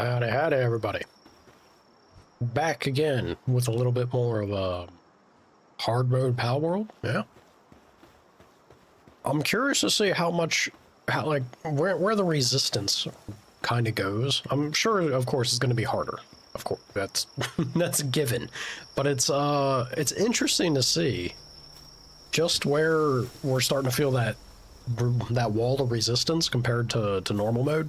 Howdy, howdy, everybody. Back again with a little bit more of a hard mode Palworld. Yeah. I'm curious to see where the resistance kind of goes. I'm sure, of course, it's going to be harder. Of course, that's that's a given. But it's interesting to see just where we're starting to feel that wall of resistance compared to normal mode.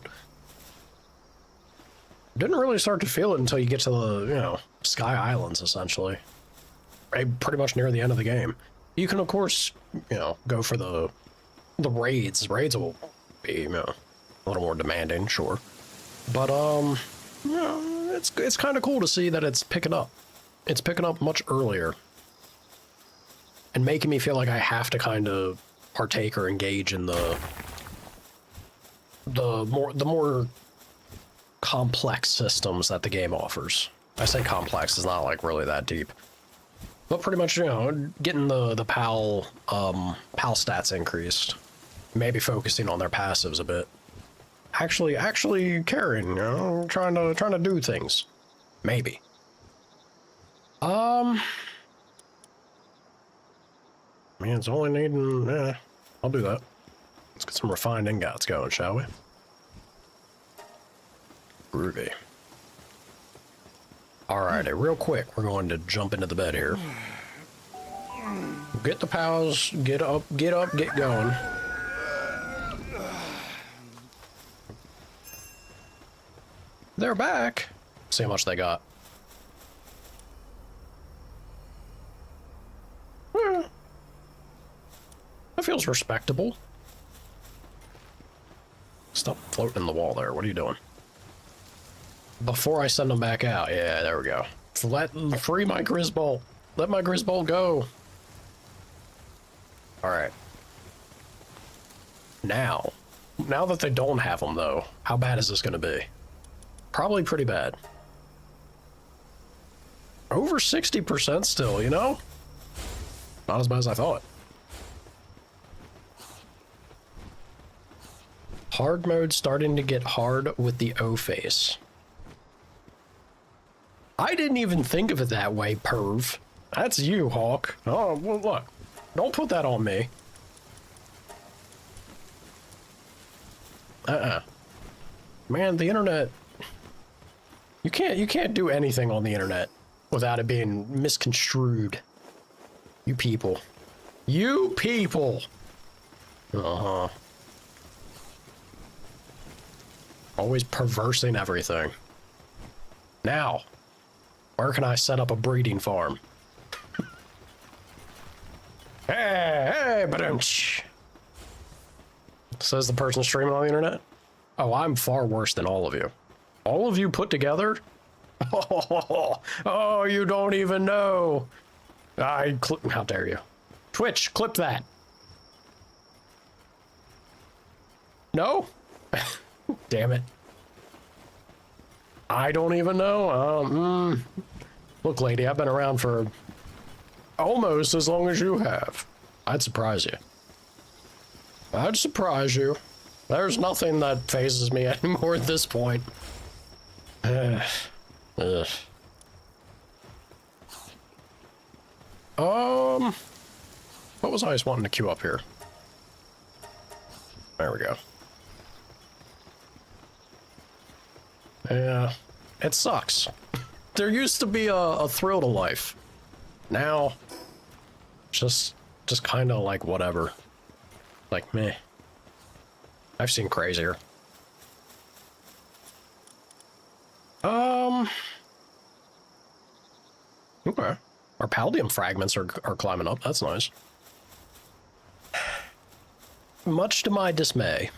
Didn't really start to feel it until you get to the, Sky Islands, essentially. Right, pretty much near the end of the game. You can, of course, go for the raids. Raids will be, a little more demanding, sure. But, it's kind of cool to see that it's picking up. It's picking up much earlier. And making me feel like I have to kind of partake or engage in the more complex systems that the game offers. I say complex, it's not like really that deep. But pretty much, getting the PAL stats increased. Maybe focusing on their passives a bit. Actually caring, trying to do things. Maybe. Man, it's only needing, I'll do that. Let's get some refined ingots going, shall we? Groovy. Alrighty, real quick, we're going to jump into the bed here. Get the pals, get up, get going. They're back. See how much they got. That feels respectable. Stop floating in the wall there. What are you doing? Before I send them back out. Yeah, there we go. Free my Grizzbolt. Let my Grizzbolt go. Alright. Now that they don't have them, though, how bad is this going to be? Probably pretty bad. Over 60% still, Not as bad as I thought. Hard mode starting to get hard with the O-face. I didn't even think of it that way, perv. That's you, Hawk. Oh, well, look. Don't put that on me. Man, the internet... You can't do anything on the internet without it being misconstrued. You people. You people! Uh-huh. Always perversing everything. Now, where can I set up a breeding farm? Hey, badumch. Says the person streaming on the internet. Oh, I'm far worse than all of you. All of you put together? Oh, you don't even know. How dare you? Twitch, clip that. No? Damn it. I don't even know. Look, lady, I've been around for almost as long as you have. I'd surprise you. I'd surprise you. There's nothing that phases me anymore at this point. What was I just wanting to queue up here? There we go. Yeah, it sucks. There used to be a thrill to life. Now, just kind of like whatever. Like meh. I've seen crazier. Okay. Our Paldium fragments are climbing up. That's nice. Much to my dismay,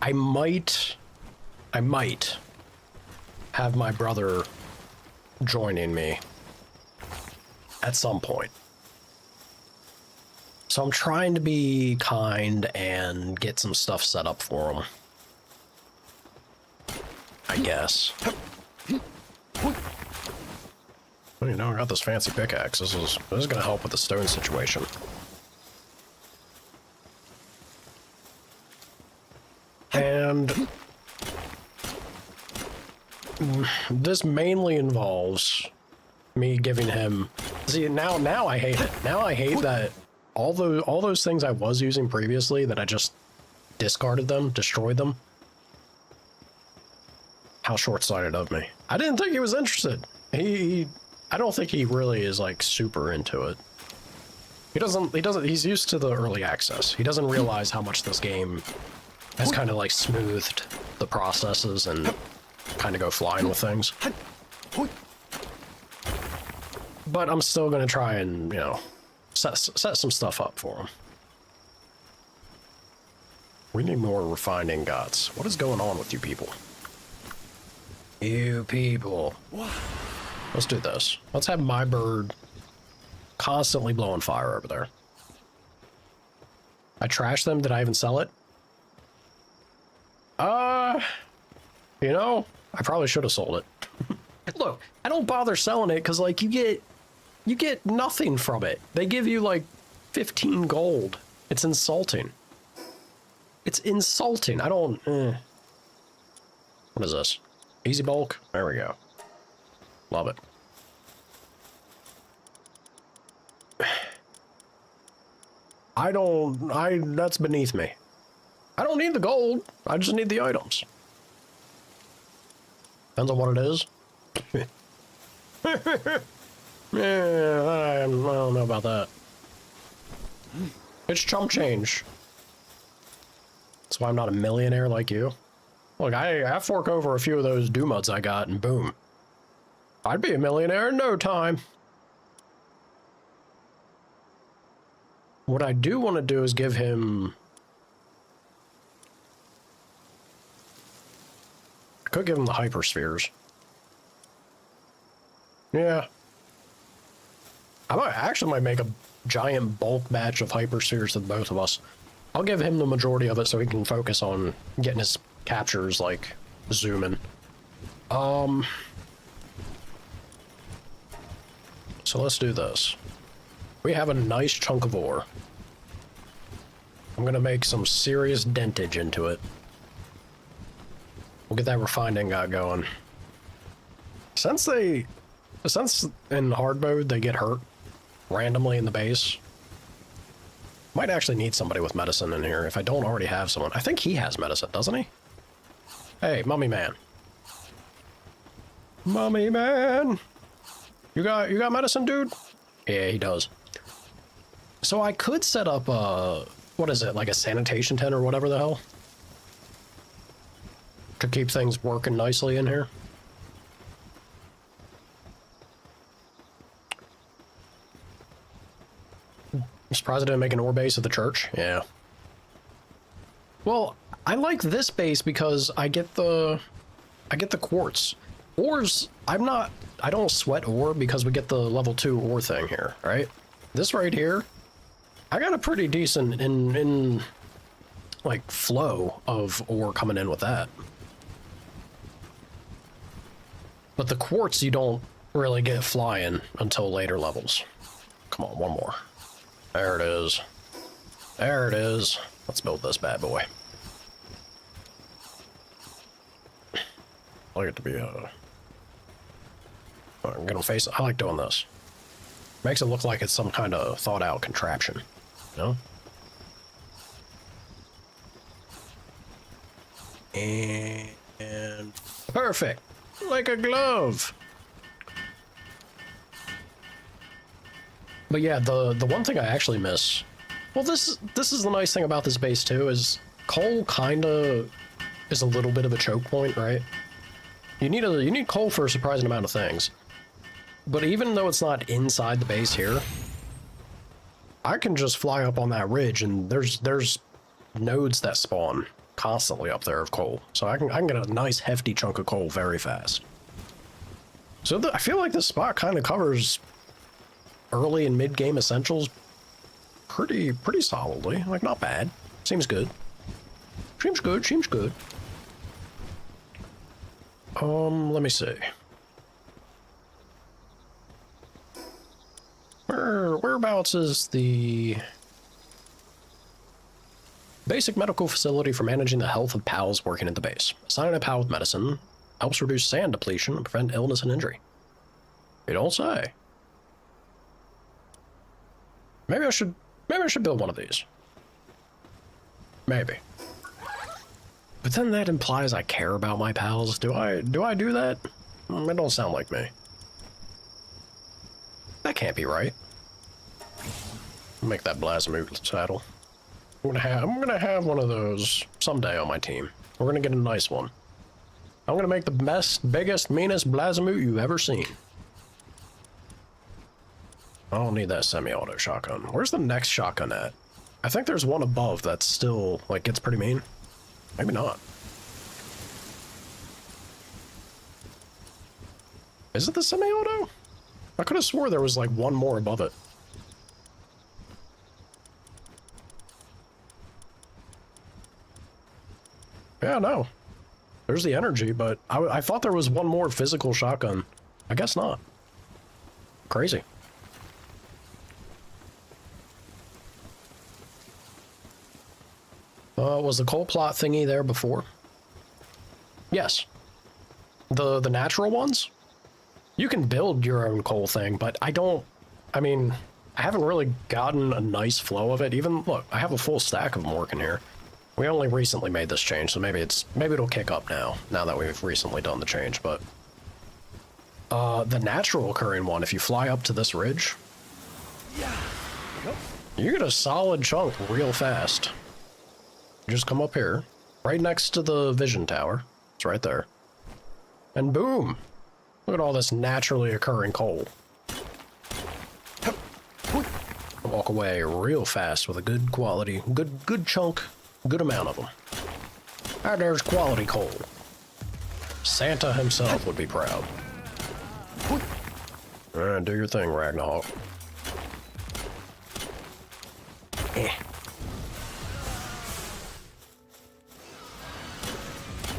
I might have my brother joining me at some point. So I'm trying to be kind and get some stuff set up for him. I guess. Well, I got this fancy pickaxe. This is gonna help with the stone situation. And This mainly involves me giving him... See, now I hate it. Now I hate that all those things I was using previously that I just discarded them, destroyed them. How short-sighted of me. I didn't think he was interested. I don't think he really is, like, super into it. He's used to the early access. He doesn't realize how much this game has kind of, like, smoothed the processes and kind of go flying with things. But I'm still gonna try and, you know, set some stuff up for him. We need more refined ingots. What is going on with you people? You people. Let's do this. Let's have my bird constantly blowing fire over there. I trashed them. Did I even sell it? You know, I probably should have sold it. Look, I don't bother selling it because, like, you get nothing from it. They give you, like, 15 gold. It's insulting. It's insulting. I don't... What is this? Easy bulk? There we go. Love it. That's beneath me. I don't need the gold. I just need the items. Depends on what it is. Yeah, I don't know about that. It's chump change. That's why I'm not a millionaire like you. Look, I fork over a few of those Doomuds I got, and boom. I'd be a millionaire in no time. What I do want to do is give him... I could give him the hyperspheres. Yeah. I might make a giant bulk batch of hyperspheres to both of us. I'll give him the majority of it so he can focus on getting his captures, like, zooming. So let's do this. We have a nice chunk of ore. I'm gonna make some serious dentage into it. We'll get that refined ingot going. Since in hard mode they get hurt randomly in the base, might actually need somebody with medicine in here if I don't already have someone. I think he has medicine, doesn't he? Hey, mummy man. Mummy man. You got medicine, dude? Yeah, he does. So I could set up a, what is it, like a sanitation tent or whatever the hell? To keep things working nicely in here. I'm surprised I didn't make an ore base at the church. Yeah. Well, I like this base because I get the quartz. Ores, I don't sweat ore because we get the level 2 ore thing here, right? This right here, I got a pretty decent in like flow of ore coming in with that. But the quartz you don't really get flying until later levels. Come on, one more. There it is. There it is. Let's build this bad boy. I like it to be I'm gonna face it. I like doing this. Makes it look like it's some kind of thought out contraption. You know? And perfect. Like a glove. But yeah, the one thing I actually miss. Well, this is the nice thing about this base too, is coal kinda is a little bit of a choke point, right? You need coal for a surprising amount of things. But even though it's not inside the base here, I can just fly up on that ridge and there's nodes that spawn constantly up there of coal. So I can get a nice hefty chunk of coal very fast. So I feel like this spot kind of covers early and mid game essentials pretty solidly. Like, not bad. Seems good. Seems good. Seems good. Let me see. Whereabouts is the basic medical facility for managing the health of pals working at the base? Assign a pal with medicine. Helps reduce sand depletion and prevent illness and injury. You don't say. Maybe I should build one of these. Maybe. But then that implies I care about my pals. Do I do that? It don't sound like me. That can't be right. Make that Blasmute saddle. I'm gonna have one of those someday on my team. We're gonna get a nice one. I'm gonna make the best, biggest, meanest Blasmute you've ever seen. I don't need that semi-auto shotgun. Where's the next shotgun at? I think there's one above that's still, like, gets pretty mean. Maybe not. Is it the semi-auto? I could have swore there was, like, one more above it. Yeah, no. There's the energy, but I thought there was one more physical shotgun. I guess not. Crazy. Was the coal plot thingy there before? Yes. The natural ones? You can build your own coal thing, but I mean, I haven't really gotten a nice flow of it. Even, look, I have a full stack of them working here. We only recently made this change, so maybe it'll kick up now that we've recently done the change, but the natural occurring one, if you fly up to this ridge, you get a solid chunk real fast. You just come up here, right next to the vision tower. It's right there. And boom! Look at all this naturally occurring coal. Walk away real fast with a good quality, good chunk, good amount of them. And there's quality coal. Santa himself would be proud. Do your thing, Ragnarok.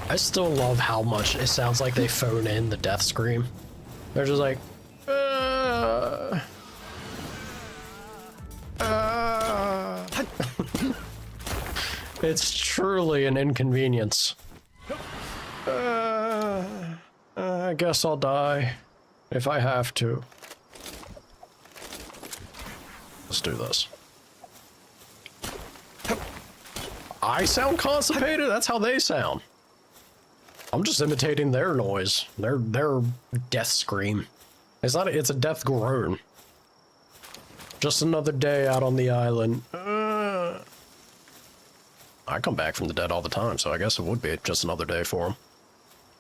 I still love how much it sounds like they phone in the death scream. They're just like, It's truly an inconvenience. I guess I'll die if I have to. Let's do this. I sound constipated? That's how they sound. I'm just imitating their noise. Their death scream. It's not. It's a death groan. Just another day out on the island. I come back from the dead all the time, so I guess it would be just another day for them.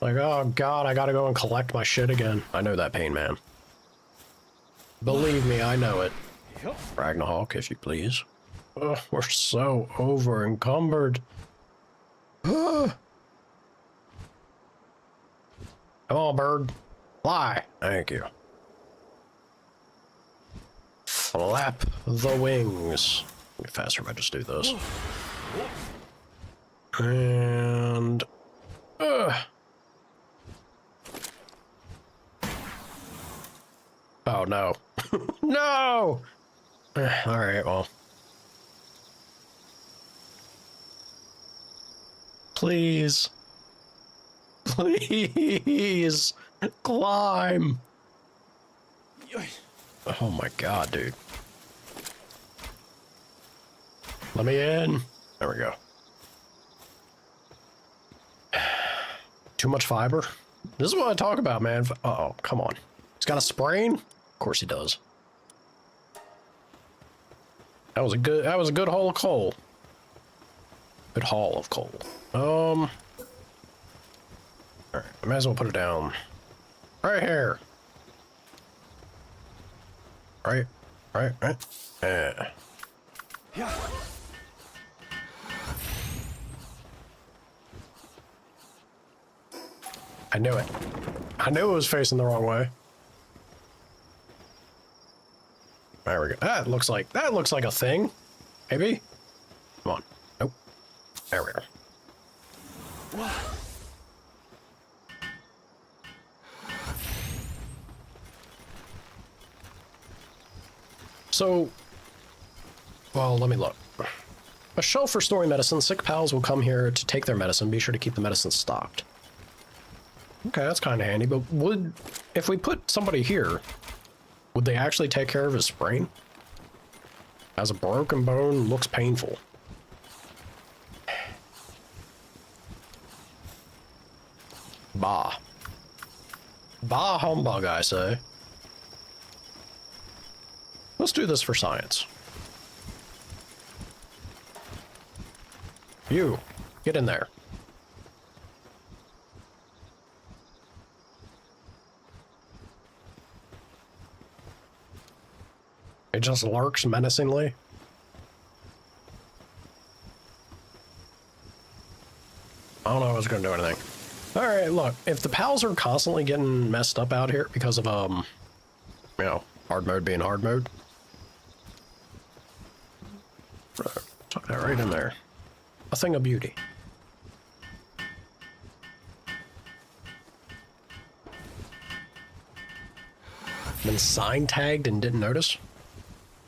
Like, oh god, I gotta go and collect my shit again. I know that pain, man. Believe me, I know it. Ragnarok, if you please. Ugh, we're so over encumbered. Come on, bird. Fly. Thank you. Flap the wings. Be faster if I just do this. And... Oh, no. No! Alright, well. Please. Please. Climb. Oh my god, dude. Let me in. There we go. Too much fiber? This is what I talk about, man. Uh-oh, come on. He's got a sprain? Of course he does. That was a good haul of coal. Good haul of coal. Alright, I might as well put it down. Right here. Right. Yeah. I knew it. I knew it was facing the wrong way. There we go. That looks like a thing. Maybe? Come on. Nope. There we are. So, well, let me look. A shelf for storing medicine. Sick pals will come here to take their medicine. Be sure to keep the medicine stocked. Okay, that's kind of handy, but if we put somebody here, would they actually take care of his sprain? As a broken bone, looks painful. Bah. Bah humbug, I say. Let's do this for science. You, get in there. It just lurks menacingly. I don't know if it's gonna do anything. Alright, look, if the pals are constantly getting messed up out here because of, you know, hard mode being hard mode. Tuck that right in there. A thing of beauty. Been sign tagged and didn't notice?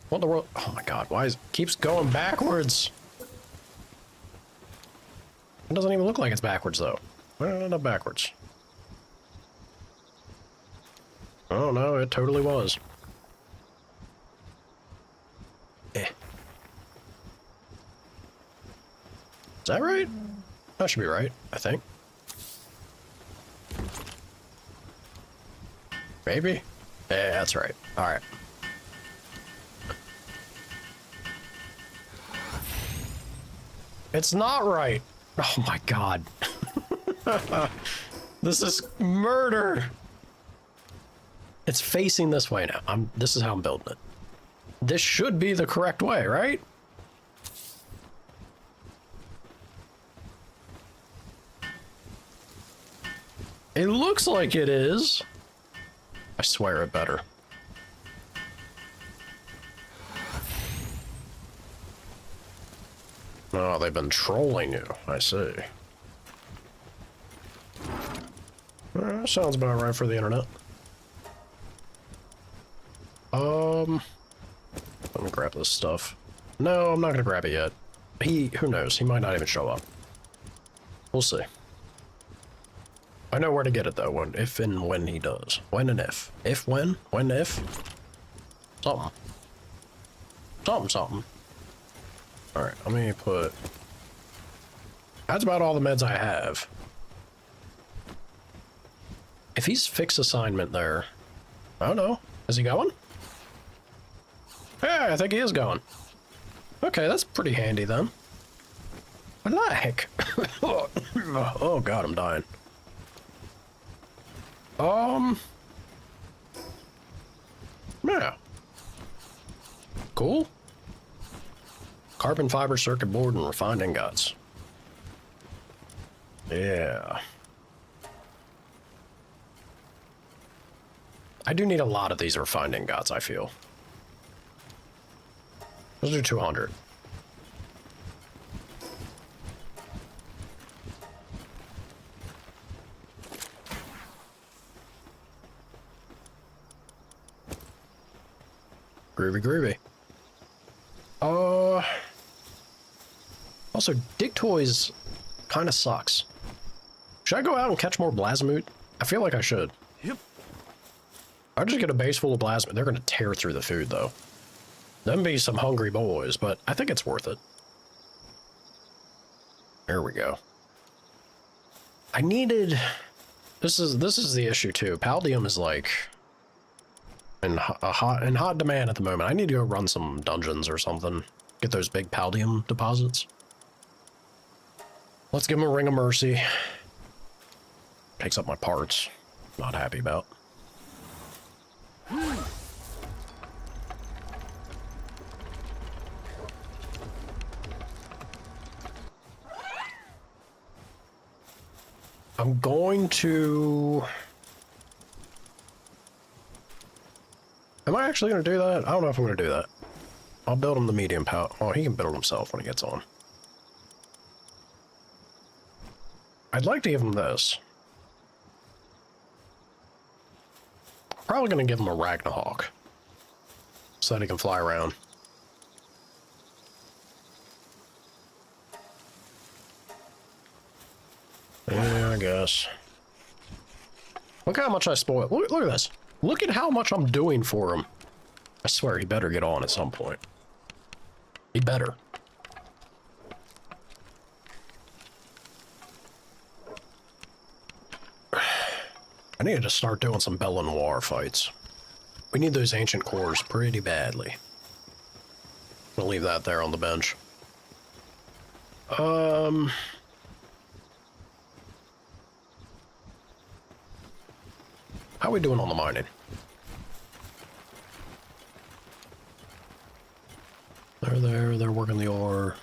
What in the world? Oh my god, why is it keeps going backwards? It doesn't even look like it's backwards though. Why not up backwards? Oh no, it totally was. Eh. Is that right? That should be right, I think. Maybe? Yeah, that's right. Alright. It's not right. Oh my god. This is murder. It's facing this way now. This is how I'm building it. This should be the correct way, right? It looks like it is. I swear it better. Oh, they've been trolling you. I see. Sounds about right for the internet. Let me grab this stuff. No, I'm not gonna grab it yet. Who knows? He might not even show up. We'll see. I know where to get it though, if and when he does. When and if. If, when if. Something. Something. Alright, let me put... That's about all the meds I have. If he's fixed assignment there... I don't know. Is he going? Yeah, I think he is going. Okay, that's pretty handy then. What the heck? Oh god, I'm dying. Yeah. Cool. Carbon fiber circuit board and refined ingots. Yeah. I do need a lot of these refined ingots, I feel. Let's do 200. Groovy. Also, dig toys kind of sucks. Should I go out and catch more Blasmute? I feel like I should. Yep. I'll just get a base full of Blasmute. They're going to tear through the food, though. Them be some hungry boys, but I think it's worth it. There we go. I needed... This is the issue, too. Paldium is, like... in hot demand at the moment. I need to go run some dungeons or something. Get those big Paldium deposits. Let's give him a Ring of Mercy. Takes up my parts. Not happy about. I'm going to... Am I actually going to do that? I don't know if I'm going to do that. I'll build him the medium power. Oh, he can build himself when he gets on. I'd like to give him this. Probably going to give him a Ragnahawk. So that he can fly around. Yeah, I guess. Look how much I spoil. Look at this. Look at how much I'm doing for him. I swear he better get on at some point. He better. I need to start doing some Belle Noire fights. We need those ancient cores pretty badly. I'm gonna leave that there on the bench. How are we doing on the mining? They're working the ore.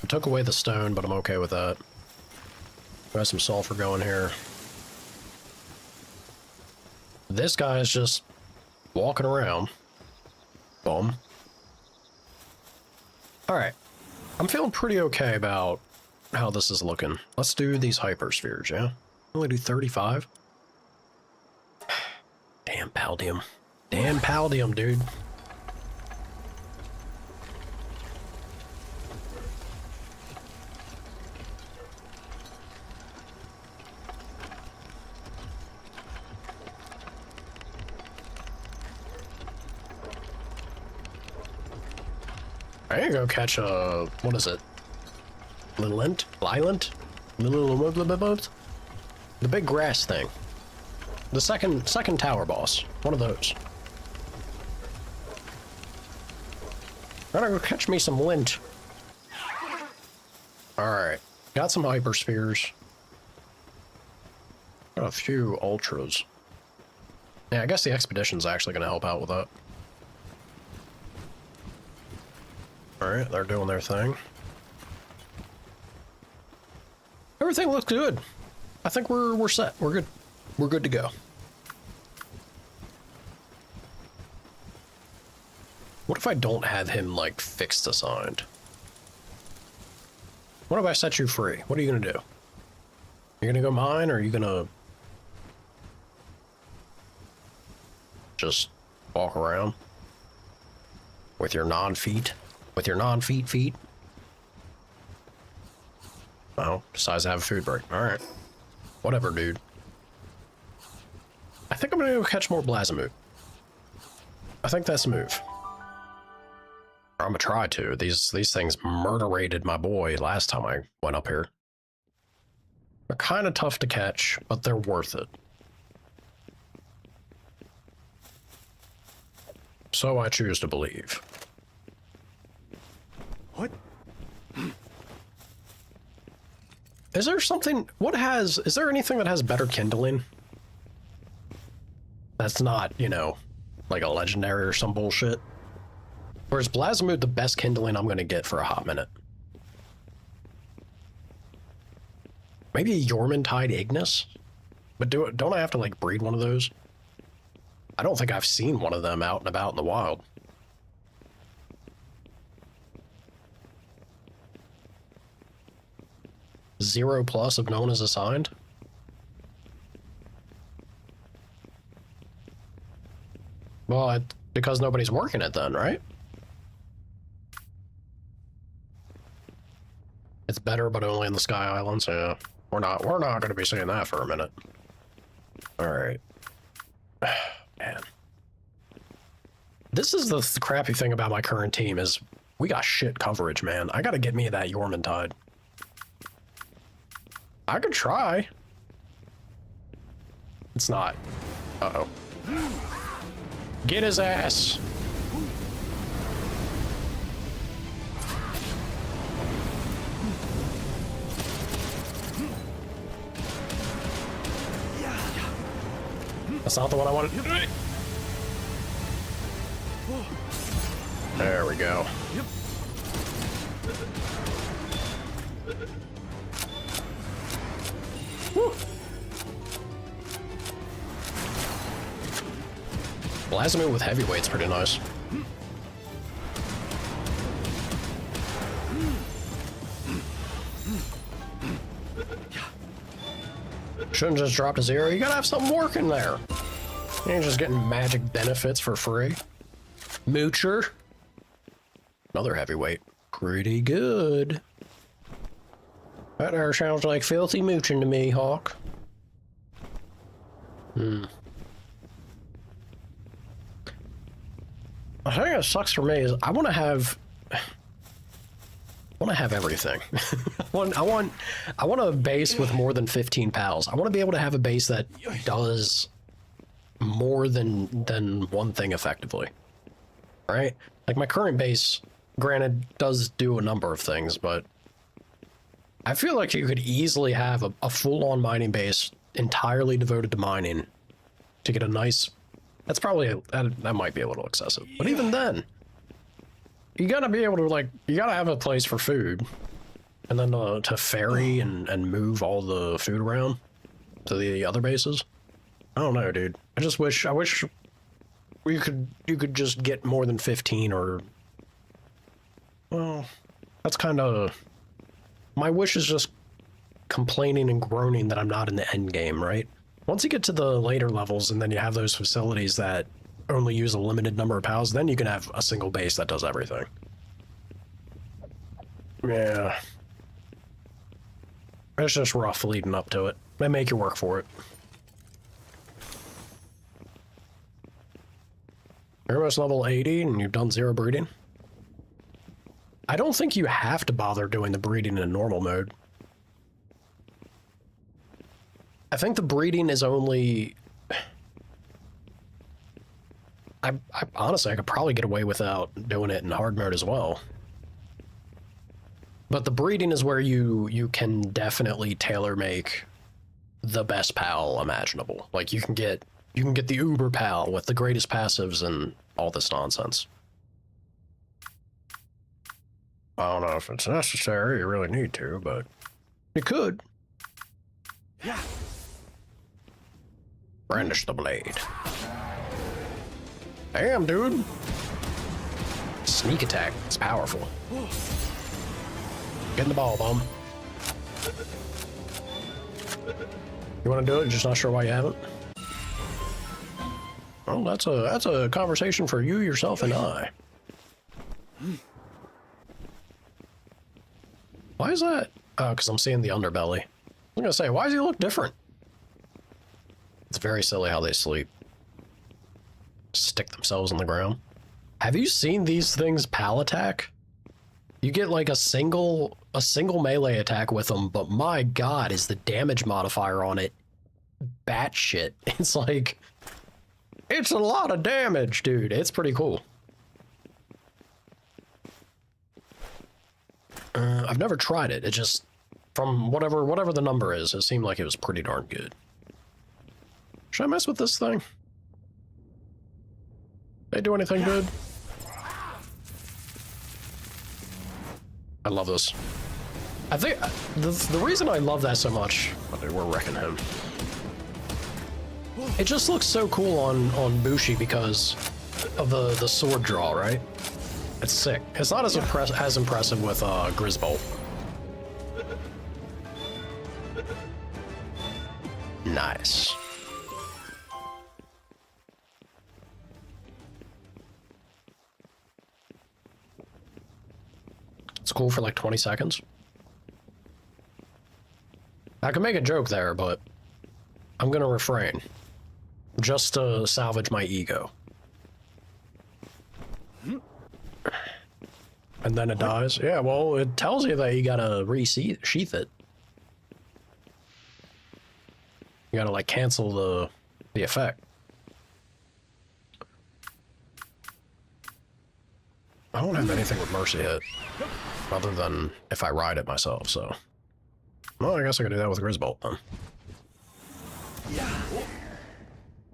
I took away the stone, but I'm okay with that. Got some sulfur going here. This guy is just walking around. Boom. Alright. I'm feeling pretty okay about how this is looking. Let's do these hyperspheres, yeah? Only do 35? Damn Paldium. Damn Paldium, dude. I gotta go catch a, what is it? Lilent? Lilent? The big grass thing. The second tower boss. One of those. Gotta go catch me some lint. Alright. Got some hyperspheres. Got a few ultras. Yeah, I guess the expedition's actually gonna help out with that. Alright, they're doing their thing. Everything looks good. I think we're set. We're good. We're good to go. What if I don't have him, like, fixed assigned? What if I set you free? What are you gonna do? You're gonna go mine, or are you gonna just walk around with your non-feet? With your non-feet feet? Oh, decides to have a food break. Alright. Whatever, dude. I think I'm gonna go catch more Blazamute. I think that's a move. Or I'm gonna try to. These things murderated my boy last time I went up here. They're kind of tough to catch, but they're worth it. So I choose to believe. What? Is there something, is there anything that has better kindling? That's not, you know, like a legendary or some bullshit? Or is Blazamute the best kindling I'm gonna get for a hot minute? Maybe a Yormantide Ignis? But don't I have to, like, breed one of those? I don't think I've seen one of them out and about in the wild. Zero plus of known as assigned? Well, because nobody's working it then, right? It's better, but only in the Sky Islands. Yeah, we're not going to be saying that for a minute. All right, man. This is the crappy thing about my current team is we got shit coverage, man. I got to get me that Yormantide. I could try. It's not. Uh-oh. Get his ass. That's not the one I wanted. There we go. Woo. Blazamute with heavyweight's pretty nice. Shouldn't just drop to 0. You gotta have something working there. You ain't just getting magic benefits for free. Moocher. Another heavyweight. Pretty good. That there sounds like filthy mooching to me, Hawk. I think it sucks for me is I want to have everything. I want a base with more than 15 pals. I want to be able to have a base that does more than one thing effectively. Right? Like my current base, granted, does do a number of things, but I feel like you could easily have a full-on mining base entirely devoted to mining to get a nice... That's probably... that might be a little excessive. But even then, you gotta be able to, like... You gotta have a place for food. And then to ferry and move all the food around to the other bases. I don't know, dude. I wish you could just get more than 15 or... Well, that's kind of... My wish is just complaining and groaning that I'm not in the end game, right? Once you get to the later levels and then you have those facilities that only use a limited number of pals, then you can have a single base that does everything. Yeah. It's just rough leading up to it. They make you work for it. You're almost level 80 and you've done 0 breeding. I don't think you have to bother doing the breeding in normal mode. I think the breeding is only... I honestly, I could probably get away without doing it in hard mode as well. But the breeding is where you can definitely tailor make the best pal imaginable. Like you can get the uber pal with the greatest passives and all this nonsense. I don't know if it's necessary, you really need to, but you could. Yeah. Brandish the blade. Damn, dude. Sneak attack. It's powerful. Get in the ball, bum. You want to do it? Just not sure why you haven't? Well, that's a conversation for you, yourself, and I. Why is that? Oh, because I'm seeing the underbelly. I'm gonna say, why does he look different? It's very silly how they sleep. Stick themselves on the ground. Have you seen these things pal attack? You get like a single melee attack with them, but my god, is the damage modifier on it batshit. It's like, it's a lot of damage, dude. It's pretty cool. I've never tried it. It just, from whatever the number is, it seemed like it was pretty darn good. Should I mess with this thing? They do anything good? I love this. I think the reason I love that so much, we're wrecking him. It just looks so cool on Bushi because of the sword draw, right? It's sick. It's not as impressive with Grisbolt. Nice. It's cool for like 20 seconds. I can make a joke there, but I'm gonna refrain. Just to salvage my ego. And then it dies? Yeah, well, it tells you that you gotta sheath it. You gotta, like, cancel the effect. I don't have anything with Mercy hit, other than if I ride it myself, so... Well, I guess I could do that with Grisbolt, then.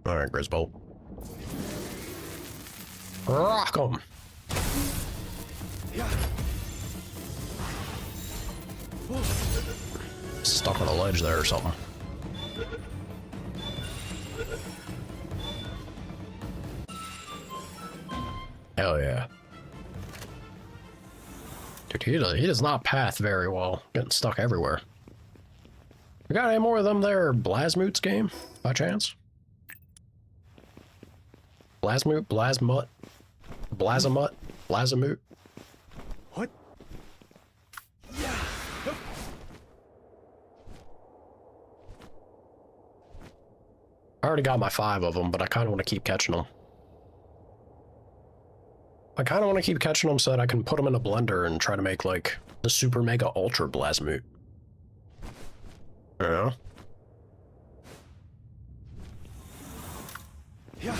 Alright, Grisbolt. Rock 'em! Stuck on a ledge there or something. Hell yeah. Dude, he does not path very well. Getting stuck everywhere. We got any more of them there Blasmoots game, by chance? Blasmoot? Blasmut? Blazamut? Blazamoot? What? already got my 5 of them, but I kind of want to keep catching them. I kind of want to keep catching them so that I can put them in a blender and try to make, like, the super mega ultra Blasmoot. Yeah. Yeah.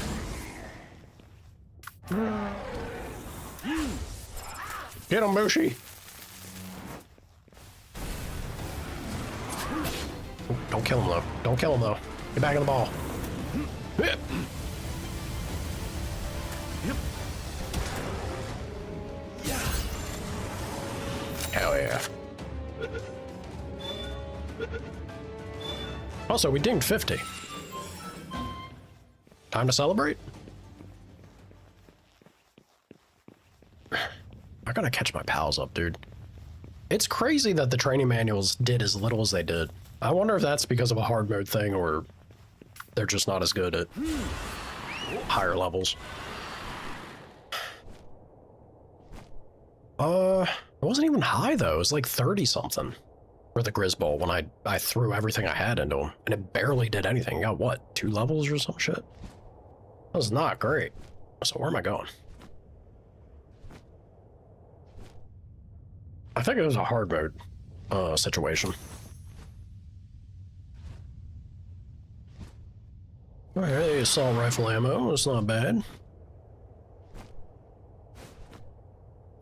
Get him, Mushi! Ooh, don't kill him, though. Don't kill him, though. Get back in the ball. Yep. Hell yeah. Also, we dinged 50. Time to celebrate? I gotta catch my pals up, dude. It's crazy that the training manuals did as little as they did. I wonder if that's because of a hard mode thing or they're just not as good at higher levels. It wasn't even high though. It was like 30 something for the Grizz Bowl when I threw everything I had into him, and it barely did anything. It got what, 2 levels or some shit? That was not great. So where am I going? I think it was a hard mode situation. Alright, assault rifle ammo. It's not bad.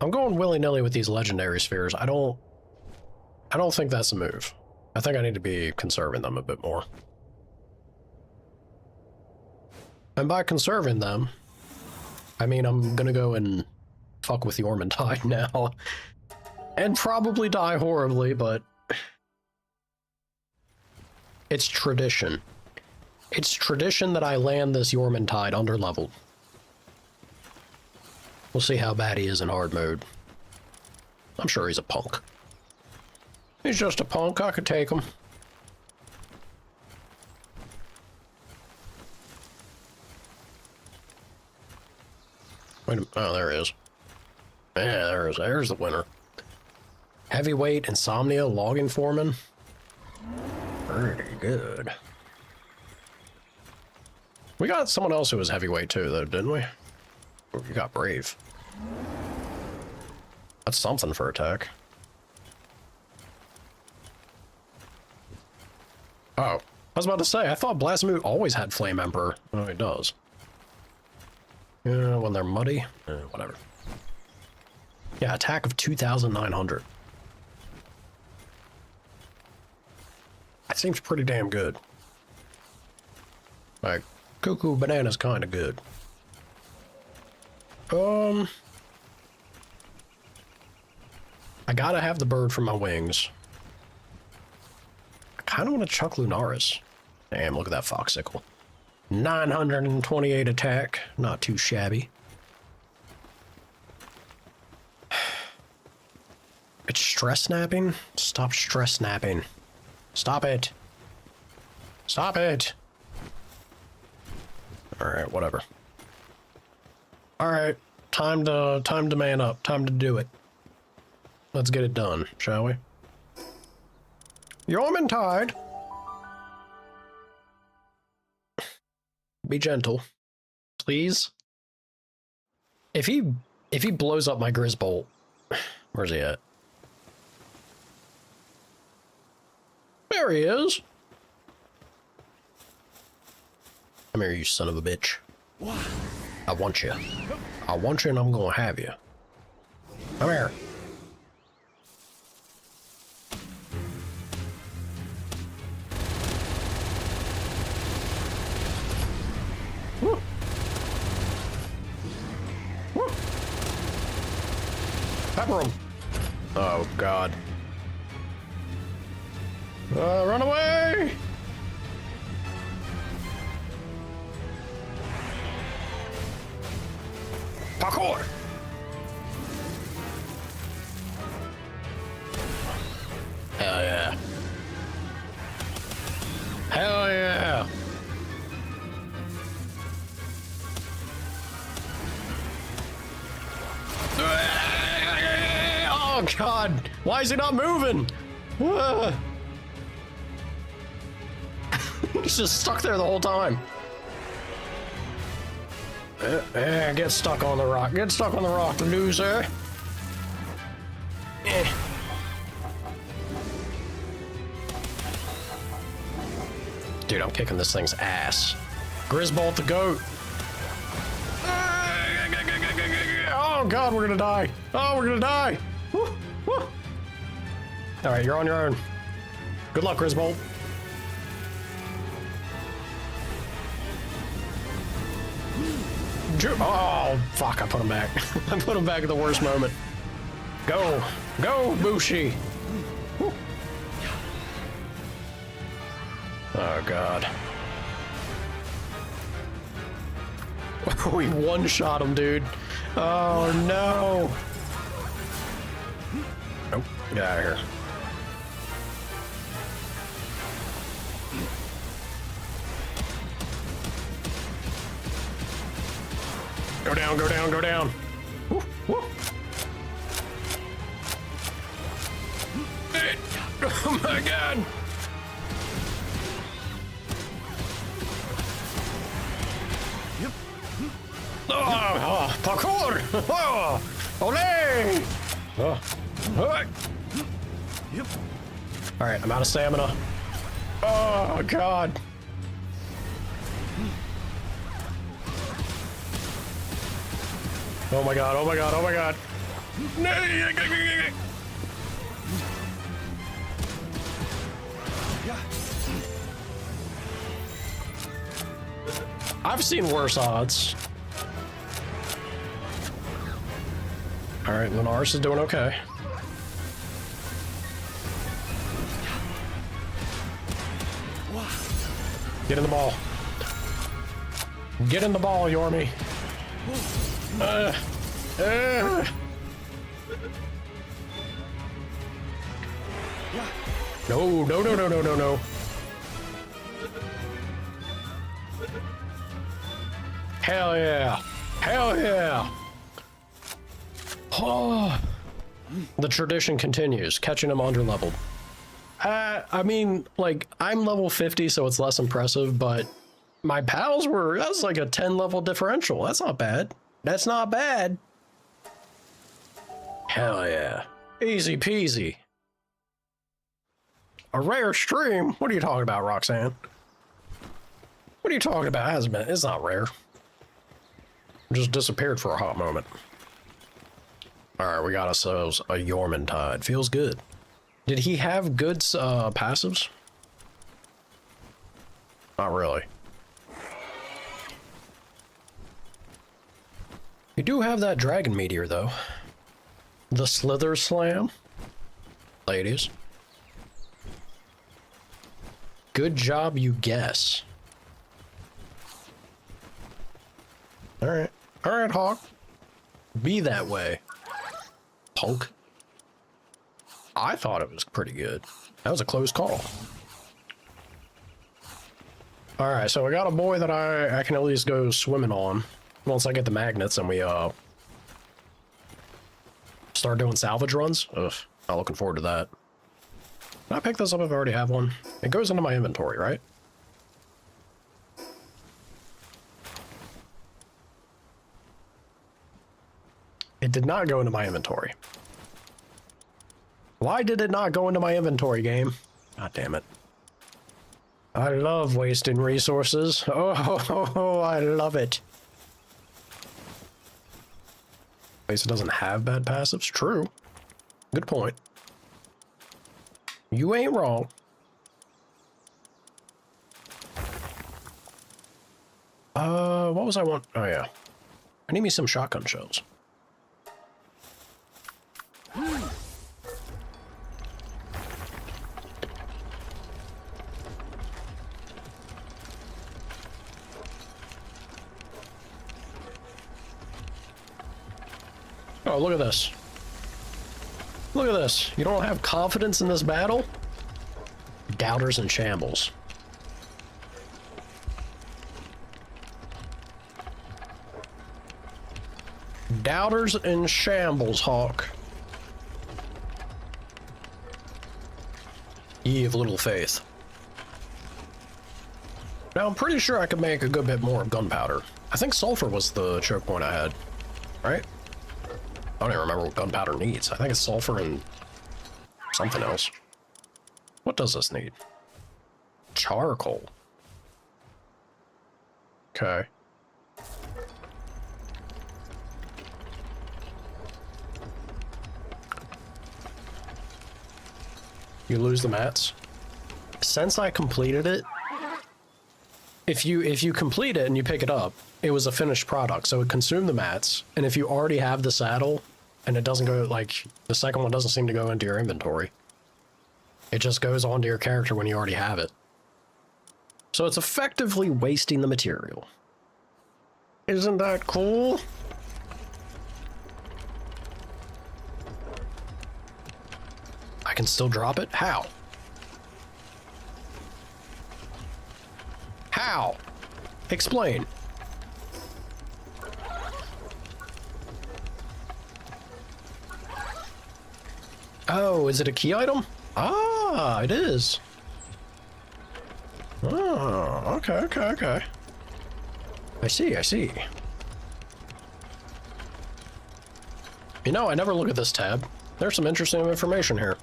I'm going willy-nilly with these legendary spheres. I don't think that's a move. I think I need to be conserving them a bit more. And by conserving them, I mean I'm gonna go and fuck with the Ormantide now. And probably die horribly, but it's tradition. It's tradition that I land this Ormantide underleveled. We'll see how bad he is in hard mode. I'm sure he's a punk. He's just a punk. I could take him. Wait a minute. Oh, there he is. Yeah, there's the winner. Heavyweight, Insomnia, Logging Foreman. Pretty good. We got someone else who was heavyweight too, though, didn't we? You got Brave. That's something for attack. Oh, I was about to say, I thought Blasmoot always had Flame Emperor. Oh, he does. Yeah, when they're muddy. Whatever. Yeah, attack of 2,900. That seems pretty damn good. Like, Cuckoo Banana's kind of good. I gotta have the bird for my wings. I kind of want to chuck Lunaris. Damn, look at that Foxicle. 928 attack. Not too shabby. It's stress snapping? Stop stress snapping. Stop it. Stop it. Alright, whatever. Alright, time to man up. Time to do it. Let's get it done, shall we? Ormantide. Be gentle, please. If he blows up my Grizzbolt, where's he at? There he is. Come here, you son of a bitch. I want you. I want you, and I'm gonna have you. Come here. Woo. Woo. Pepper him. Oh, God. Run away! Parkour! Hell yeah. Hell yeah! Oh God! Why is he not moving? He's just stuck there the whole time. Get stuck on the rock. Get stuck on the rock, loser. Dude, I'm kicking this thing's ass. Grisbolt the goat. Oh god, we're gonna die. Oh, we're gonna die. Woo, woo. All right, you're on your own. Good luck, Grisbolt. Oh, fuck, I put him back. I put him back at the worst moment. Go. Go, Bushi. Woo. Oh, God. We one-shot him, dude. Oh, no. Nope, get out of here. Go down, go down, go down. Woo, woo. Hey. Oh my god. Oh, parkour! Oh, ole! Oh. All right, I'm out of stamina. Oh god. Oh my god, oh my god, oh my god. I've seen worse odds. All right, Lunaris is doing okay. Get in the ball. Get in the ball, Yormi. No, no, no, no, no, no, no. Hell yeah. Hell yeah. Oh. The tradition continues, catching him under-leveled. I mean, like, I'm level 50, so it's less impressive, but my pals were, that's like a 10-level differential. That's not bad. That's not bad. Hell yeah. Easy peasy. A rare stream? What are you talking about, Roxanne? What are you talking about? It hasn't been. It's not rare. Just disappeared for a hot moment. Alright, we got ourselves a Yormantide. Feels good. Did he have good passives? Not really. You do have that dragon meteor, though. The Slither Slam. Ladies. Good job, you guess. Alright. Alright, Hawk. Be that way. Punk. I thought it was pretty good. That was a close call. Alright, so I got a boy that I can at least go swimming on. Once I get the magnets and we start doing salvage runs. Ugh, not looking forward to that. Can I pick this up if I already have one? It goes into my inventory, right? It did not go into my inventory. Why did it not go into my inventory, game? God damn it. I love wasting resources. Oh, I love it. At least it doesn't have bad passives. True. Good point. You ain't wrong. What was I want? Oh, yeah. I need me some shotgun shells. Oh, look at this. Look at this. You don't have confidence in this battle? Doubters in shambles. Doubters in shambles, Hawk. Ye of little faith. Now, I'm pretty sure I could make a good bit more of gunpowder I think sulfur was the choke point I had, right? I don't even remember what gunpowder needs. I think it's sulfur and something else. What does this need? Charcoal. Okay. You lose the mats. Since I completed it, if you complete it and you pick it up, it was a finished product, so it consumed the mats. And if you already have the saddle, and it doesn't go, like, the second one doesn't seem to go into your inventory, it just goes onto your character when you already have it. So it's effectively wasting the material. Isn't that cool? I can still drop it? How? How? Explain. Oh, is it a key item? Ah, it is. Oh, okay. I see. You know, I never look at this tab. There's some interesting information here.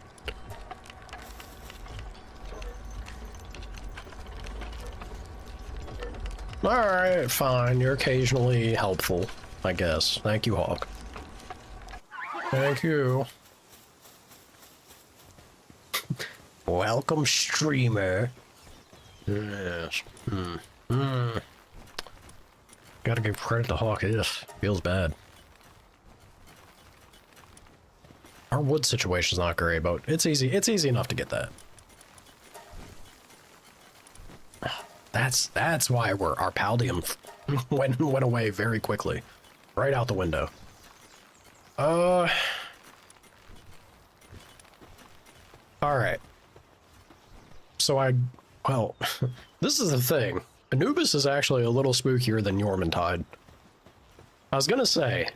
Alright, fine. You're occasionally helpful, I guess. Thank you, Hawk. Thank you. Welcome, streamer. Yes. Gotta give credit to Hawk. This feels bad. Our wood situation's not great, but it's easy. It's easy enough to get that. That's why our paldium went away very quickly, right out the window. All right. So well, this is the thing. Anubis is actually a little spookier than Yormintide. I was gonna say,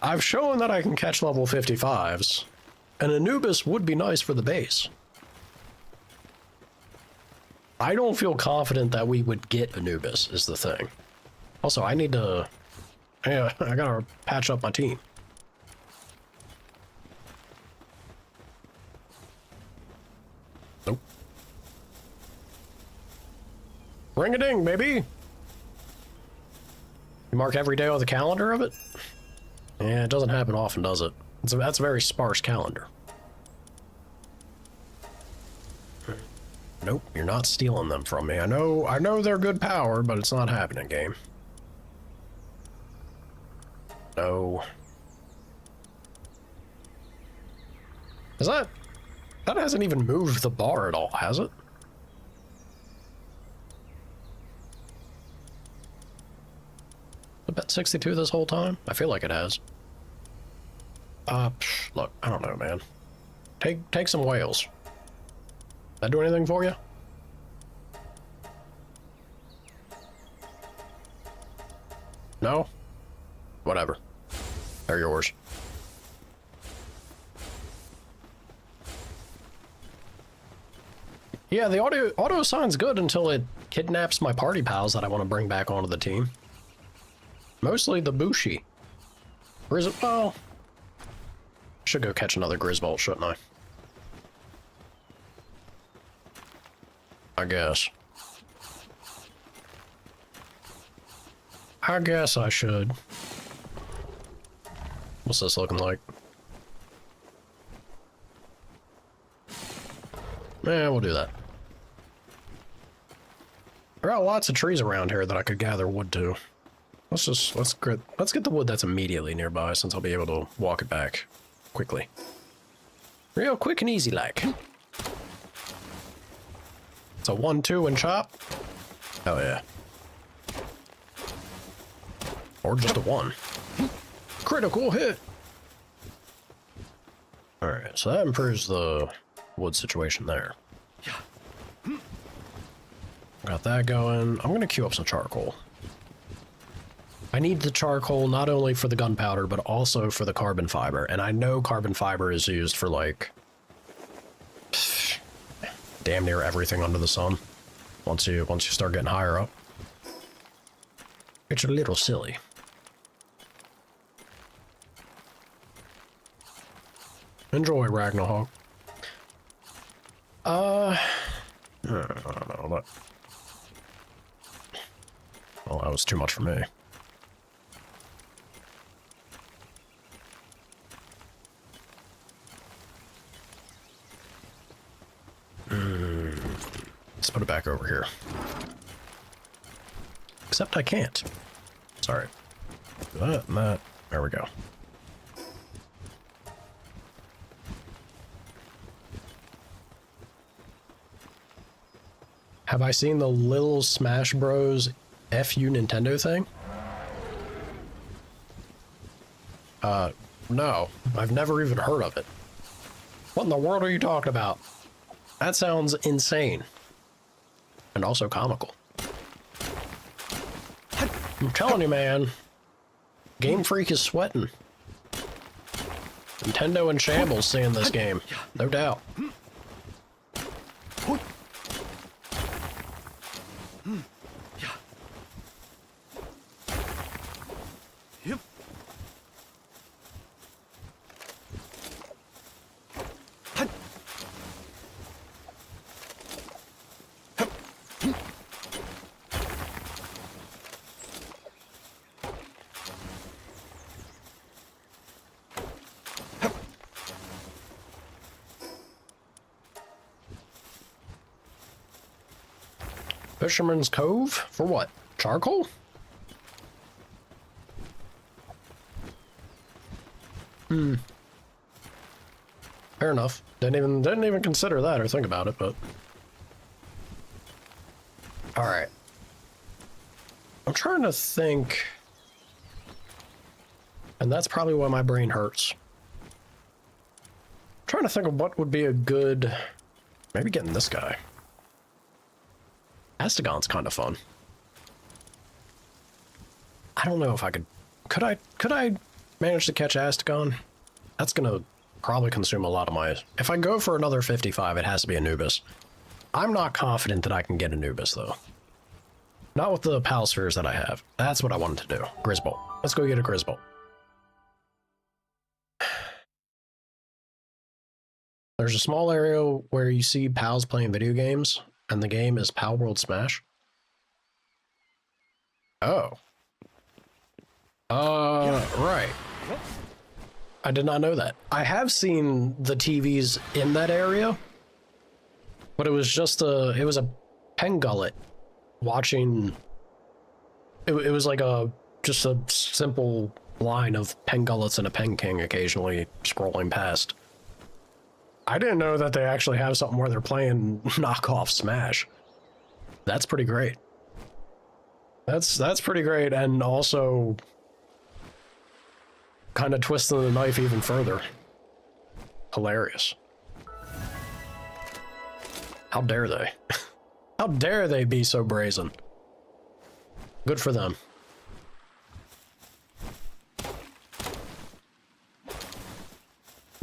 I've shown that I can catch level 55s, and Anubis would be nice for the base. I don't feel confident that we would get Anubis, is the thing. Also, I need to... Yeah, I gotta patch up my team. Nope. Ring-a-ding, baby! You mark every day on the calendar of it? Yeah, it doesn't happen often, does it? That's a very sparse calendar. Nope, you're not stealing them from me. I know they're good power, but it's not happening, game. No. Is that hasn't even moved the bar at all, has it? I bet 62 this whole time? I feel like it has. Look, I don't know, man. Take some whales. That do anything for you? No? Whatever. They're yours. Yeah, the auto assign's good until it kidnaps my party pals that I want to bring back onto the team. Mostly the Bushi. Well, should go catch another Grisbolt, shouldn't I? I guess. I guess I should. What's this looking like? Yeah, we'll do that. There are lots of trees around here that I could gather wood to. Let's get the wood that's immediately nearby, since I'll be able to walk it back quickly. Real quick and easy like. It's a 1-2 and chop. Oh yeah. Or just a 1. Critical hit. Alright, so that improves the wood situation there. Got that going. I'm gonna queue up some charcoal. I need the charcoal not only for the gunpowder, but also for the carbon fiber. And I know carbon fiber is used for, like, damn near everything under the sun once you start getting higher up. It's a little silly. Enjoy, Ragnarok. I don't know. Well, that was too much for me. Let's put it back over here. Except I can't. Sorry. That. There we go. Have I seen the Little Smash Bros. FU Nintendo thing? No. I've never even heard of it. What in the world are you talking about? That sounds insane. And also comical. I'm telling you, man. Game Freak is sweating. Nintendo in shambles seeing this game. No doubt. Fisherman's Cove? For what? Charcoal? Fair enough. Didn't even consider that or think about it, but all right. I'm trying to think, and that's probably why my brain hurts. I'm trying to think of what would be a good, maybe getting this guy. Astagon's kind of fun. I don't know if I could I manage to catch Astagon? That's gonna probably consume a lot of my, if I go for another 55, it has to be Anubis. I'm not confident that I can get Anubis though. Not with the Pal Spheres that I have. That's what I wanted to do. Grizzbolt. Let's go get a Grizzbolt. There's a small area where you see pals playing video games, and the game is Palworld Smash. Oh. Right. I did not know that. I have seen the TVs in that area, but it was just it was a Pengullet watching. It was like just a simple line of Pengullets and a Penking occasionally scrolling past. I didn't know that they actually have something where they're playing knockoff Smash. That's pretty great. That's pretty great, and also kind of twisting the knife even further. Hilarious. How dare they? How dare they be so brazen? Good for them.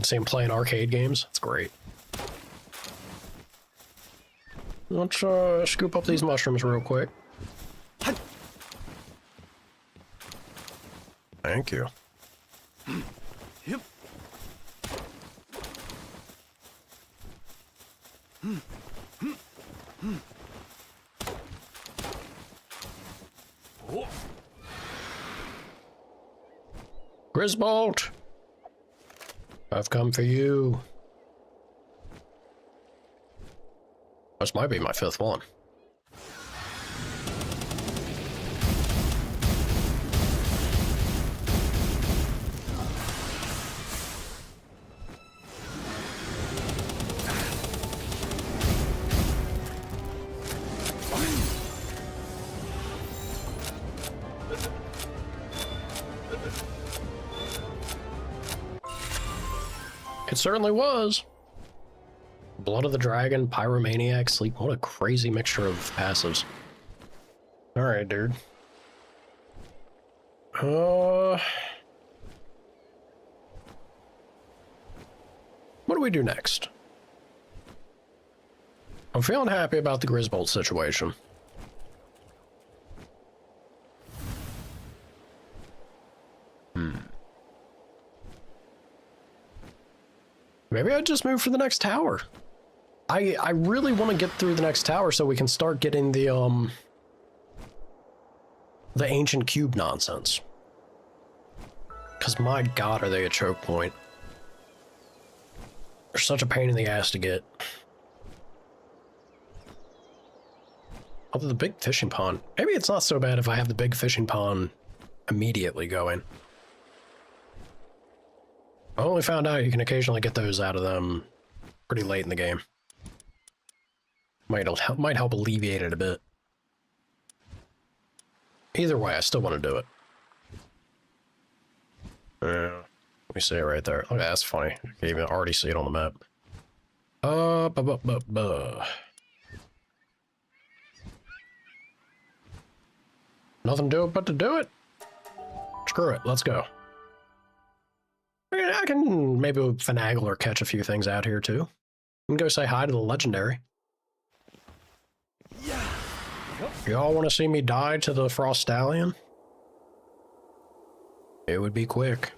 See him playing arcade games. That's great. Let's scoop up these mushrooms real quick. Thank you. Yep. Grizzbolt! I've come for you. This might be my 5th one. It certainly was. Blood of the Dragon, Pyromaniac, Sleep. What a crazy mixture of passives. Alright, dude. What do we do next? I'm feeling happy about the Grizzbolt situation. Maybe I just move for the next tower. I really want to get through the next tower so we can start getting the ancient cube nonsense. Because my god, are they a choke point. They're such a pain in the ass to get. Although the big fishing pond, maybe it's not so bad if I have the big fishing pond immediately going. I only found out you can occasionally get those out of them pretty late in the game. Might help alleviate it a bit. Either way, I still want to do it. Let me see it right there. Okay, that's funny. I can even already see it on the map. Nothing to do but to do it. Screw it, let's go. I can maybe finagle or catch a few things out here too. And go say hi to the legendary. Y'all want to see me die to the Frost Stallion? It would be quick.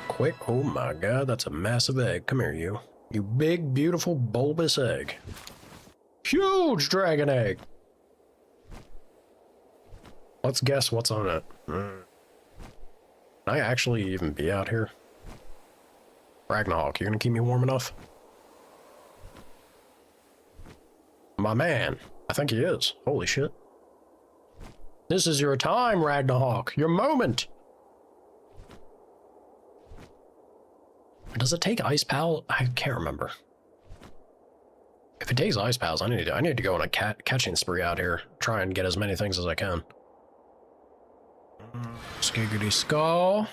Quick, oh my god, that's a massive egg. Come here, you. You big, beautiful, bulbous egg. Huge dragon egg! Let's guess what's on it. Can I actually even be out here? Ragnarok, you gonna keep me warm enough? My man, I think he is. Holy shit. This is your time, Ragnarok. Your moment. Does it take ice pal? I can't remember. If it takes ice pals, I need to go on a catching spree out here. Try and get as many things as I can. Skiggity skull.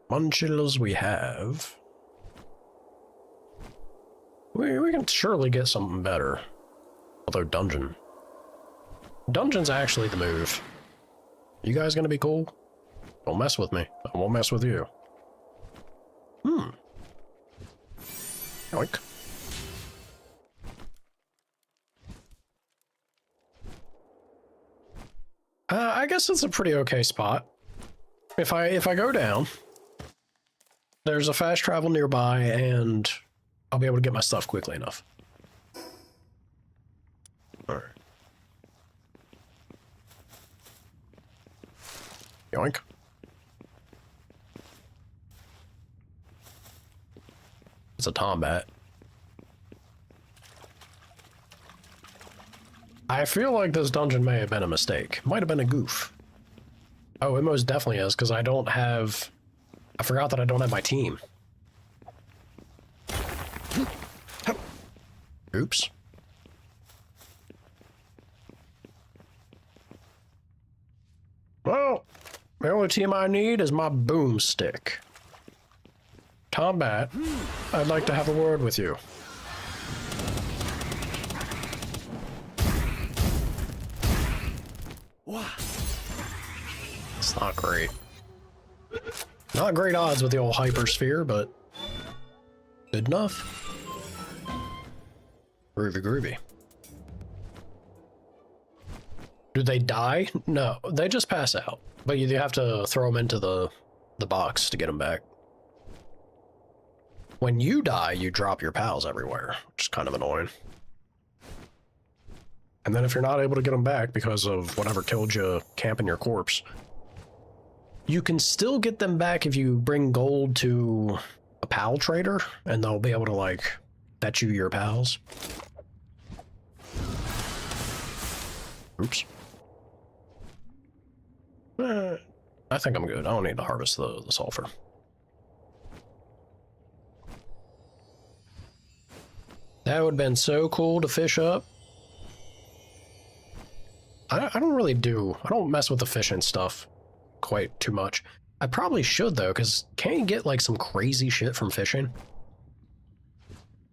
Munchillas we have. We can surely get something better. Although dungeon. Dungeon's actually the move. You guys gonna be cool? Don't mess with me. I won't mess with you. Yoink. I guess it's a pretty okay spot. If I go down, there's a fast travel nearby, and I'll be able to get my stuff quickly enough. All right. Yoink. It's a tombat. I feel like this dungeon may have been a mistake. Might have been a goof. Oh, it most definitely is, because I don't have... I forgot that I don't have my team. Oops. Well, the only team I need is my boomstick. Tombat, I'd like to have a word with you. It's not great. Not great odds with the old hypersphere, but good enough. Groovy, groovy. Do they die? No, they just pass out. But you have to throw them into the box to get them back. When you die, you drop your pals everywhere, which is kind of annoying. And then if you're not able to get them back because of whatever killed you camping your corpse, you can still get them back if you bring gold to a pal trader, and they'll be able to, like, fetch you your pals. Oops. I think I'm good. I don't need to harvest the sulfur. That would have been so cool to fish up. I don't mess with the fishing stuff quite too much. I probably should though, because can't you get like some crazy shit from fishing?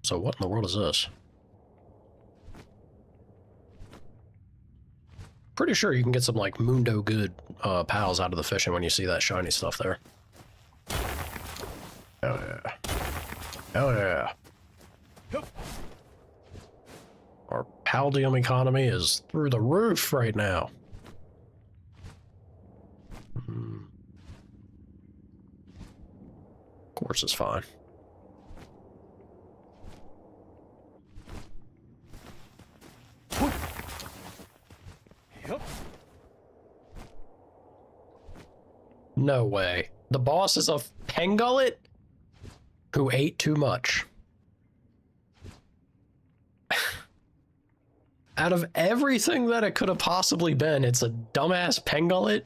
So what in the world is this? Pretty sure you can get some like Mundo good pals out of the fishing when you see that shiny stuff there. Hell yeah. Hell yeah. Or Haldium economy is through the roof right now. Of course it's fine. No way. The boss is a pangullet who ate too much. Out of everything that it could have possibly been, it's a dumbass pangullet.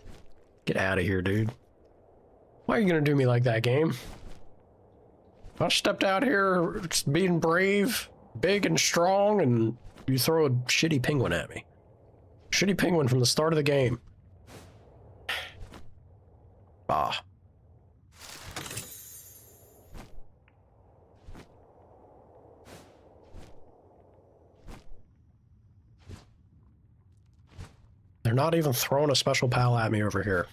Get out of here, dude. Why are you gonna do me like that, game? I stepped out here just being brave, big and strong, and you throw a shitty penguin at me. Shitty penguin from the start of the game. Ah. They're not even throwing a special pal at me over here.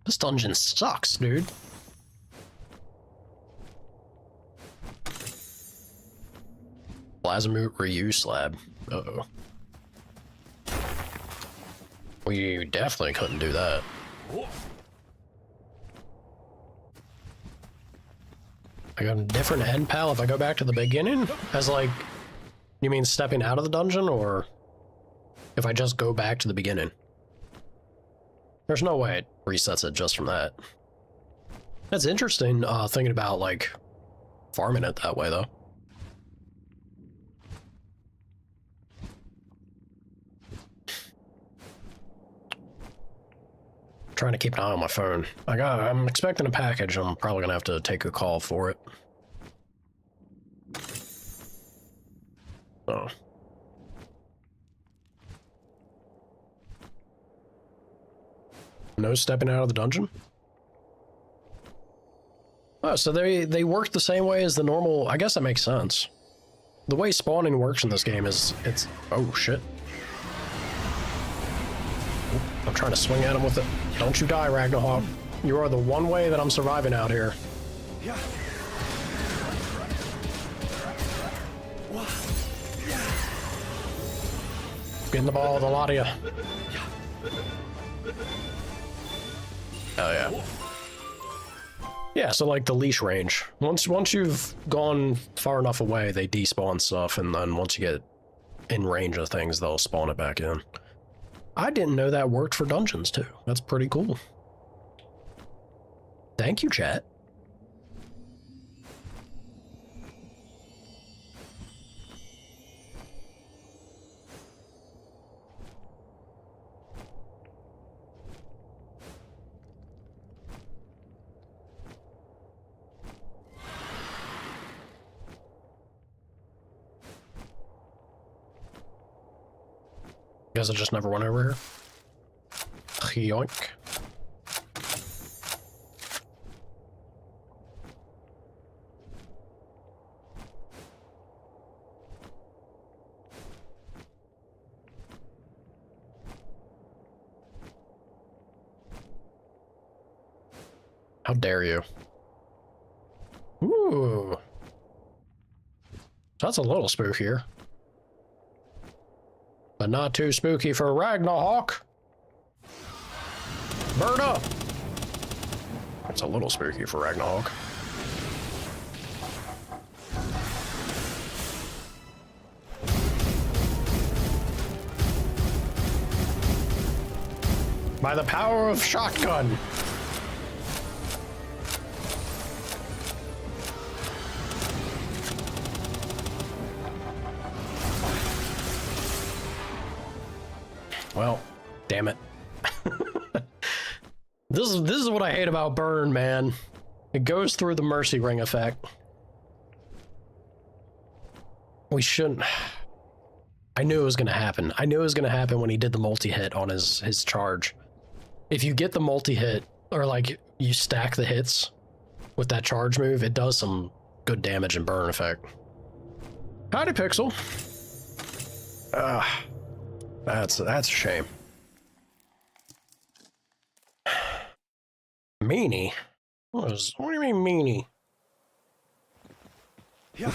This dungeon sucks, dude. Plasmoot reuse slab. Uh-oh. We definitely couldn't do that. I got a different end pal if I go back to the beginning? As like, you mean stepping out of the dungeon, or if I just go back to the beginning? There's no way it resets it just from that. That's interesting, thinking about, like, farming it that way, though. Trying to keep an eye on my phone. I'm expecting a package. I'm probably gonna have to take a call for it. Oh. No stepping out of the dungeon? Oh, so they work the same way as the normal. I guess that makes sense. The way spawning works in this game is it's oh shit. I'm trying to swing at him with it. Don't you die, Ragnarok. You are the one way that I'm surviving out here. Getting the ball with a lot of you. Oh yeah. Yeah, so like the leash range. Once you've gone far enough away, they despawn stuff, and then once you get in range of things, they'll spawn it back in. I didn't know that worked for dungeons too. That's pretty cool. Thank you, chat. Guess I just never went over here. Yoink. How dare you? Ooh. That's a little spookier. But not too spooky for Ragnarok. Burn up! That's a little spooky for Ragnarok. By the power of shotgun. Well, damn it. This is what I hate about Burn, man. It goes through the mercy ring effect. We shouldn't. I knew it was gonna happen. I knew it was gonna happen when he did the multi-hit on his charge. If you get the multi-hit, or like you stack the hits with that charge move, it does some good damage and burn effect. Howdy, Pixel. That's a shame. Meanie? What do you mean meanie? Yeah.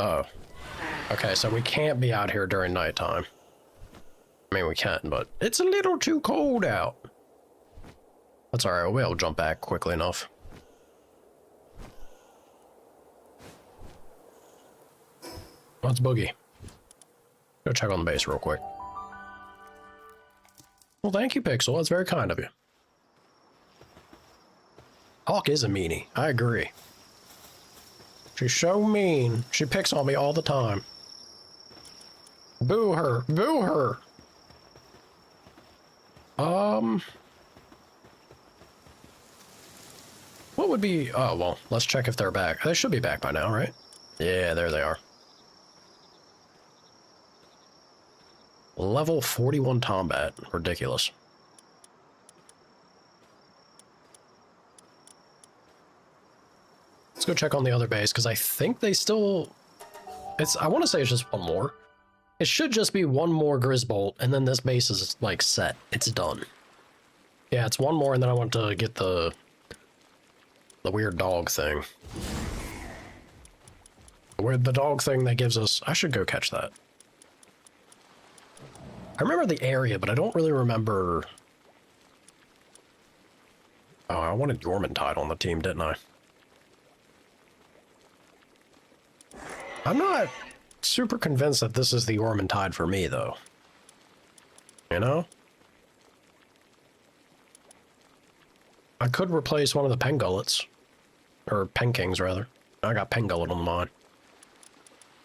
Oh. Okay, so we can't be out here during nighttime. I mean, we can, but it's a little too cold out. That's alright, we'll be able to jump back quickly enough. Let's boogie. Go check on the base real quick. Well, thank you, Pixel. That's very kind of you. Hawk is a meanie. I agree. She's so mean. She picks on me all the time. Boo her. Boo her. What would be... Oh, well, let's check if they're back. They should be back by now, right? Yeah, there they are. Level 41 combat. Ridiculous. Let's go check on the other base, because I think they still... I want to say it's just one more. It should just be one more Grisbolt, and then this base is, like, set. It's done. Yeah, it's one more, and then I want to get the weird dog thing. The dog thing that gives us... I should go catch that. I remember the area, but I don't really remember... Oh, I wanted Yormantide on the team, didn't I? I'm not super convinced that this is the Yormantide for me, though. You know? I could replace one of the Pengullets. Or Penkings, rather. I got Pengullet on mine.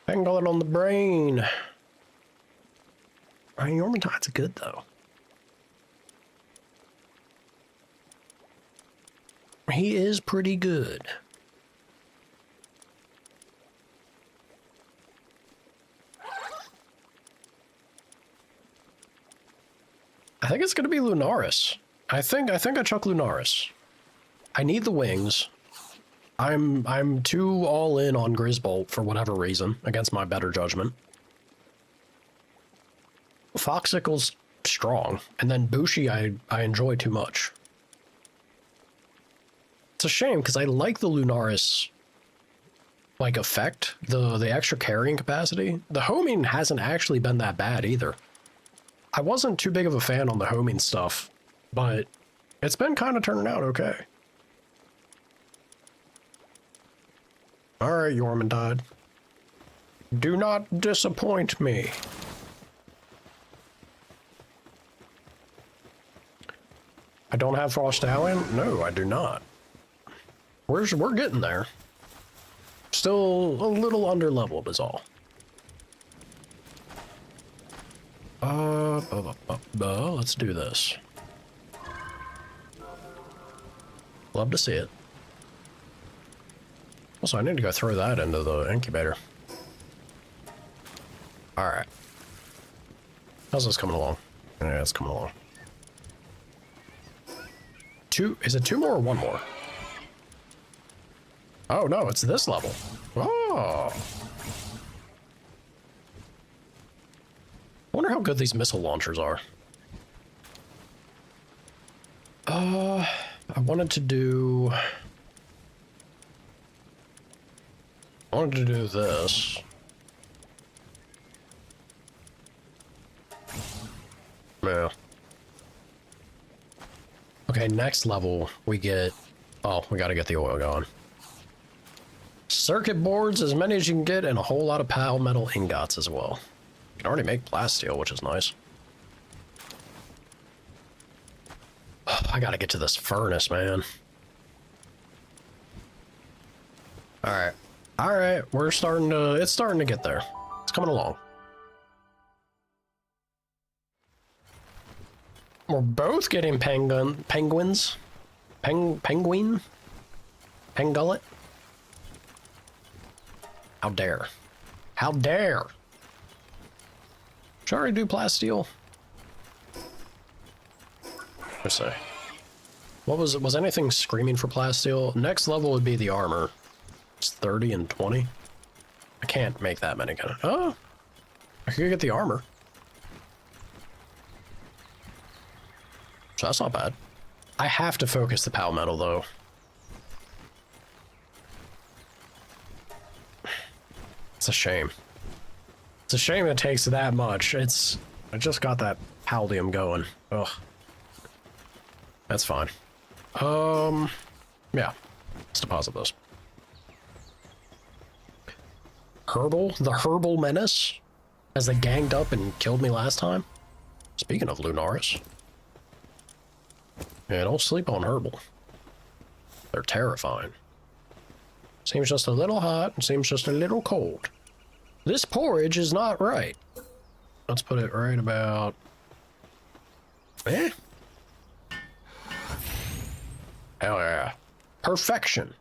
Pengullet on the brain. I mean, Yormantide's good, though. He is pretty good. I think it's gonna be Lunaris. I think I chuck Lunaris. I need the wings. I'm too all in on Grisbolt for whatever reason, against my better judgment. Foxicle's strong, and then Bushi I enjoy too much. It's a shame, because I like the Lunaris, like, effect, the extra carrying capacity. The homing hasn't actually been that bad either. I wasn't too big of a fan on the homing stuff, but it's been kind of turning out okay. Alright, Yormantide. Do not disappoint me. I don't have Frost Stallion? No, I do not. We're getting there. Still a little under leveled is all. Let's do this. Love to see it. Also, I need to go throw that into the incubator. Alright. How's this coming along? Yeah, it's coming along. Is it two more or one more? Oh, no, it's this level. Oh. I wonder how good these missile launchers are. I wanted to do this. Yeah. Okay, next level we get... Oh, we gotta get the oil going. Circuit boards, as many as you can get, and a whole lot of pal metal ingots as well. You can already make plasteel, which is nice. I gotta get to this furnace, man. Alright. Alright, it's starting to get there. It's coming along. We're both getting penguins. Penguin? Pengullet? How dare. How dare! Should I already do plasteel? Let's see. What was anything screaming for plasteel? Next level would be the armor. It's 30 and 20. I can't make that many kind of... Oh! I could get the armor. So that's not bad. I have to focus the pal metal, though. It's a shame. It's a shame it takes that much. I just got that paldium going. Ugh. That's fine. Yeah. Let's deposit those. The Herbal Menace? As they ganged up and killed me last time? Speaking of Lunaris. Yeah, don't sleep on Herbal. They're terrifying. Seems just a little hot and seems just a little cold. This porridge is not right. Let's put it right about... Eh? Hell yeah. Perfection.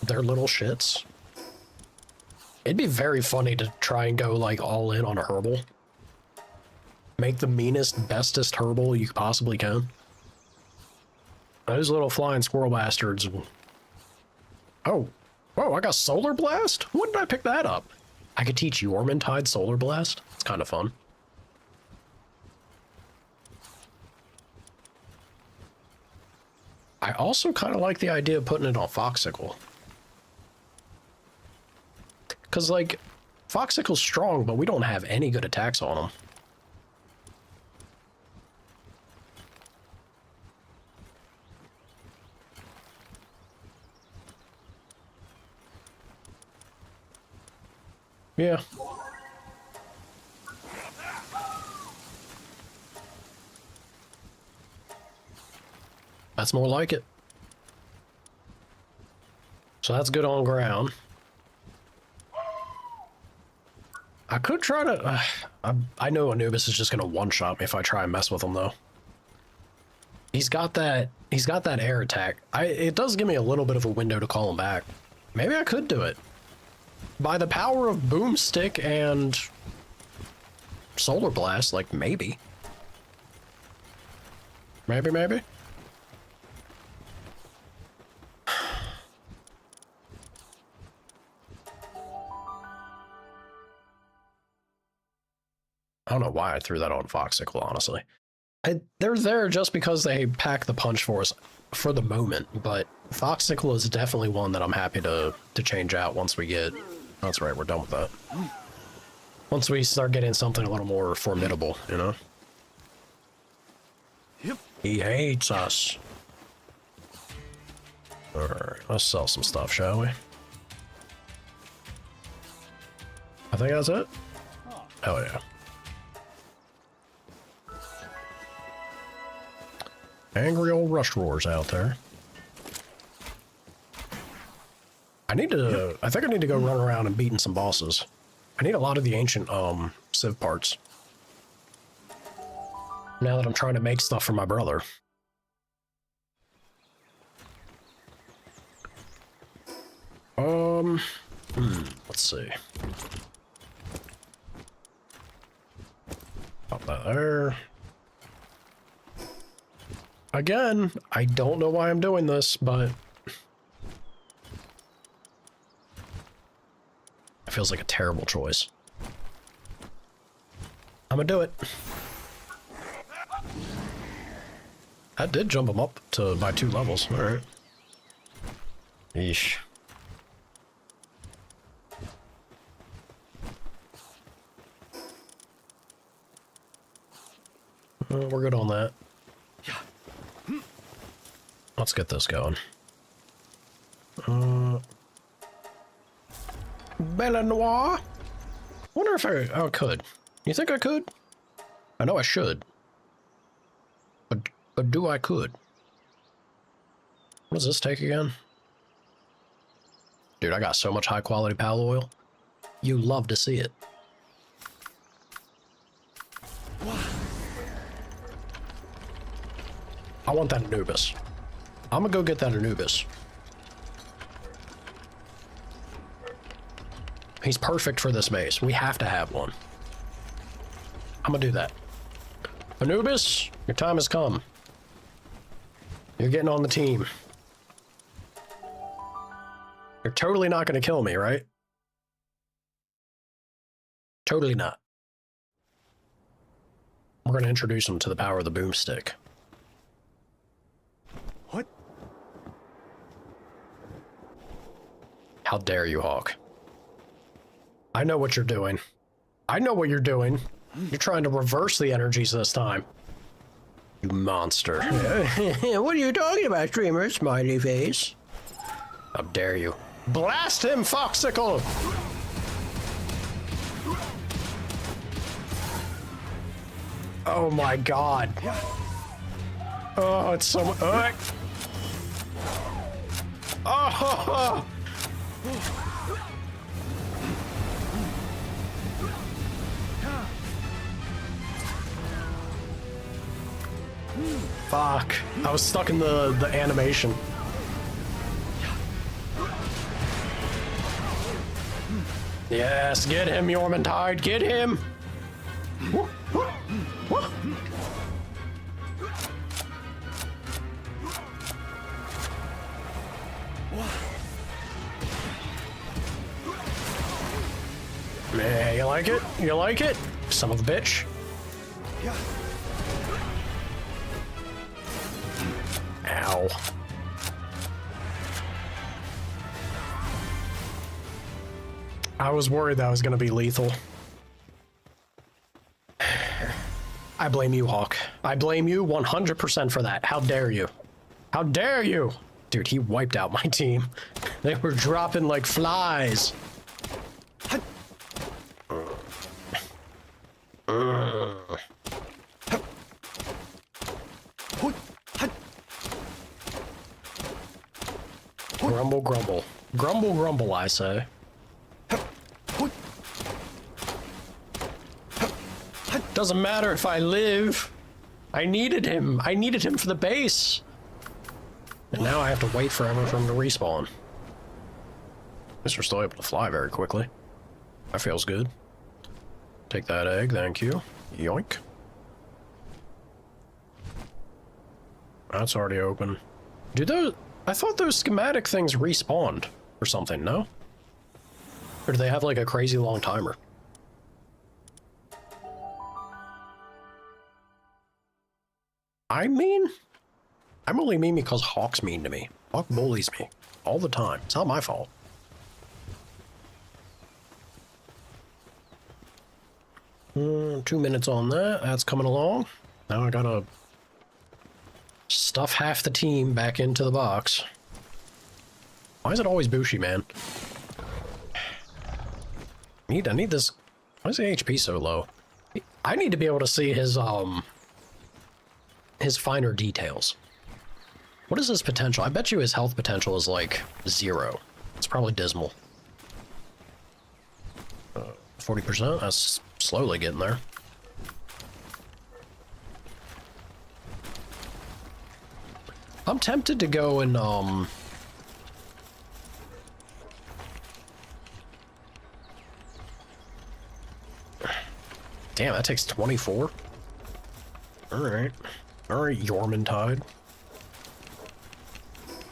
They're little shits. It'd be very funny to try and go like all in on a Herbal. Make the meanest, bestest Herbal you possibly can. Those little flying squirrel bastards. Oh. Whoa, I got Solar Blast? When did I pick that up? I could teach Yormintide Solar Blast. It's kind of fun. I also kind of like the idea of putting it on Foxicle. Because, like, Foxicle's strong, but we don't have any good attacks on him. Yeah. That's more like it. So that's good on ground. I could try to... I know Anubis is just going to one-shot me if I try and mess with him, though. He's got that air attack. It does give me a little bit of a window to call him back. Maybe I could do it. By the power of Boomstick and Solar Blast, like, maybe. Maybe? I don't know why I threw that on Foxicle, honestly. They're there just because they pack the punch for us for the moment, but Foxicle is definitely one that I'm happy to change out once we get... That's right, we're done with that. Once we start getting something a little more formidable, you know? Yep. He hates us. Alright, let's sell some stuff, shall we? I think that's it. Hell yeah. Angry old Rush Roars out there. I think I need to go run around and beating some bosses. I need a lot of the ancient, Civ parts. Now that I'm trying to make stuff for my brother. Let's see. Pop that there. Again, I don't know why I'm doing this, but it feels like a terrible choice. I'm gonna do it. That did jump him up by 2 levels. All right. Yeesh. We're good on that. Let's get this going. Belle Noire? Wonder if I could. You think I could? I know I should. But do I could? What does this take again? Dude, I got so much high quality pal oil. You love to see it. I want that Anubis. I'm gonna go get that Anubis. He's perfect for this base. We have to have one. I'm gonna do that. Anubis, your time has come. You're getting on the team. You're totally not gonna kill me, right? Totally not. We're gonna introduce him to the power of the boomstick. What? How dare you, Hawk? I know what you're doing. I know what you're doing. You're trying to reverse the energies this time. You monster. What are you talking about, streamer? Smiley face. How dare you? Blast him, Foxicle! Oh my god. Oh, it's so much. Oh! Fuck. I was stuck in the animation. Yes, get him, Yormantide, get him! Woo, woo, woo. Yeah, you like it? You like it? Son of a bitch. Ow. I was worried that was going to be lethal. I blame you, Hawk. I blame you 100% for that. How dare you? How dare you? Dude, he wiped out my team. They were dropping like flies. Grumble, grumble. Grumble, grumble, I say. Doesn't matter if I live. I needed him. I needed him for the base. And now I have to wait forever for him to respawn. Guess we're still able to fly very quickly. That feels good. Take that egg, thank you. Yoink. That's already open. Do those... I thought those schematic things respawned or something, no? Or do they have like a crazy long timer? I mean, I'm only mean because Hawk's mean to me. Hawk bullies me all the time. It's not my fault. 2 minutes on that. That's coming along. Now I gotta stuff half the team back into the box. Why is it always Bushi, man? I need this. Why is the HP so low? I need to be able to see his finer details. What is his potential? I bet you his health potential is like 0. It's probably dismal. 40%? That's slowly getting there. I'm tempted to go and, damn, that takes 24? Alright. Alright, Yormantide.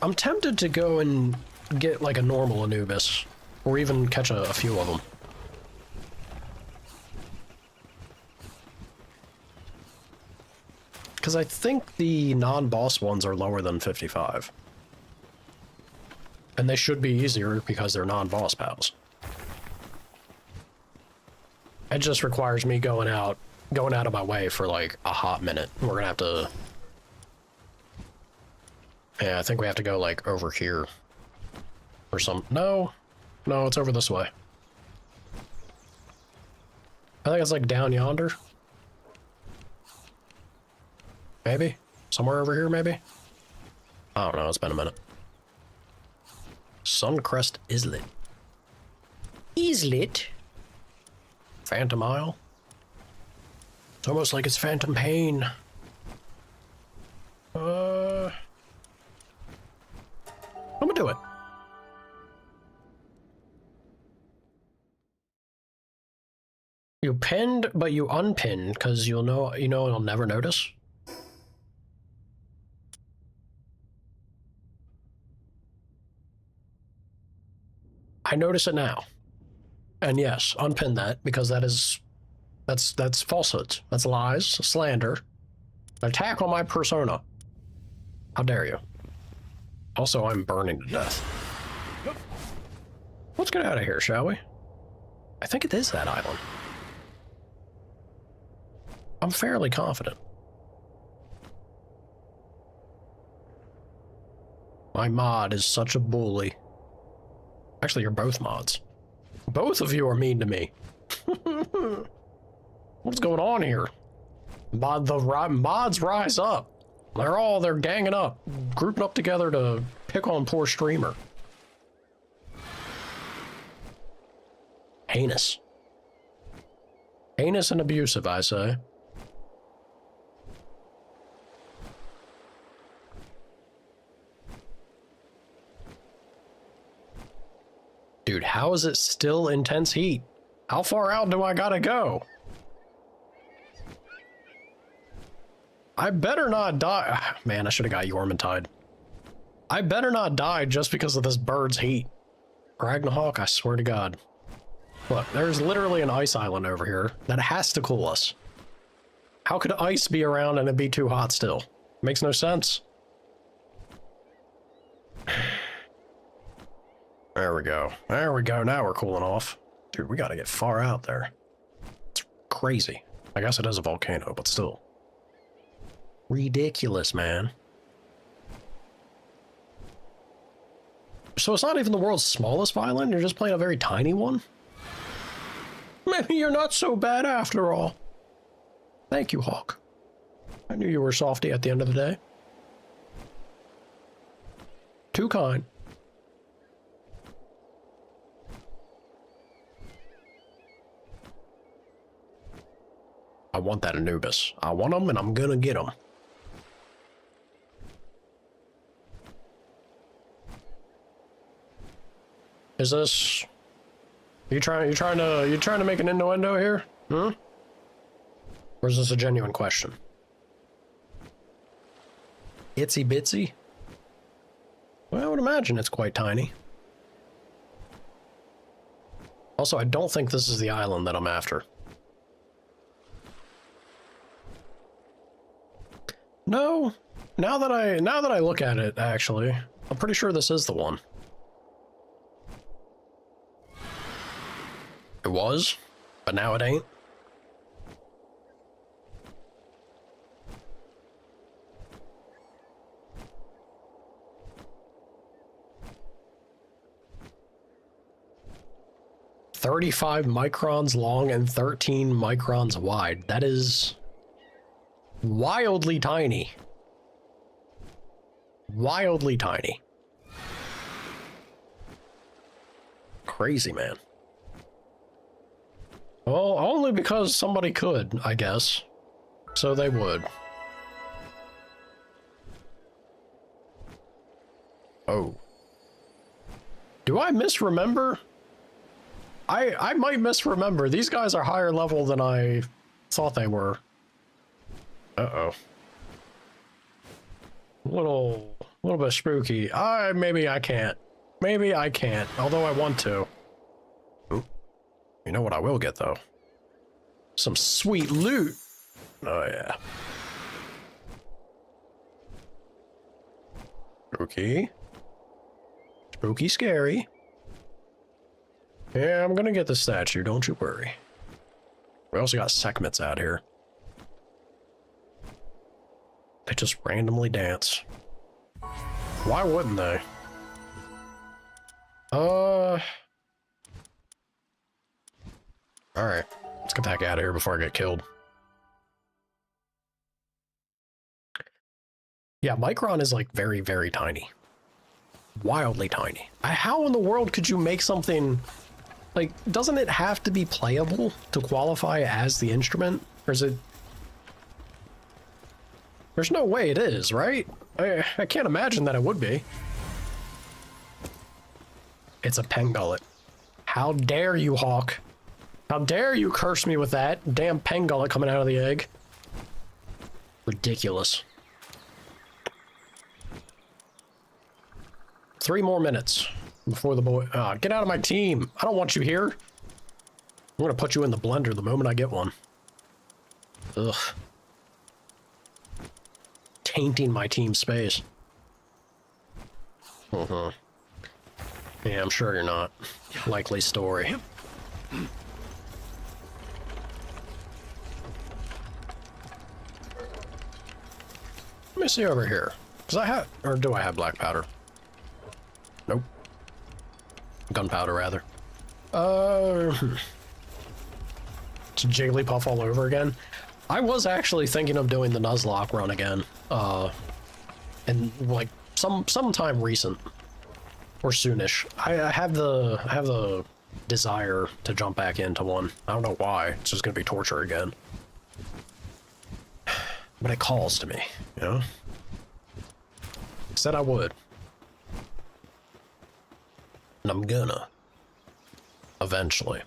I'm tempted to go and get, like, a normal Anubis. Or even catch a few of them. Because I think the non-boss ones are lower than 55. And they should be easier because they're non-boss pals. It just requires me going out of my way for like a hot minute. We're gonna have to... Yeah, I think we have to go like over here. Or some... No, it's over this way. I think it's like down yonder. Maybe? Somewhere over here, maybe? I don't know, it's been a minute. Suncrest Islet. Islet? Phantom Isle? It's almost like it's Phantom Pain. I'm gonna do it. You pinned, but you unpinned, because you know I'll never notice. I notice it now. And yes, unpin that, because that's falsehoods. That's lies, slander, attack on my persona. How dare you? Also, I'm burning to death. Let's get out of here, shall we? I think it is that island. I'm fairly confident. My mod is such a bully. Actually, you're both mods. Both of you are mean to me. What's going on here? Mods rise up. They're ganging up, grouping up together to pick on poor streamer. Heinous. Heinous and abusive, I say. Dude, how is it still intense heat? How far out do I gotta go? I better not die. Man, I should have got Yormintide. I better not die just because of this bird's heat. Ragnarok, I swear to God. Look, there's literally an ice island over here that has to cool us. How could ice be around and it be too hot still? Makes no sense. There we go. There we go. Now we're cooling off. Dude, we gotta get far out there. It's crazy. I guess it is a volcano, but still. Ridiculous, man. So it's not even the world's smallest island? You're just playing a very tiny one? Maybe you're not so bad after all. Thank you, Hawk. I knew you were softy at the end of the day. Too kind. I want that Anubis. I want them and I'm gonna get them. Is this... You trying to make an innuendo here? Hmm? Or is this a genuine question? Itsy bitsy? Well, I would imagine it's quite tiny. Also, I don't think this is the island that I'm after. No. Now that I look at it, actually, I'm pretty sure this is the one. It was, but now it ain't. "35 microns long and 13 microns wide." That is wildly tiny. Wildly tiny. Crazy, man. Well, only because somebody could, I guess. So they would. Oh. Do I misremember? I might misremember. These guys are higher level than I thought they were. Uh-oh. Little bit spooky. Maybe I can't. Maybe I can't, although I want to. Ooh. You know what I will get, though? Some sweet loot. Oh, yeah. Spooky. Spooky scary. Yeah, I'm gonna get the statue, don't you worry. We also got segments out here. They just randomly dance. Why wouldn't they? Alright. Let's get the heck out of here before I get killed. Yeah, Micron is like very, very tiny. Wildly tiny. How in the world could you make something... Like, doesn't it have to be playable to qualify as the instrument? Or is it... There's no way it is, right? I can't imagine that it would be. It's a pengullet. How dare you, Hawk? How dare you curse me with that damn pengullet coming out of the egg? Ridiculous. 3 more minutes before the boy... get out of my team. I don't want you here. I'm gonna put you in the blender the moment I get one. Ugh. Tainting my team space. Yeah, I'm sure you're not. Likely story. Let me see over here. Cause I have, or do I have black powder? Nope. Gunpowder, rather. It's Jigglypuff all over again. I was actually thinking of doing the Nuzlocke run again. And like sometime recent or soonish. I have the desire to jump back into one. I don't know why. It's just gonna be torture again. But it calls to me, you know? Said I would. And I'm gonna. Eventually.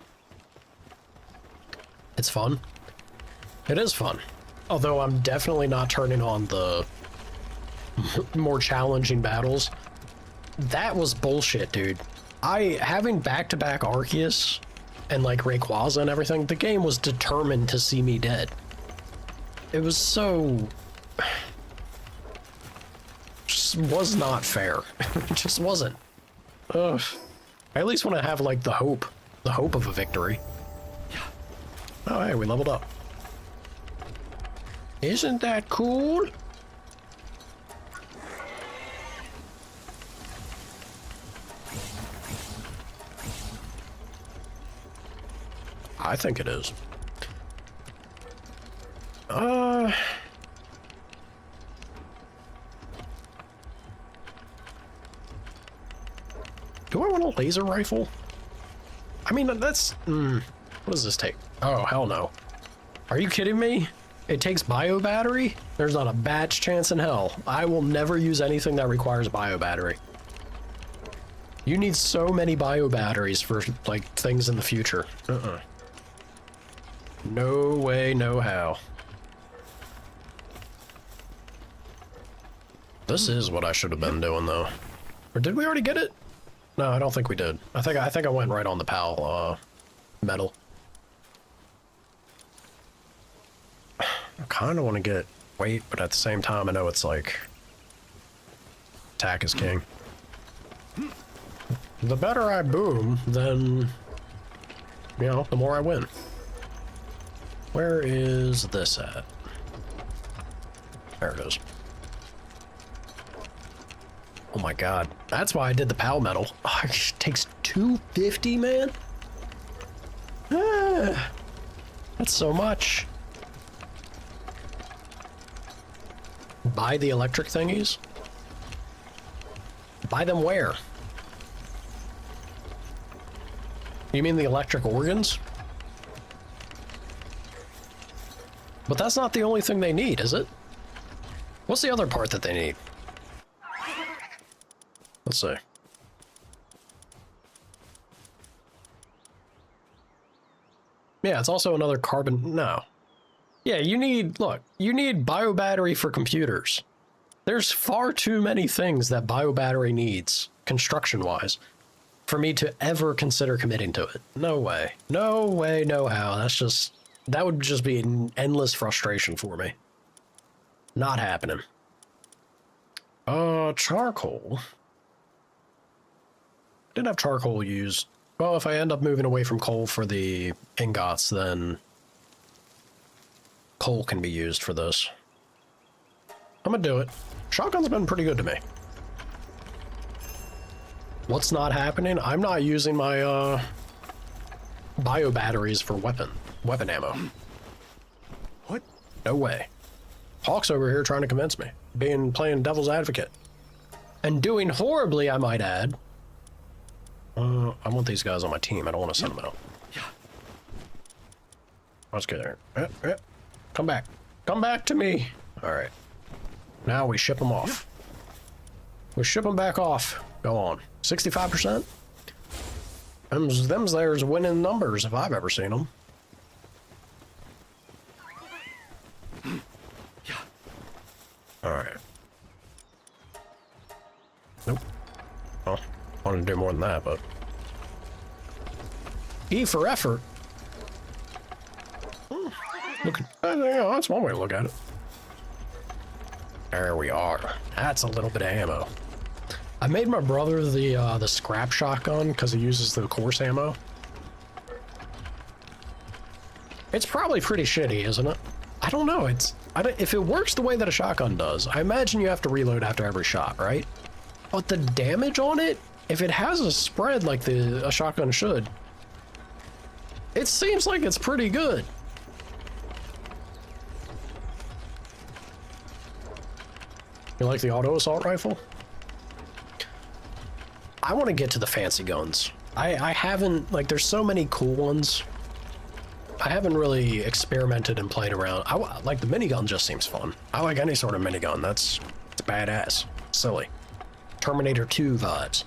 It's fun. It is fun. Although I'm definitely not turning on the more challenging battles. That was bullshit, dude. Having back-to-back Arceus and like Rayquaza and everything, the game was determined to see me dead. It was so... just was not fair. It just wasn't. Ugh. I at least want to have like the hope of a victory. Oh, hey, we leveled up. Isn't that cool? I think it is. Do I want a laser rifle? I mean, that's... what does this take? Oh, hell no. Are you kidding me? It takes bio battery? There's not a batch chance in hell. I will never use anything that requires bio battery. You need so many bio batteries for, like, things in the future. No way, no how. This is what I should have been doing, though. Or did we already get it? No, I don't think we did. I think I went right on the PAL, medal. I kind of want to get weight, but at the same time, I know it's like... attack is king. The better I boom, then... you know, the more I win. Where is this at? There it is. Oh my god. That's why I did the PAL medal. Oh, it takes 250, man? Ah, that's so much. Buy the electric thingies? Buy them where? You mean the electric organs? But that's not the only thing they need, is it? What's the other part that they need? Let's see. Yeah, it's also another carbon... no. Yeah, you need... look, you need biobattery for computers. There's far too many things that biobattery needs, construction-wise, for me to ever consider committing to it. No way. No way, no how. That's just... that would just be an endless frustration for me. Not happening. Charcoal. Didn't have charcoal used. Well, if I end up moving away from coal for the ingots, then coal can be used for this. I'm gonna do it. Shotgun's been pretty good to me. What's not happening? I'm not using my bio batteries for weapon ammo. What? No way. Hawk's over here trying to convince me, playing devil's advocate, and doing horribly, I might add. I want these guys on my team. I don't want to send them out. Let's get there. Come back. Come back to me. All right. Now we ship them off. We ship them back off. Go on. 65%? Them's there's winning numbers if I've ever seen them. All right. Nope. Oh, I wanted to do more than that, but... E for effort. Look, that's one way to look at it. There we are. That's a little bit of ammo. I made my brother the scrap shotgun because he uses the coarse ammo. It's probably pretty shitty, isn't it? I don't know. If it works the way that a shotgun does, I imagine you have to reload after every shot, right? But the damage on it, if it has a spread like a shotgun should, it seems like it's pretty good. You like the auto assault rifle? I want to get to the fancy guns. I haven't, like, there's so many cool ones. I haven't really experimented and played around. Like, the minigun just seems fun. I like any sort of minigun. It's badass. Silly. Terminator 2 vibes.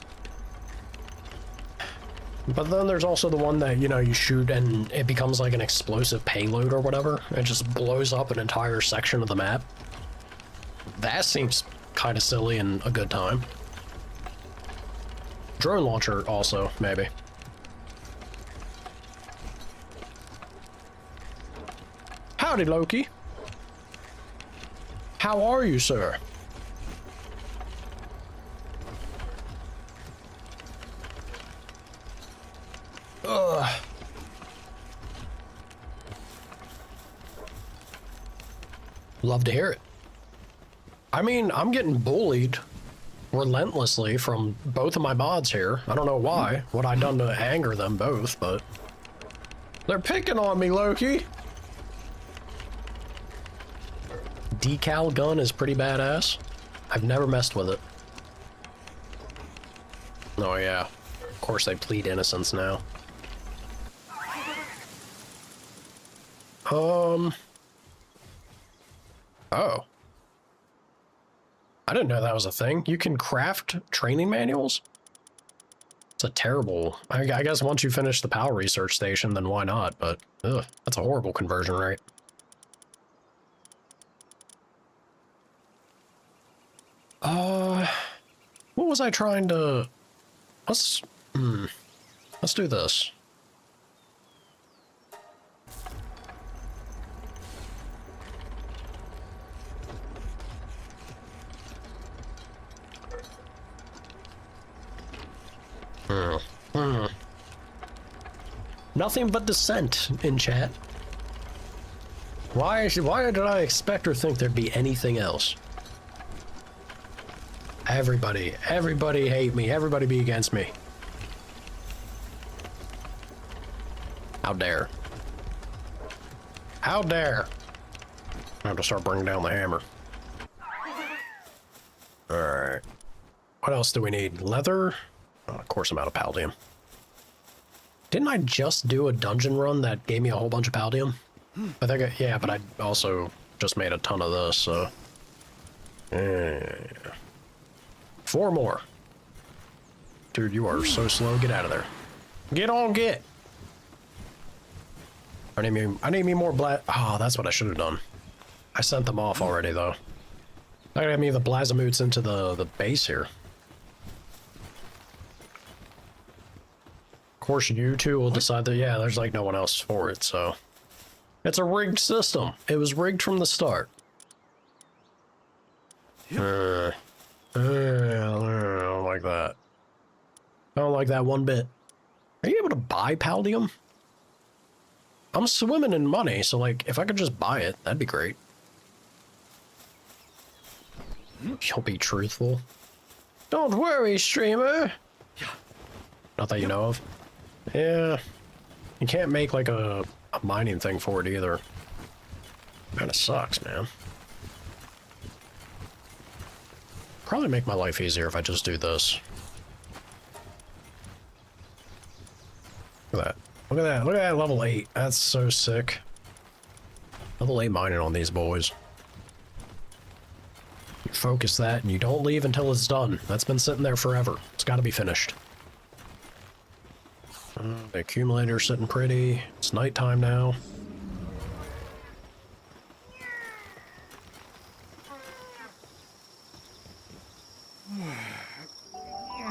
But then there's also the one that, you know, you shoot and it becomes like an explosive payload or whatever. It just blows up an entire section of the map. That seems kind of silly and a good time. Drone launcher also, maybe. Howdy, Loki. How are you, sir? Ugh. Love to hear it. I mean, I'm getting bullied relentlessly from both of my mods here. I don't know why, what I done to anger them both, but they're picking on me, Loki. Decal gun is pretty badass. I've never messed with it. Oh yeah, of course they plead innocence now. Oh. I didn't know that was a thing. You can craft training manuals? It's a terrible... I guess once you finish the PAL research station, then why not? But, ugh, that's a horrible conversion rate. What was I trying to... Let's do this. Nothing but dissent in chat. Why did I expect or think there'd be anything else? Everybody hate me. Everybody be against me. How dare. How dare. I have to start bringing down the hammer. Alright. What else do we need? Leather? Oh, of course I'm out of palladium. Didn't I just do a dungeon run that gave me a whole bunch of palladium? I think yeah, but I also just made a ton of this, so... Yeah. 4 more. Dude, you are so slow. Get out of there. Get on, get! I need me more oh, that's what I should have done. I sent them off already, though. I gotta have me the Blazamoots into the base here. Of course, you two will decide that, yeah, there's like no one else for it, so... It's a rigged system. It was rigged from the start. I don't like that. I don't like that one bit. Are you able to buy palladium? I'm swimming in money, so like, if I could just buy it, that'd be great. You'll be truthful. Don't worry, streamer. Not that you know of. Yeah. You can't make like a mining thing for it either. Kinda sucks, man. Probably make my life easier if I just do this. Look at that. Look at that. Look at that level 8. That's so sick. Level 8 mining on these boys. You focus that and you don't leave until it's done. That's been sitting there forever. It's got to be finished. The accumulator's sitting pretty. It's nighttime now.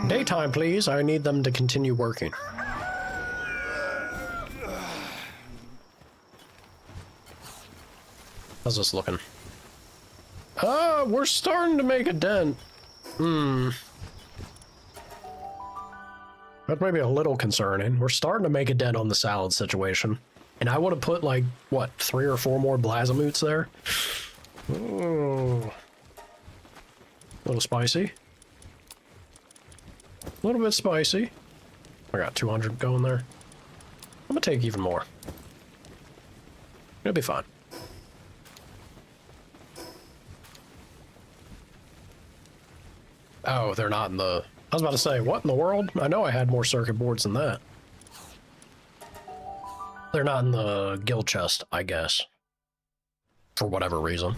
Daytime, please. I need them to continue working. How's this looking? We're starting to make a dent. That's maybe a little concerning. We're starting to make a dent on the salad situation. And I would have put, like, what, 3 or 4 more Blazamoots there? Oh. A little spicy. A little bit spicy. I got 200 going there. I'm gonna take even more. It'll be fine. Oh, they're not in the... I was about to say, what in the world? I know I had more circuit boards than that. They're not in the guild chest, I guess. For whatever reason.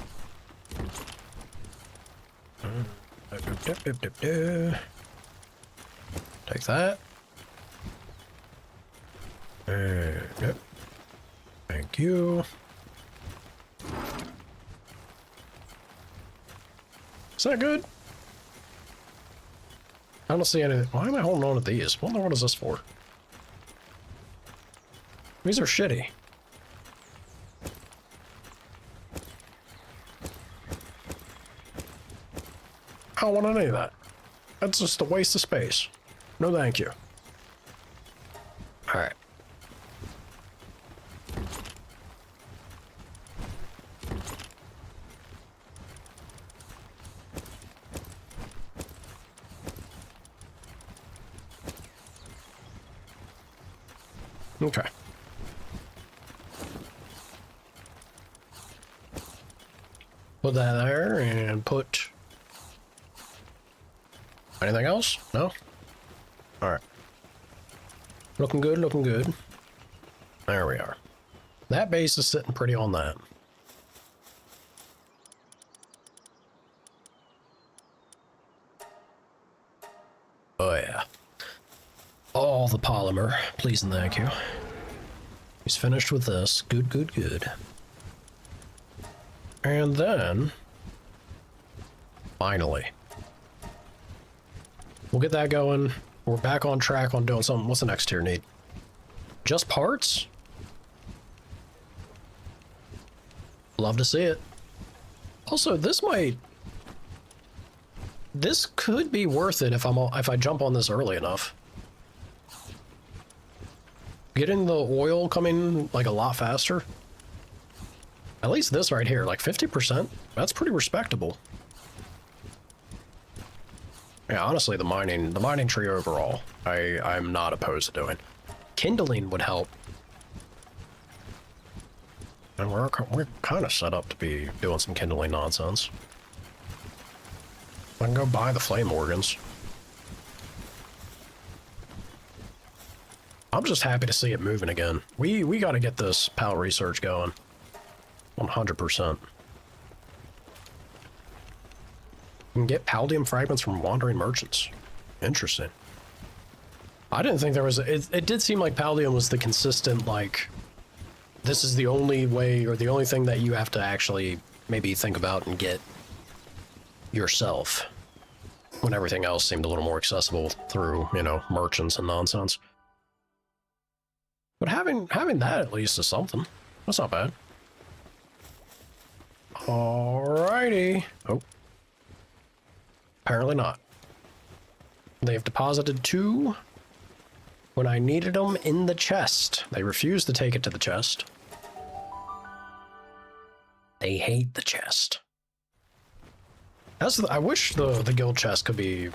Take that. Yep. Thank you. Is that good? I don't see any... Why am I holding on to these? What is this for? These are shitty. I don't want any of that. That's just a waste of space. No thank you. Alright. Okay. Put that there and put... Anything else? No? Alright. Looking good, looking good. There we are. That base is sitting pretty on that. Oh yeah. All the polymer, please and thank you. He's finished with this. Good, good, good. And then... Finally. We'll get that going. We're back on track on doing something. What's the next tier need? Just parts? Love to see it. Also, this could be worth it if I jump on this early enough. Getting the oil coming like a lot faster. At least this right here, like 50%. That's pretty respectable. Yeah, honestly, the mining tree overall, I'm not opposed to doing. Kindling would help. And we're kind of set up to be doing some kindling nonsense. I can go buy the flame organs. I'm just happy to see it moving again. We got to get this PAL research going. 100%. You can get Paldium fragments from wandering merchants. Interesting. I didn't think there was... It did seem like Paldium was the consistent, like... This is the only way, or the only thing that you have to actually maybe think about and get yourself. When everything else seemed a little more accessible through, you know, merchants and nonsense. But having that at least is something. That's not bad. Alrighty. Oh. Apparently not. They've deposited 2 when I needed them in the chest. They refused to take it to the chest. They hate the chest. I wish the guild chest could be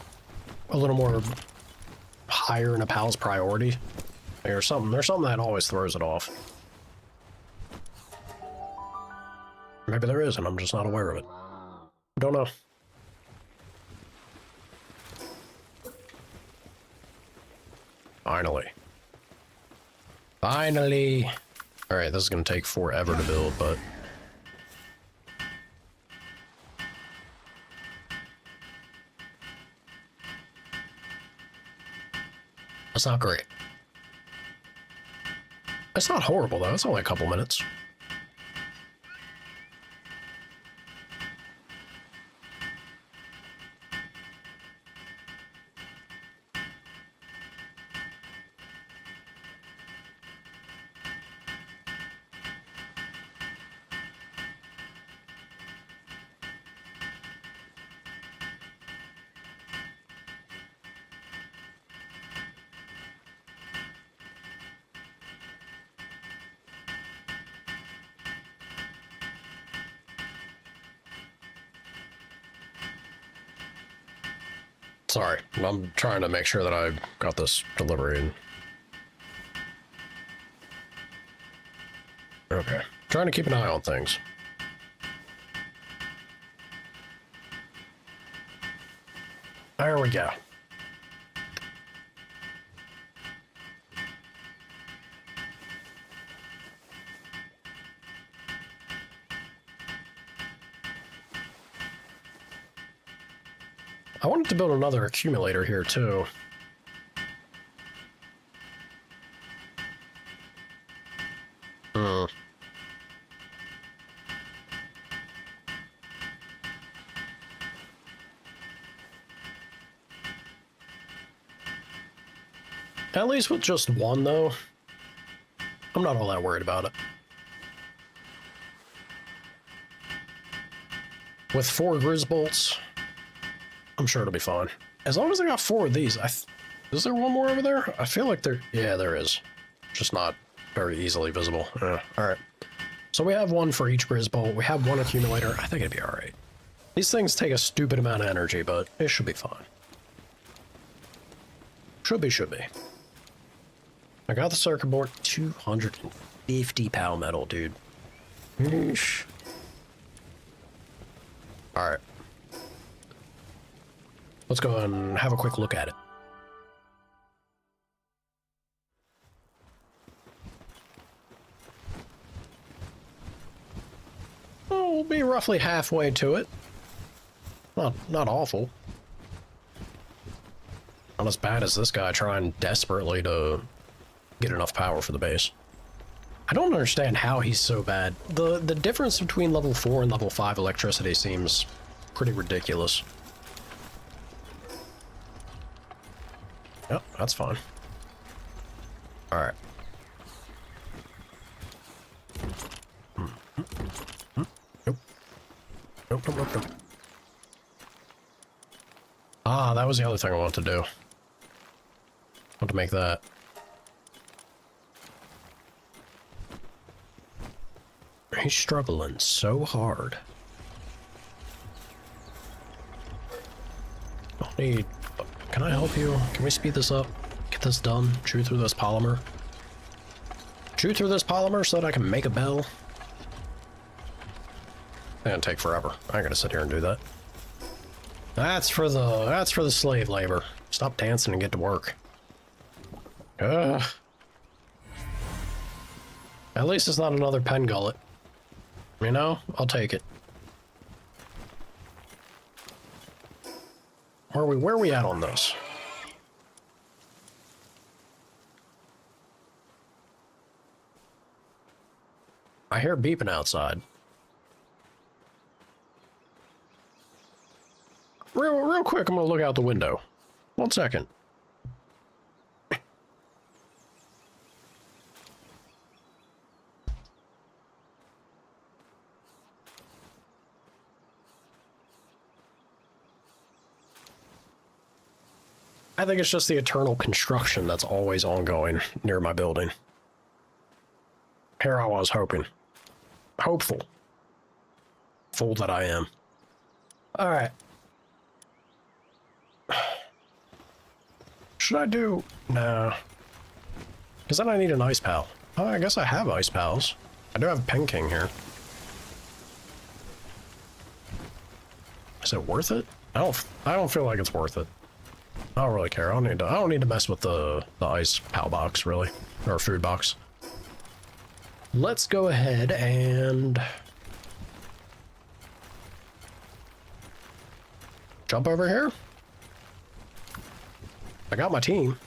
a little more higher in a pal's priority. There's something that always throws it off. Maybe there is, and I'm just not aware of it. Don't know. Finally. Finally! Alright, this is gonna take forever to build, but... That's not great. It's not horrible, though. It's only a couple minutes. Sorry, I'm trying to make sure that I got this delivery. Okay, trying to keep an eye on things. There we go. I wanted to build another accumulator here too. At least with just one, though, I'm not all that worried about it. With 4 Grizz bolts, I'm sure it'll be fine. As long as I got 4 of these, is there one more over there? I feel like there... Yeah, there is. Just not very easily visible. Alright. So we have 1 for each Grizz bolt. We have 1 accumulator. I think it'd be alright. These things take a stupid amount of energy, but it should be fine. Should be. I got the circuit board. 250 pound metal, dude. Eesh. Alright. Let's go and have a quick look at it. Oh, we'll be roughly halfway to it. Not awful. Not as bad as this guy trying desperately to get enough power for the base. I don't understand how he's so bad. The difference between level 4 and level 5 electricity seems pretty ridiculous. Yep, that's fine. Alright. Nope. Nope. Ah, that was the other thing I wanted to do. I want to make that. He's struggling so hard. Can I help you? Can we speed this up? Get this done? Chew through this polymer? Chew through this polymer so that I can make a bell? It's gonna take forever. I ain't gonna sit here and do that. That's for the slave labor. Stop dancing and get to work. At least it's not another pen gullet. You know, I'll take it. Where are we at on this? I hear beeping outside. Real quick, I'm gonna look out the window. 1 second. I think it's just the eternal construction that's always ongoing near my building. Here I was hoping. Hopeful. Fool that I am. Alright. Should I do... Nah. Because then I need an ice pal. Oh, I guess I have ice pals. I do have a Pen King here. Is it worth it? I don't feel like it's worth it. I don't really care. I don't need to mess with the ice pal box, really. Or food box. Let's go ahead and jump over here. I got my team.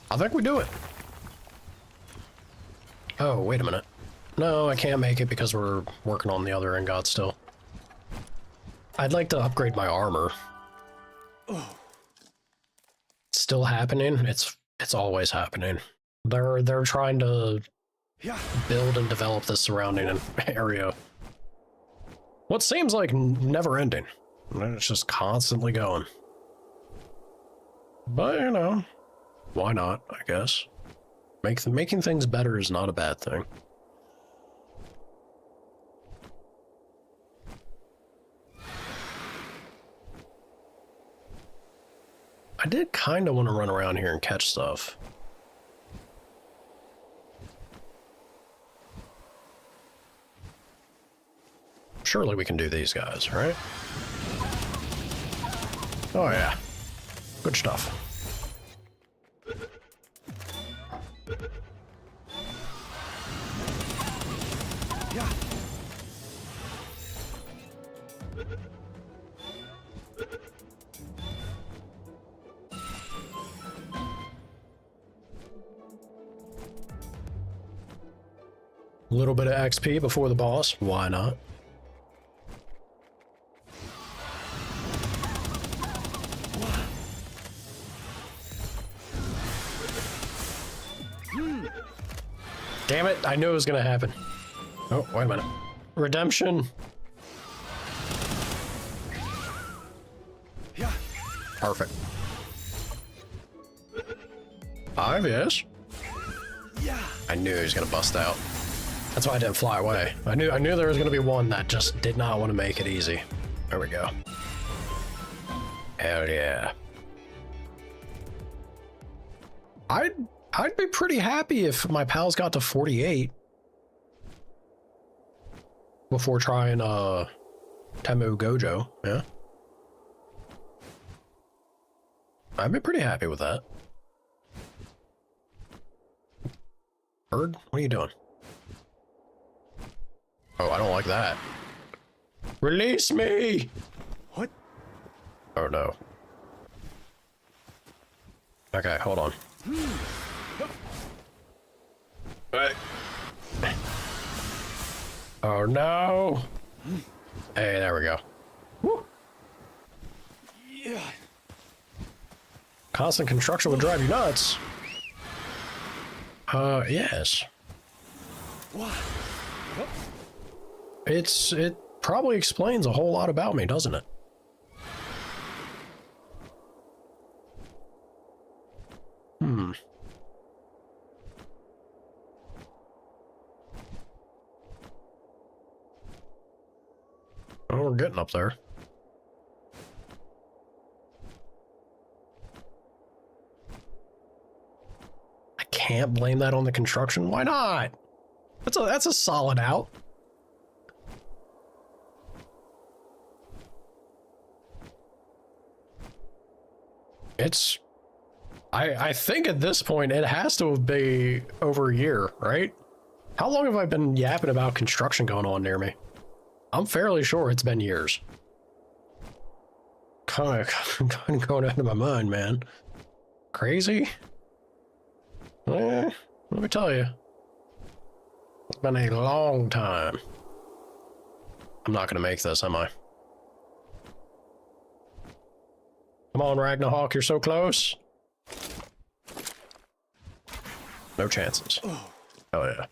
I think we do it. Oh, wait a minute. No, I can't make it because we're working on the other ingot still. I'd like to upgrade my armor. It's still happening. It's always happening. They're trying to build and develop the surrounding area. What seems like never ending. It's just constantly going. But, you know, why not, I guess. Making things better is not a bad thing. I did kind of want to run around here and catch stuff. Surely we can do these guys, right? Oh yeah. Good stuff. Yeah. A little bit of XP before the boss. Why not? Damn it, I knew it was gonna happen. Oh, wait a minute. Redemption. Yeah. Perfect. 5, yes. Yeah. I knew he was gonna bust out. That's why I didn't fly away. I knew there was gonna be one that just did not want to make it easy. There we go. Hell yeah. I'd be pretty happy if my pals got to 48 before trying Temu Gojo, yeah. I'd be pretty happy with that. Bird, what are you doing? Oh, I don't like that. Release me! What? Oh no. Okay, hold on. Hey. Oh no! Hey, there we go. Woo. Yeah. Constant construction will drive you nuts. Yes. What? It probably explains a whole lot about me, doesn't it? Oh, we're getting up there. I can't blame that on the construction. Why not? That's a solid out. It's I think at this point it has to be over a year, right? How long have I been yapping about construction going on near me? I'm fairly sure it's been years. Kind of going out of my mind, man. Crazy? Let me tell you. It's been a long time. I'm not gonna make this, am I? Come on, Ragnarok, you're so close. No chances. Oh yeah.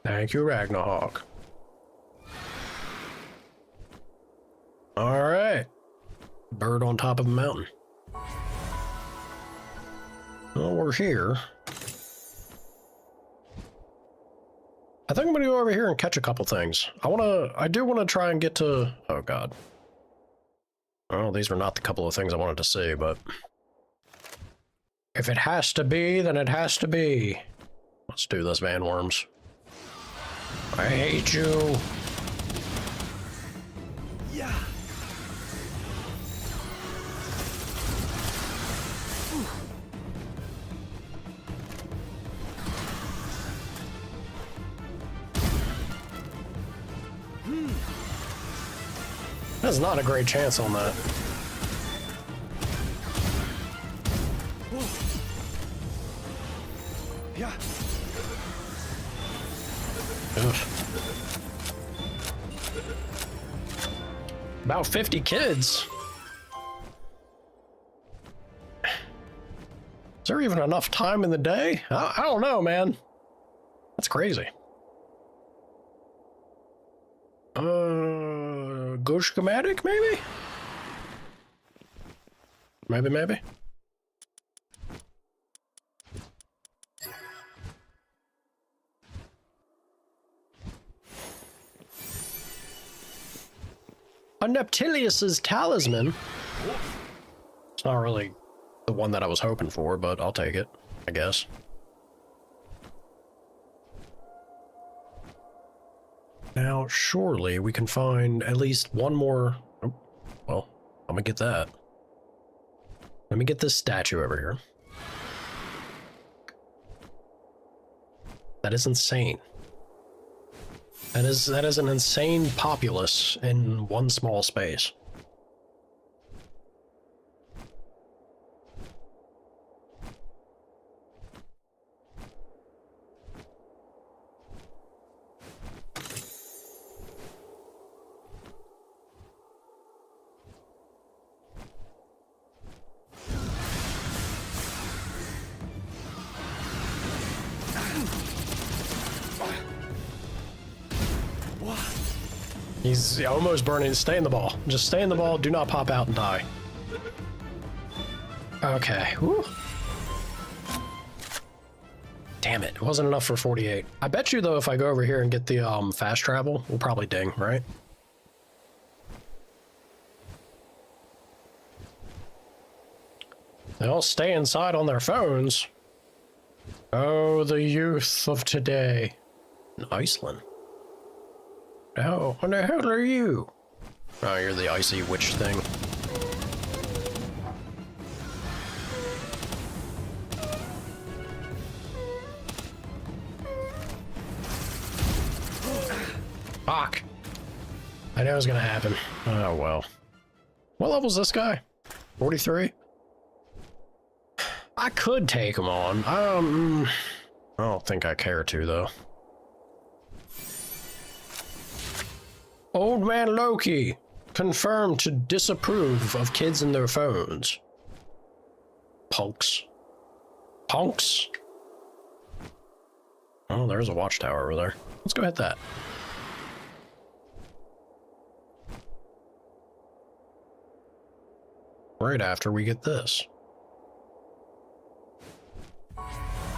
Thank you, Ragnarok. All right. Bird on top of a mountain. Well, we're here. I think I'm gonna go over here and catch a couple things. I do wanna try and get to, oh God. Well, these were not the couple of things I wanted to see, but if it has to be, then it has to be. Let's do this, Van Worms. I hate you. Yeah. That's not a great chance on that. Yeah. Ugh. About 50 kids. Is there even enough time in the day? I don't know, man. That's crazy. Go schematic, maybe? Maybe. Neptilius's talisman. It's not really the one that I was hoping for, but I'll take it, I guess. Now, surely we can find at least one more... Oh, well, I'm gonna get that. Let me get this statue over here. That is insane. That is an insane populace in one small space. He's almost burning. Stay in the ball. Just stay in the ball. Do not pop out and die. Okay. Whew. Damn it. It wasn't enough for 48. I bet you, though, if I go over here and get the fast travel, we'll probably ding, right? They all stay inside on their phones. Oh, the youth of today. In Iceland. Oh, what the hell are you? Oh, you're the icy witch thing. Fuck. I knew it was gonna happen. Oh, well. What level's this guy? 43? I could take him on. I don't think I care to, though. Old Man Loki, confirmed to disapprove of kids and their phones. Punks. Punks? Oh, there's a watchtower over there. Let's go hit that. Right after we get this.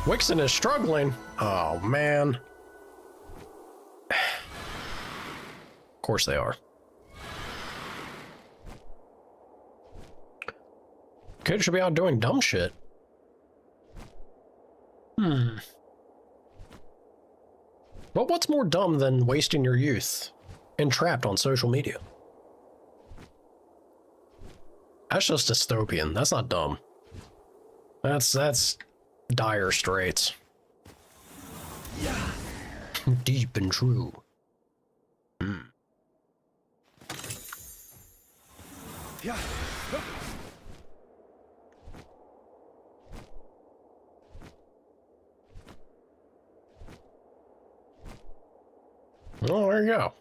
Wixen is struggling. Oh, man. Of course they are. Kids should be out doing dumb shit. But what's more dumb than wasting your youth entrapped on social media? That's just dystopian. That's not dumb. That's dire straits. Yeah. Deep and true. Yeah. Oh, there you go.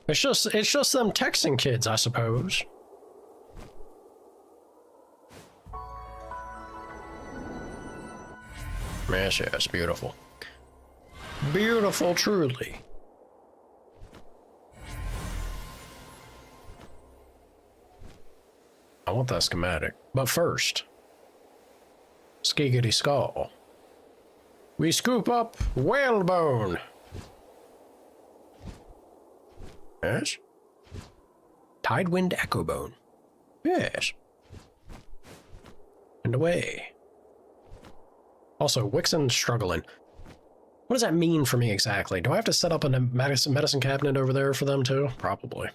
It's just them texting kids, I suppose. Yes, yes, beautiful. Beautiful, truly. I want that schematic. But first, skiggity skull. We scoop up whalebone. Yes. Tidewind echo bone. Yes. And away. Also, Wixen's struggling. What does that mean for me exactly? Do I have to set up a medicine cabinet over there for them too? Probably.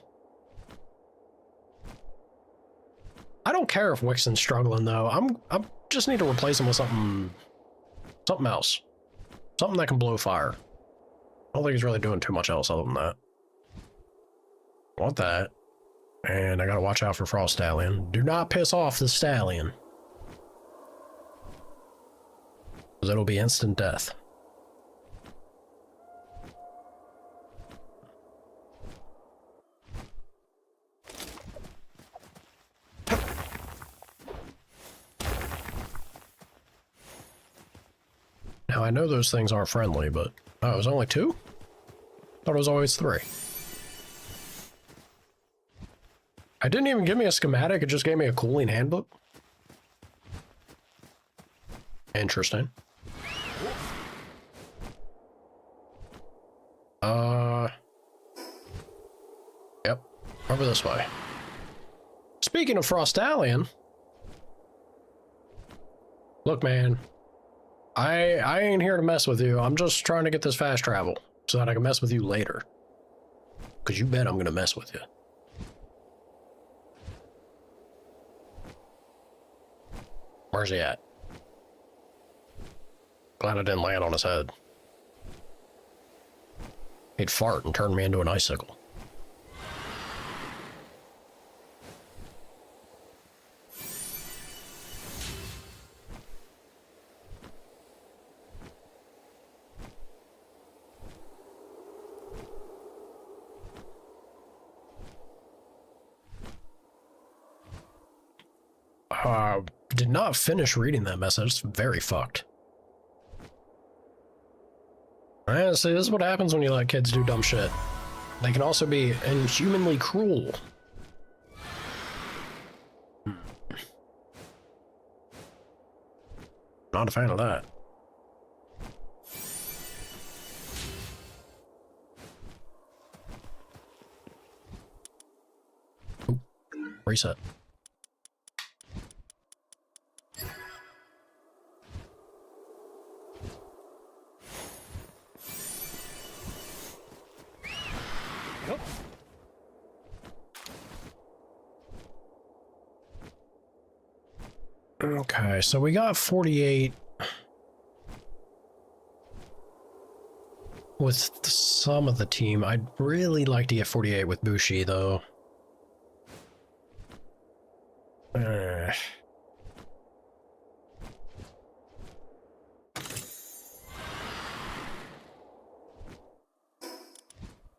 I don't care if Wixen's struggling though. I just need to replace him with something else. Something that can blow fire. I don't think he's really doing too much else other than that. I want that. And I gotta watch out for Frost Stallion. Do not piss off the Stallion. Because it'll be instant death. Now I know those things aren't friendly, but... Oh, it was only 2? Thought it was always 3. It didn't even give me a schematic, it just gave me a cooling handbook. Interesting. Yep. Over this way. Speaking of Frostallion, look, man, I ain't here to mess with you. I'm just trying to get this fast travel so that I can mess with you later. Because you bet I'm gonna mess with you. Where's he at? Glad I didn't land on his head. He'd fart and turn me into an icicle. Did not finish reading that message. It's very fucked. See, this is what happens when you let kids do dumb shit. They can also be inhumanly cruel. Not a fan of that. Oop. Reset. Okay, so we got 48 with some of the team. I'd really like to get 48 with Bushi, though. All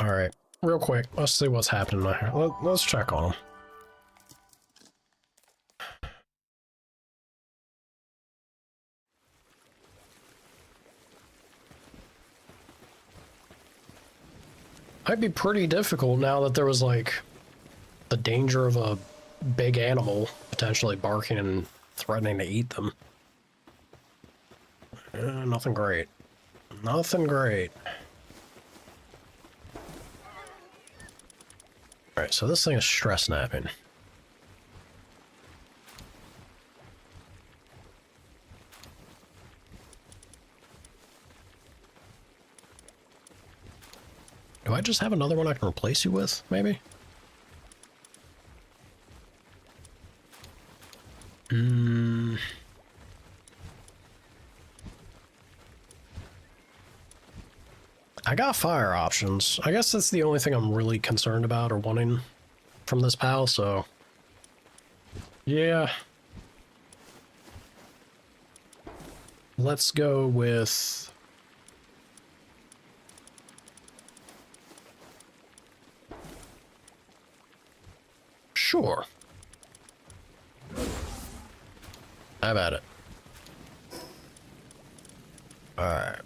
right, real quick, let's see what's happening here. Let's check on them. Might be pretty difficult now that there was like the danger of a big animal potentially barking and threatening to eat them. Nothing great. Nothing great. Alright, so this thing is stress snapping. Do I just have another one I can replace you with, maybe? I got fire options. I guess that's the only thing I'm really concerned about or wanting from this pal, so... yeah. Let's go with... sure. How about it? Alright.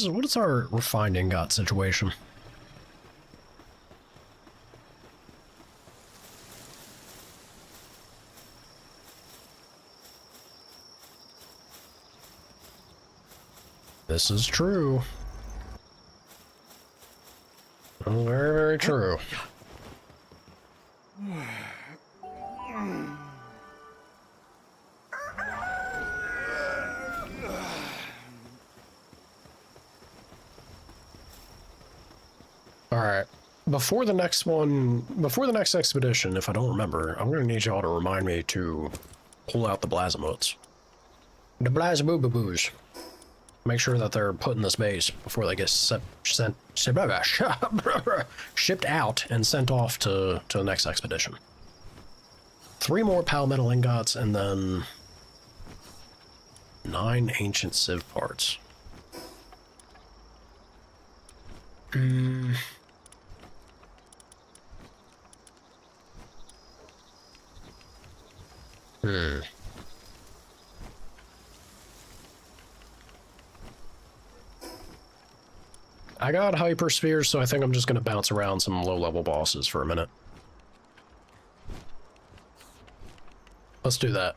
What is our refined ingot situation? This is true. Very, very true. Alright. Before the next expedition, if I don't remember, I'm gonna need y'all to remind me to pull out the Blazimuts. The Blazaboobaboos. Make sure that they're put in this base before they get shipped out and sent off to the next expedition. 3 more Palmetal ingots and then 9 ancient sieve parts. I got hyper spheres, so I think I'm just gonna bounce around some low-level bosses for a minute. Let's do that.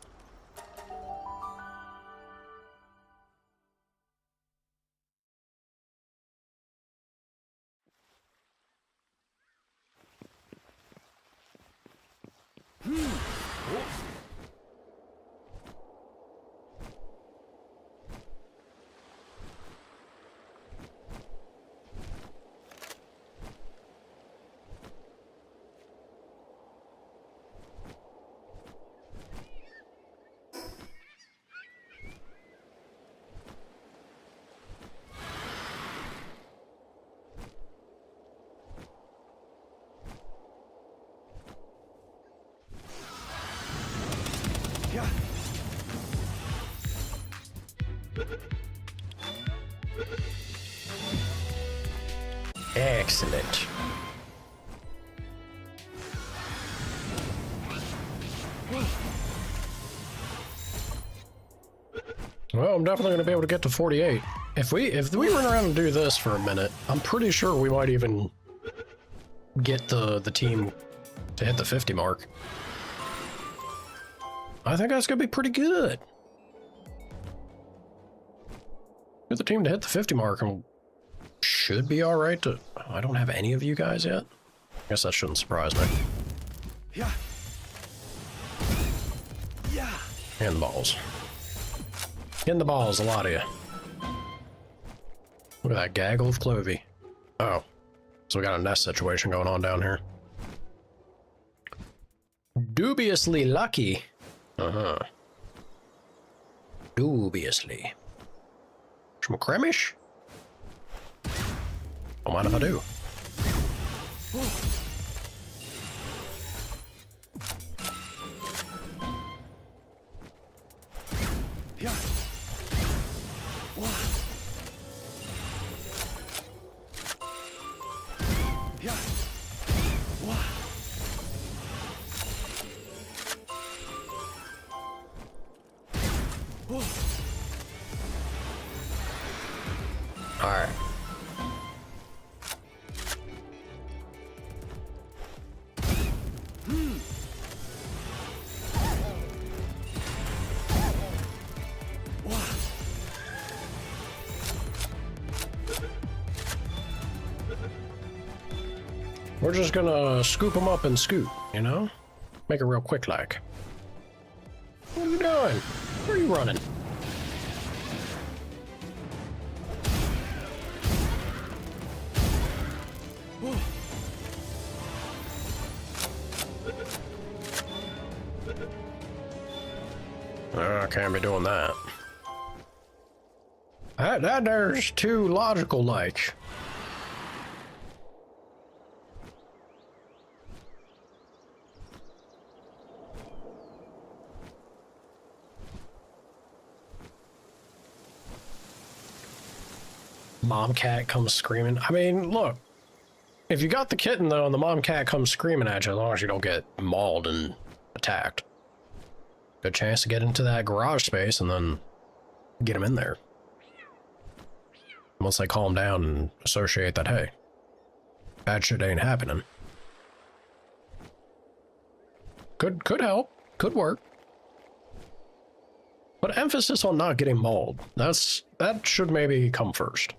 Yeah. Excellent. Well, I'm definitely going to be able to get to 48. If we run around and do this for a minute, I'm pretty sure we might even get the team to hit the 50 mark. I think that's going to be pretty good. Get the team to hit the 50 mark and should be all right to... I don't have any of you guys yet. I guess that shouldn't surprise me. Yeah. Yeah. And the balls. In the balls, a lot of you. Look at that gaggle of Clovey. Oh. So we got a nest situation going on down here. Dubiously lucky. Uh-huh. Dubiously. Some cremish? Don't mind if I do. Yeah. Yeah. All right. We're just gonna scoop them up and scoot, you know? Make it real quick like. What are you doing? Where are you running? I can't be doing that. That there's too logical like. Mom cat comes screaming. I mean, look, if you got the kitten though and the mom cat comes screaming at you, as long as you don't get mauled and attacked, good chance to get into that garage space and then get them in there. Once they calm down and associate that, hey, bad shit ain't happening. Could help, could work. But emphasis on not getting mauled. That should maybe come first.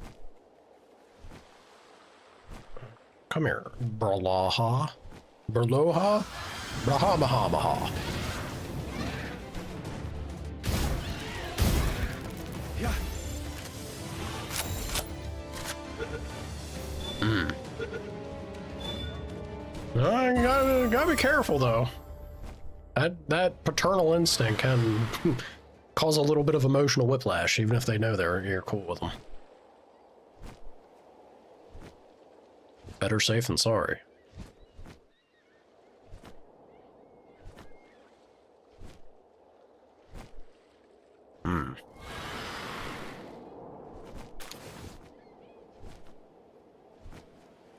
Come here, Bralaha. Berloha? Brahamaha. Yeah. Gotta be careful though. That paternal instinct can cause a little bit of emotional whiplash, even if they know you're cool with them. Better safe than sorry.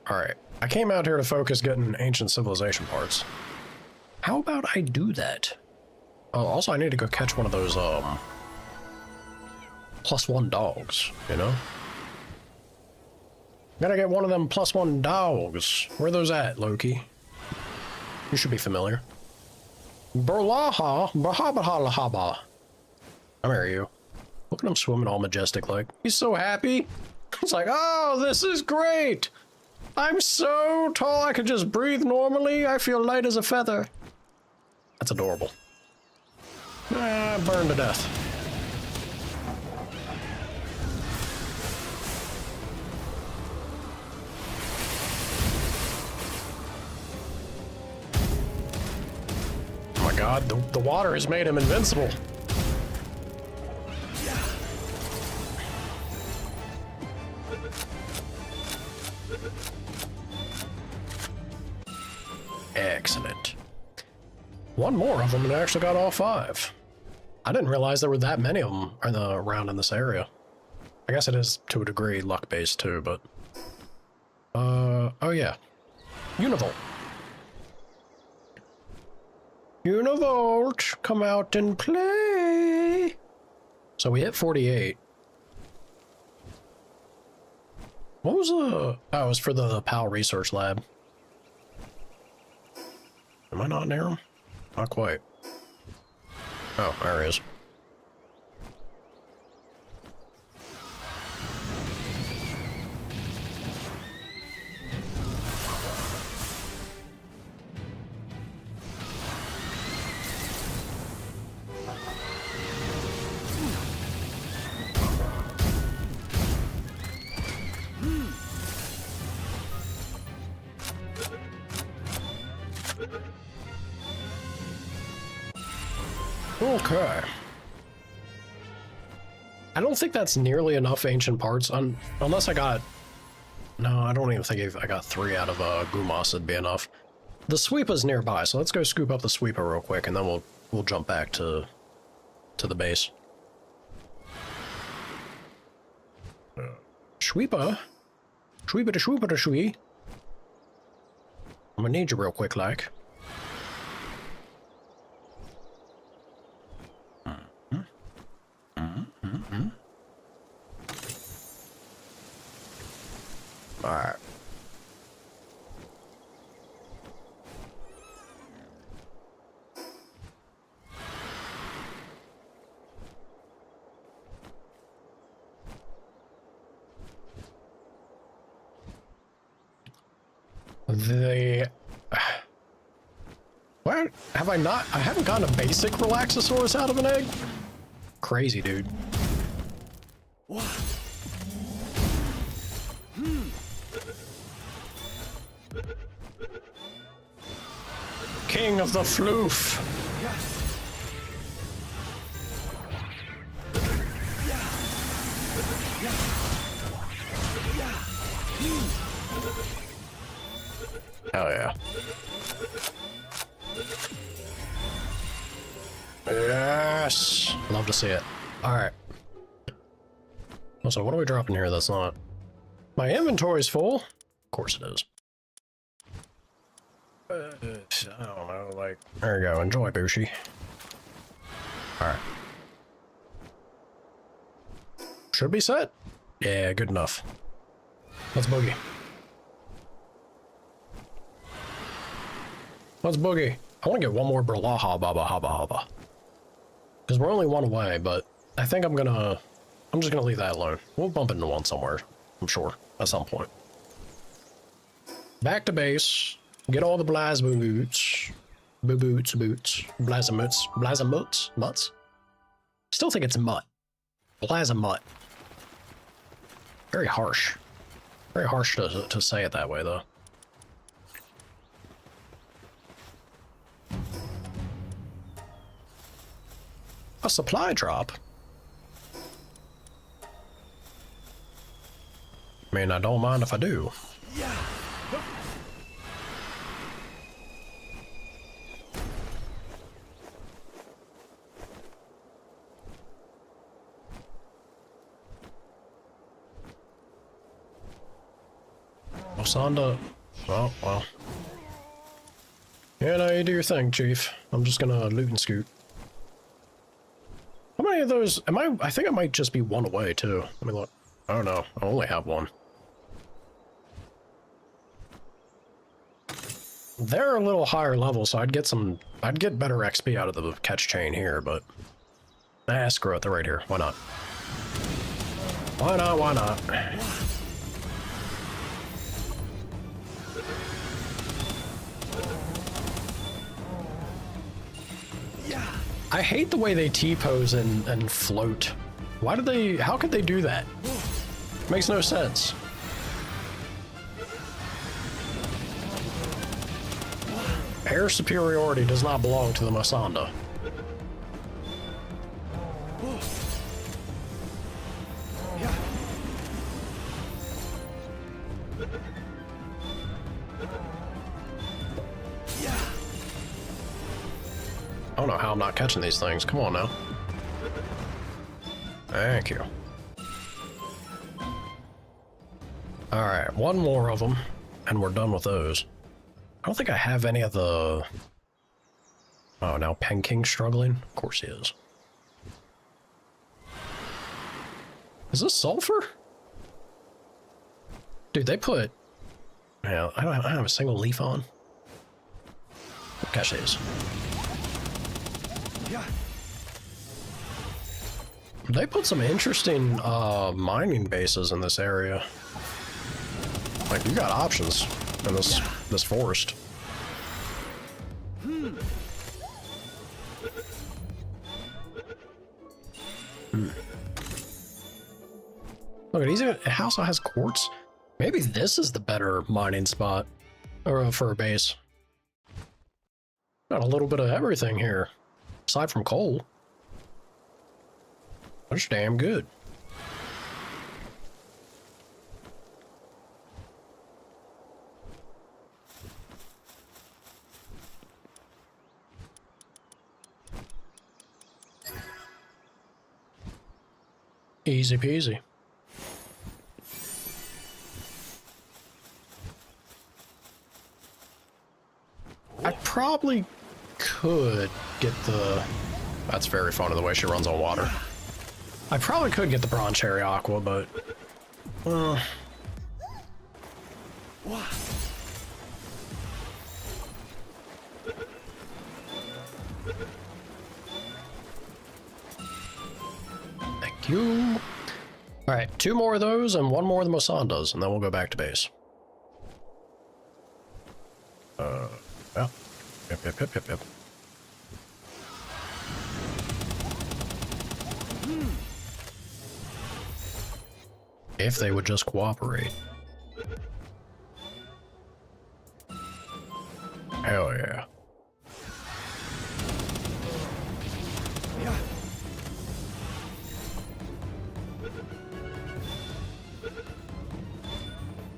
Alright, I came out here to focus getting ancient civilization parts. How about I do that? Oh, also I need to go catch one of those, +1 dogs, you know? Gotta get one of them +1 dogs. Where are those at, Loki? You should be familiar. Burlaha, Bahabahalahaba. I hear you. Look at him swimming all majestic like. He's so happy. He's like, oh, this is great. I'm so tall I can just breathe normally. I feel light as a feather. That's adorable. Ah, burned to death. Oh my god, the water has made him invincible. Excellent. One more of them and I actually got all 5. I didn't realize there were that many of them around in this area. I guess it is to a degree luck-based too, but... oh yeah. Univolt. Univolt, come out and play! So we hit 48. What was the... Oh, it was for the PAL Research Lab. Am I not near him? Not quite. Oh, there he is. Okay. I don't think that's nearly enough ancient parts, unless I got... No, I don't even think if I got 3 out of Gumas, it'd be enough. The sweeper's nearby, so let's go scoop up the sweeper real quick, and then we'll jump back to the base. Sweeper? Sweeper to sweeper to shwee. I'm gonna need you real quick, like. Alright. What? Have I not? I haven't gotten a basic Relaxosaurus out of an egg? Crazy, dude. What? King of the floof. Hell yeah. Yes! Love to see it. Alright. Also, what are we dropping here that's not... My inventory's full? Of course it is. I don't know, like... There you go, enjoy, Bushi. Alright. Should be set? Yeah, good enough. Let's boogie. Let's boogie. I want to get one more Berlaha Baba Haba Haba. Because we're only one away, but I think I'm just gonna leave that alone. We'll bump into one somewhere, I'm sure, at some point. Back to base. Get all the Blazboots. Boots. Blazamuts? Mutts? Still think it's mutt. Blazamut. Very harsh. Very harsh to say it that way, though. A supply drop? I mean, I don't mind if I do. Yeah. Osanda. Oh, well. Yeah, no, you do your thing, Chief. I'm just gonna loot and scoot. How many of those... I think I might just be one away, too. Let me look. Oh, no. I only have one. They're a little higher level, so I'd get better XP out of the catch chain here, but screw it, they're right here. Why not? Why not? Why not? I hate the way they T-pose and float. Why did they, how could they do that? Makes no sense. Air superiority does not belong to the Masanda. I don't know how I'm not catching these things. Come on now. Thank you. Alright, one more of them, and we're done with those. I don't think I have any of the... Oh, now Penking's struggling? Of course he is. Is this sulfur? Dude, they put... Yeah, I don't have a single leaf on. Gosh, it is. They put some interesting mining bases in this area. Like, you got options in this forest. Look, it also has quartz. Maybe this is the better mining spot or for a base. Got a little bit of everything here, aside from coal. That's damn good. Easy peasy. I probably could get the... That's very funny the way she runs on water. I probably could get the Bronze Cherry Aqua, but... Thank you. Alright, 2 more of those and 1 more of the Mosandas, and then we'll go back to base. Yeah. Yep. If they would just cooperate. Hell yeah.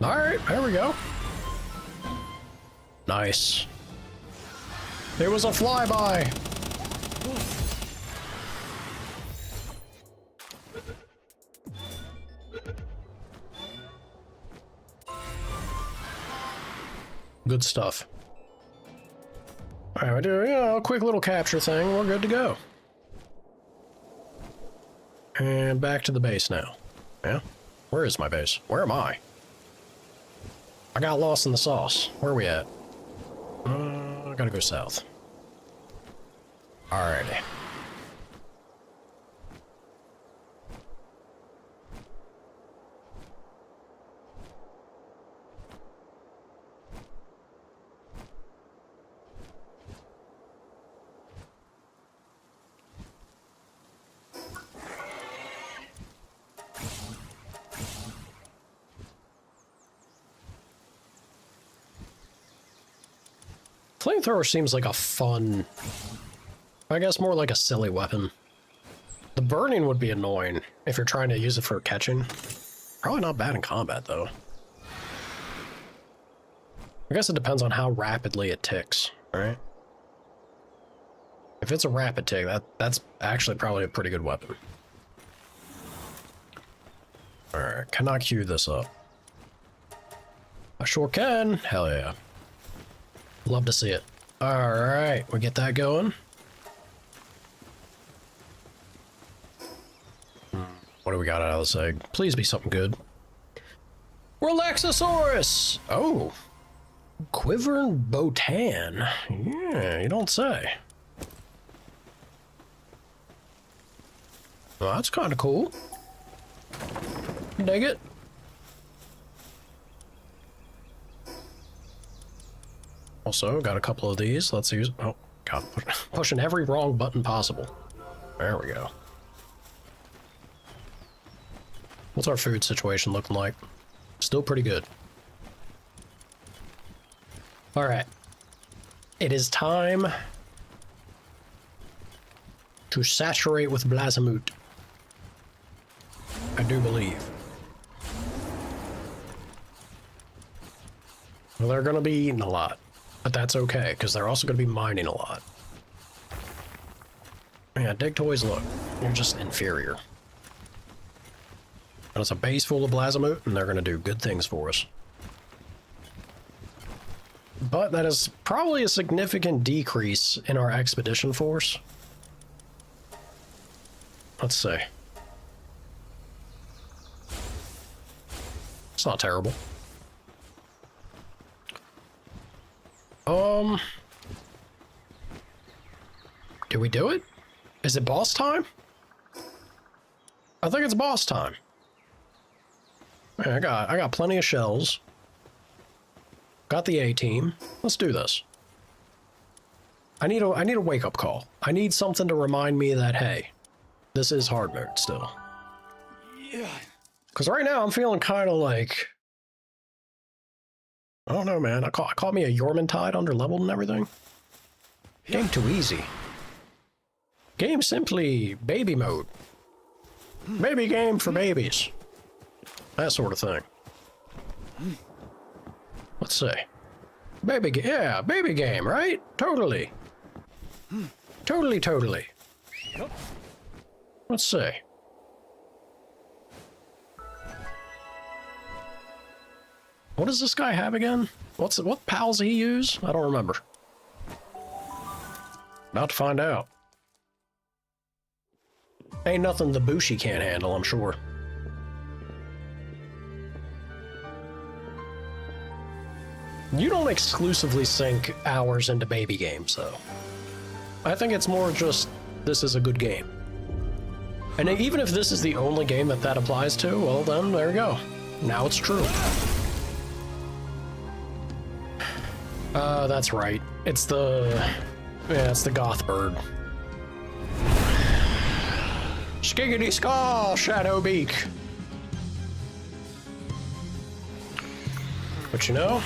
Alright, there we go. Nice. It was a flyby. Good stuff. Alright, we do, a quick little capture thing. We're good to go. And back to the base now. Yeah? Where is my base? Where am I? I got lost in the sauce. Where are we at? I gotta go south. Alrighty. Flamethrower seems like a fun, I guess more like a silly weapon. The burning would be annoying if you're trying to use it for catching. Probably not bad in combat though. I guess it depends on how rapidly it ticks, right? If it's a rapid tick, that's actually probably a pretty good weapon. Alright, can I queue this up? I sure can. Hell yeah. Love to see it. Alright, we get that going. What do we got out of this egg? Please be something good. Relaxosaurus! Oh. Quivern Botan. Yeah, you don't say. Well, that's kind of cool. Dig it. Also, got a couple of these. Let's use... Oh, God. Pushing every wrong button possible. There we go. What's our food situation looking like? Still pretty good. Alright. It is time to saturate with Blazamut. I do believe. Well, they're going to be eating a lot, but that's okay, because they're also going to be mining a lot. Yeah, dig toys, look. You're just inferior. And it's a base full of Blazamut, and they're going to do good things for us. But that is probably a significant decrease in our expedition force. Let's see. It's not terrible. Did we do it? Is it boss time? I think it's boss time. Yeah, I got plenty of shells. Got the A-team. Let's do this. I need a wake-up call. I need something to remind me that, hey, this is hard mode still. Yeah. Because right now I'm feeling kind of like... I don't know, man. I caught me a Yormantide under-leveled and everything. Game too easy. Game simply baby mode. Baby game for babies. That sort of thing. Let's see. Baby game. Yeah, baby game, right? Totally. Totally. Let's see. What does this guy have again? What pals he use? I don't remember. About to find out. Ain't nothing the Bushi can't handle, I'm sure. You don't exclusively sink hours into baby games, though. I think it's more just, this is a good game. And even if this is the only game that applies to, well then, there you go. Now it's true. That's right. It's the goth bird. Skiggity skaw, Shadowbeak. But you know,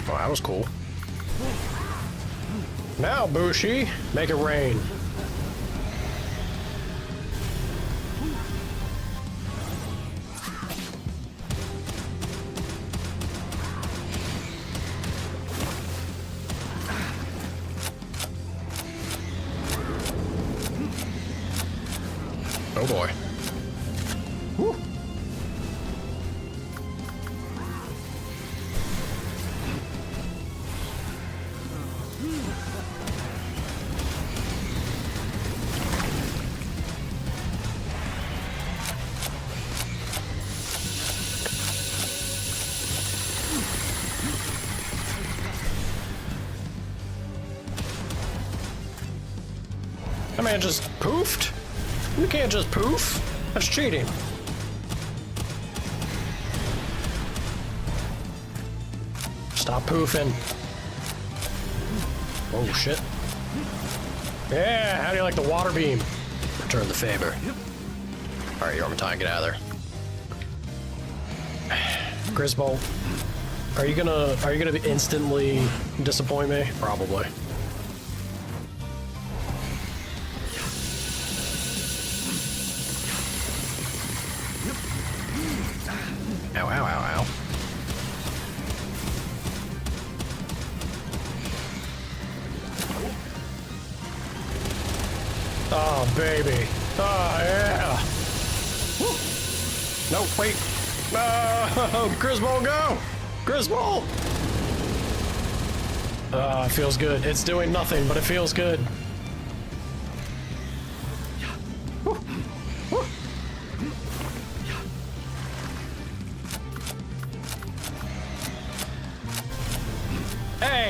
oh, that was cool. Now, Bushi, make it rain. Oh boy. Woo. That man just poofed? You can't just poof. That's cheating. Stop poofing. Oh shit. Yeah, how do you like the water beam? Return the favor. Alright, Yormantide, get out of there. Grisbolt, are you gonna instantly disappoint me? Probably. Ow, ow, ow, ow. Oh, baby. Oh, yeah. Woo. No, wait. No, Grisbolt, go! Grisbolt! It feels good. It's doing nothing, but it feels good. Woo. Woo.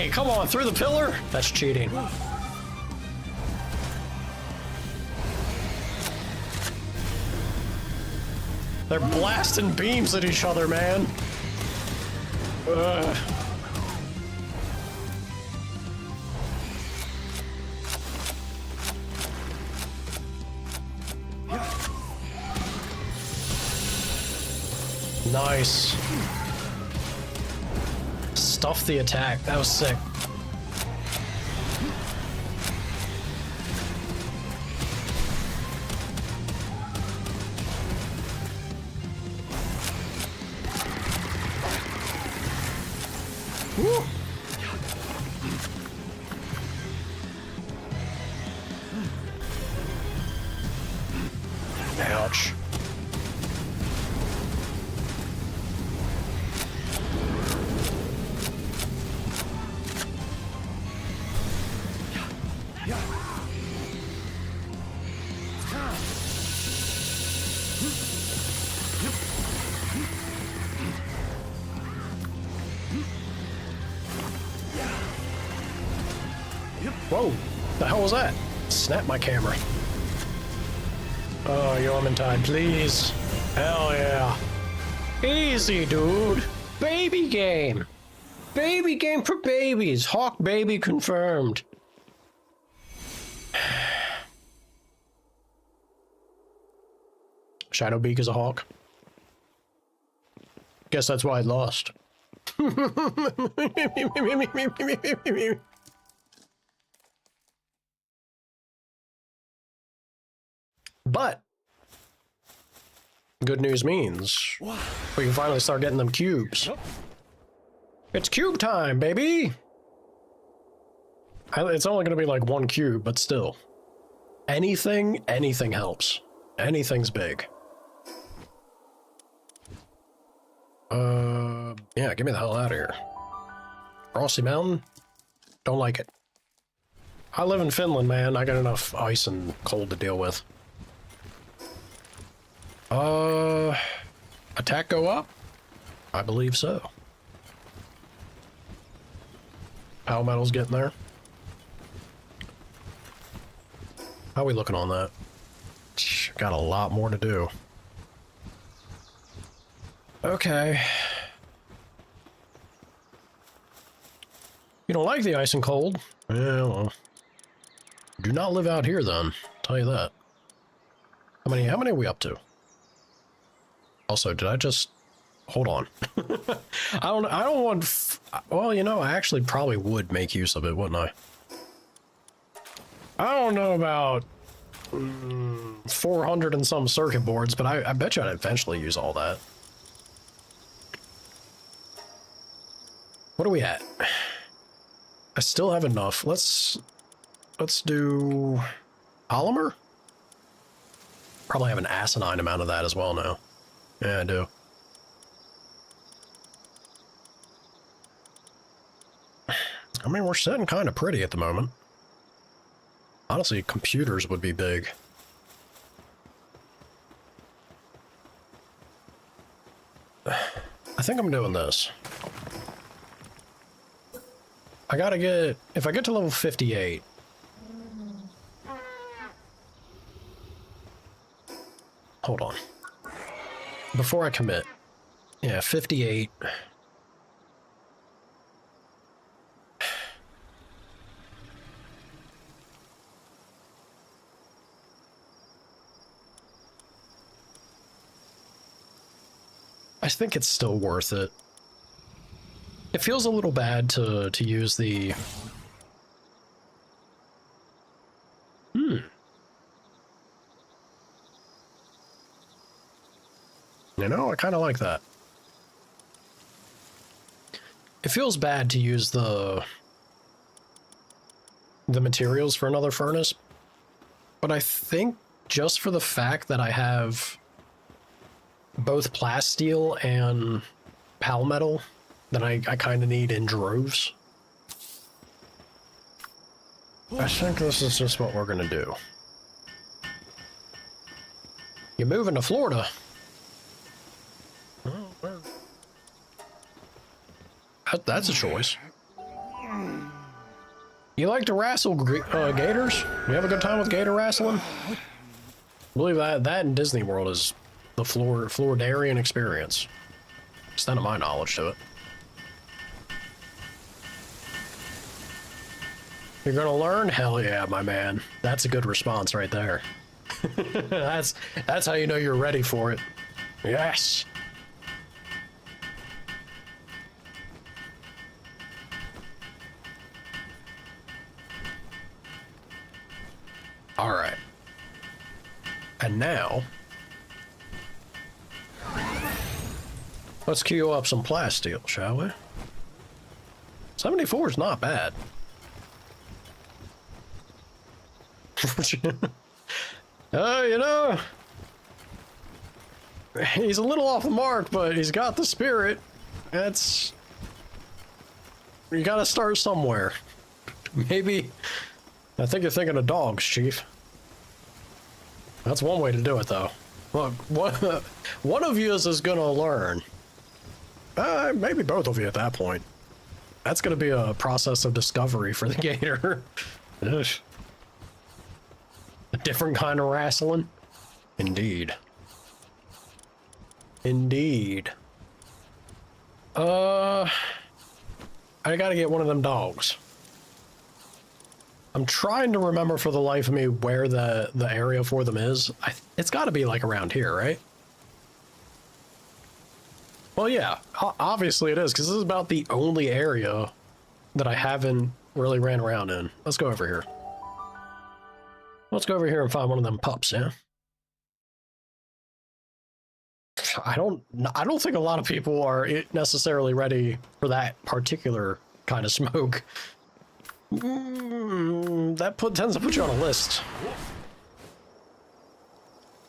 way! Come on, through the pillar? That's cheating. They're blasting beams at each other, man. Ugh. Nice. Stuff the attack. That was sick. Woo. Ouch. Whoa, the hell was that? Snap my camera. Oh, Yormintide, please. Hell yeah. Easy, dude. Baby game. Baby game for babies. Hawk baby confirmed. Shadowbeak is a hawk. Guess that's why I lost. But good news means we can finally start getting them cubes. It's cube time, baby! It's only going to be like one cube, but still. Anything helps. Anything's big. Yeah, get me the hell out of here. Frosty Mountain? Don't like it. I live in Finland, man. I got enough ice and cold to deal with. Attack go up? I believe so. Palworld's getting there. How are we looking on that? Got a lot more to do. Okay. You don't like the ice and cold? Yeah, well. Do not live out here then. Tell you that. How many are we up to? Also, did I just hold on? I don't want well, you know, I actually probably would make use of it, wouldn't I? I don't know about 400 and some circuit boards, but I bet you I'd eventually use all that. What are we at? I still have enough. Let's do polymer? Probably have an asinine amount of that as well now. Yeah, I do. I mean, we're sitting kind of pretty at the moment. Honestly, computers would be big. I think I'm doing this. I gotta get... If I get to level 58... Hold on. Before I commit. Yeah, 58. I think it's still worth it. It feels a little bad to use the... You know, I kind of like that. It feels bad to use the materials for another furnace, but I think just for the fact that I have both plasteel and palmetal that I kind of need in droves, I think this is just what we're gonna do. You're moving to Florida. That's a choice. You like to wrestle gators? You have a good time with gator wrestling? I believe that in Disney World is the Floridarian experience. Extent of my knowledge to it. You're gonna learn? Hell yeah, my man. That's a good response right there. that's how you know you're ready for it. Yes. All right. And now, let's queue up some plasteel, shall we? 74 is not bad. You know, he's a little off the mark, but he's got the spirit. You gotta start somewhere. Maybe, I think you're thinking of dogs, Chief. That's one way to do it, though. Look, one of you is gonna learn. Maybe both of you at that point. That's gonna be a process of discovery for the gator. Ugh. A different kind of wrestling? Indeed. Indeed. I gotta get one of them dogs. I'm trying to remember for the life of me where the area for them is. It's gotta be like around here, right? Well, yeah, obviously it is, because this is about the only area that I haven't really ran around in. Let's go over here. Let's go over here and find one of them pups, yeah? I don't think a lot of people are necessarily ready for that particular kind of smoke. That tends to put you on a list.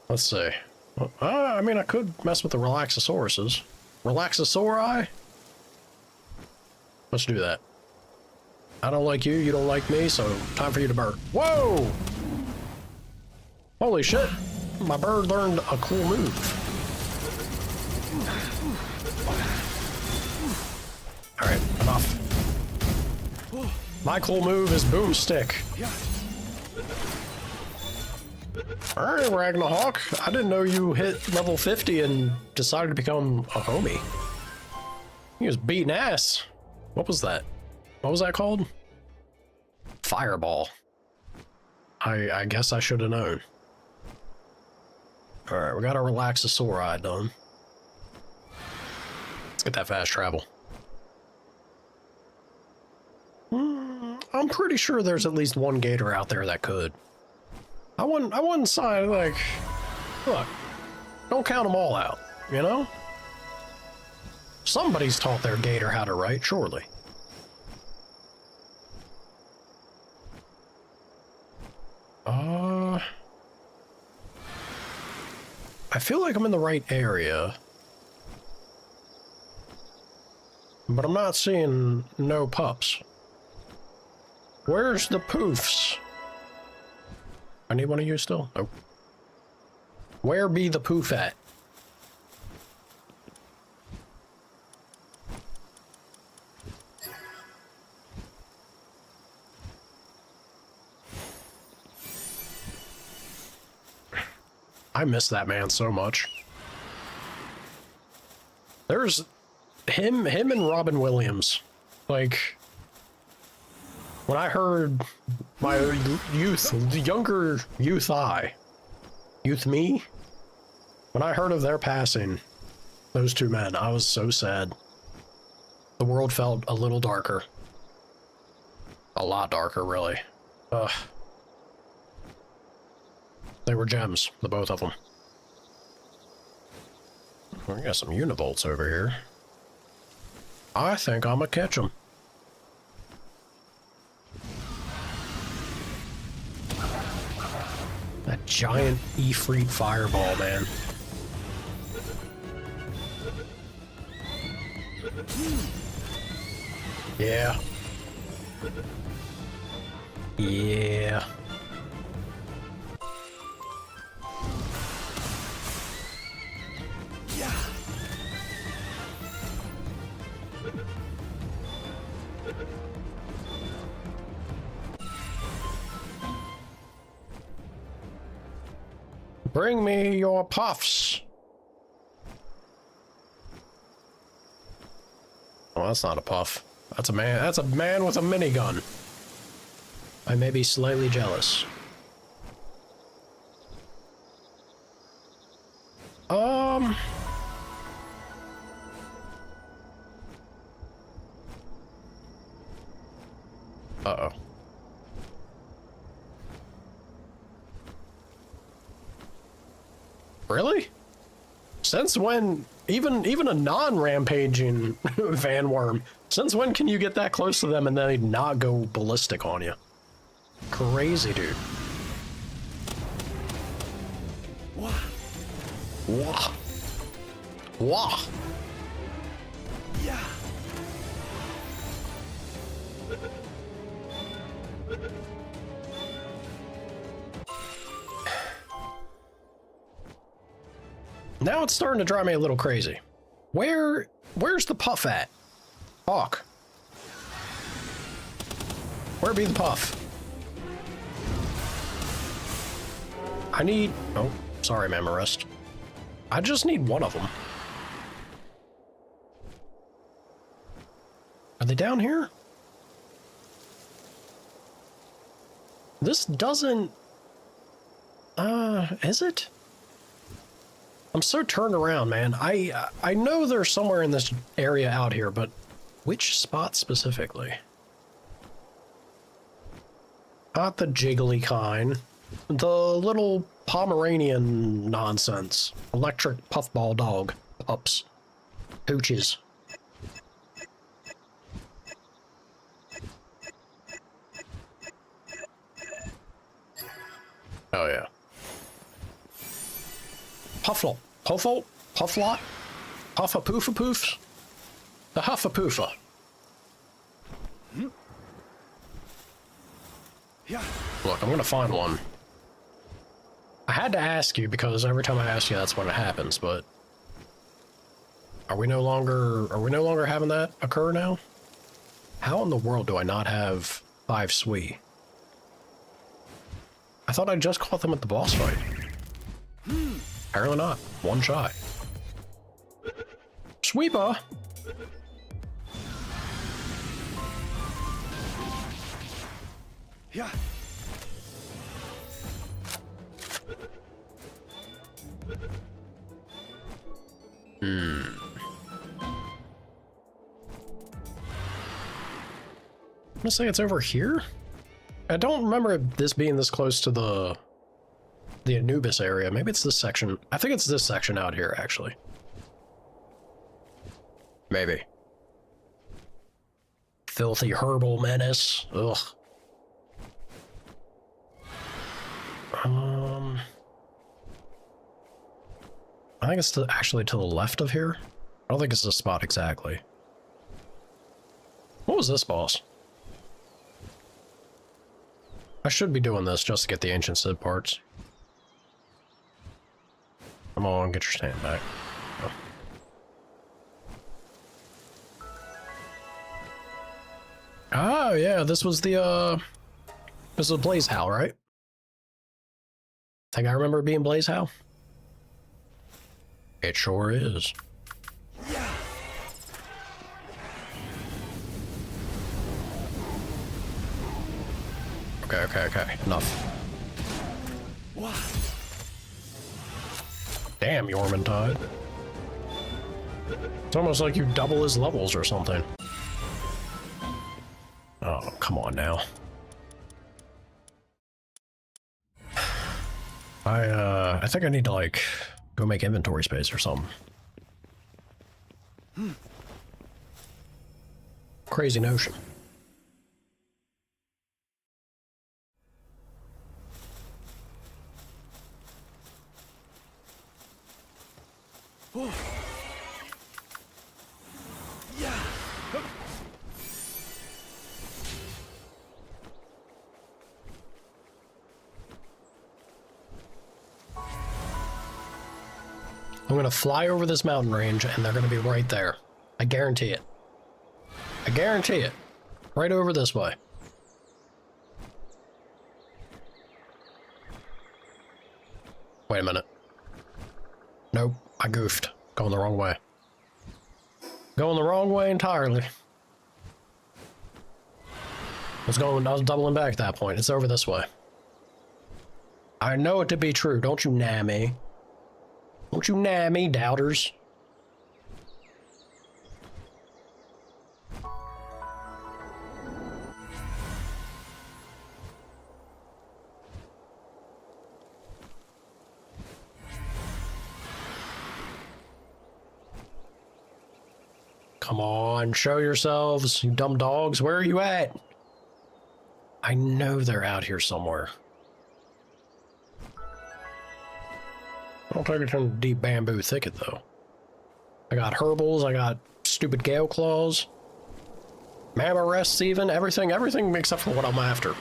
Let's see. I mean, I could mess with the Relaxosauruses. Relaxosauri? Let's do that. I don't like you, you don't like me, so time for you to bird. Whoa! Holy shit! My bird learned a cool move. Alright, enough. My cool move is Boomstick. Alright, Ragnarhawk. I didn't know you hit level 50 and decided to become a homie. He was beating ass. What was that? What was that called? Fireball. I guess I should have known. Alright, we got our Relaxosauri done. Let's get that fast travel. I'm pretty sure there's at least one gator out there that could. I wouldn't say, like, look, don't count them all out, you know? Somebody's taught their gator how to write, surely. I feel like I'm in the right area. But I'm not seeing no pups. Where's the poofs? I need one of you still? Nope. Where be the poof at? I miss that man so much. There's him and Robin Williams. Like, when I heard my younger youth me, when I heard of their passing, those two men, I was so sad. The world felt a little darker. A lot darker, really. Ugh. They were gems, the both of them. We got some univolts over here. I think I'm gonna catch them. That giant Ifrit fireball, man. Yeah. Yeah. Bring me your puffs. Oh, that's not a puff. That's a man. That's a man with a minigun. I may be slightly jealous. Uh-oh. Really? Since when, even a non-rampaging van worm, since when can you get that close to them and they not go ballistic on you? Crazy, dude. Wah. Wah. Wah. Yeah. Now it's starting to drive me a little crazy. Where's the puff at? Hawk. Where be the puff? I need... Oh, sorry, Mamorist. I just need one of them. Are they down here? This doesn't... is it? I'm so turned around, man. I know they're somewhere in this area out here, but which spot specifically? Not the jiggly kind. The little Pomeranian nonsense. Electric puffball dog. Pups. Pooches. Oh yeah. Puffle. Puffle. Pufflot. Puffa poofa poofs. The huffa poofa. Yeah. Look, I'm gonna find one. I had to ask you because every time I ask you, that's when it happens. But are we no longer having that occur now? How in the world do I not have 5 Swee? I thought I just caught them at the boss fight. Apparently not. One shot. Sweeper. Yeah. I'm gonna say it's over here. I don't remember this being this close to the Anubis area. Maybe it's this section. I think it's this section out here, actually. Maybe. Filthy herbal menace. Ugh. I think it's actually to the left of here. I don't think it's the spot exactly. What was this boss? I should be doing this just to get the ancient Sid parts. Come on, get your stand back. Oh yeah, this was Blaze Howl, right? Think I remember it being Blaze Howl? It sure is. Yeah. Okay. Enough. Wah. Damn, Yormantide. It's almost like you double his levels or something. Oh, come on now. I think I need to, like, go make inventory space or something. Crazy notion. Oh. Yeah. I'm gonna fly over this mountain range and they're gonna be right there. I guarantee it. I guarantee it. Right over this way. Wait a minute. Nope, I goofed. Going the wrong way. Going the wrong way entirely. I was doubling back at that point. It's over this way. I know it to be true. Don't you nah me. Don't you nah me, doubters. Come on, show yourselves, you dumb dogs. Where are you at? I know they're out here somewhere. I don't think it's in the deep bamboo thicket, though. I got herbals, I got stupid gale claws, mamma rests even, everything except for what I'm after.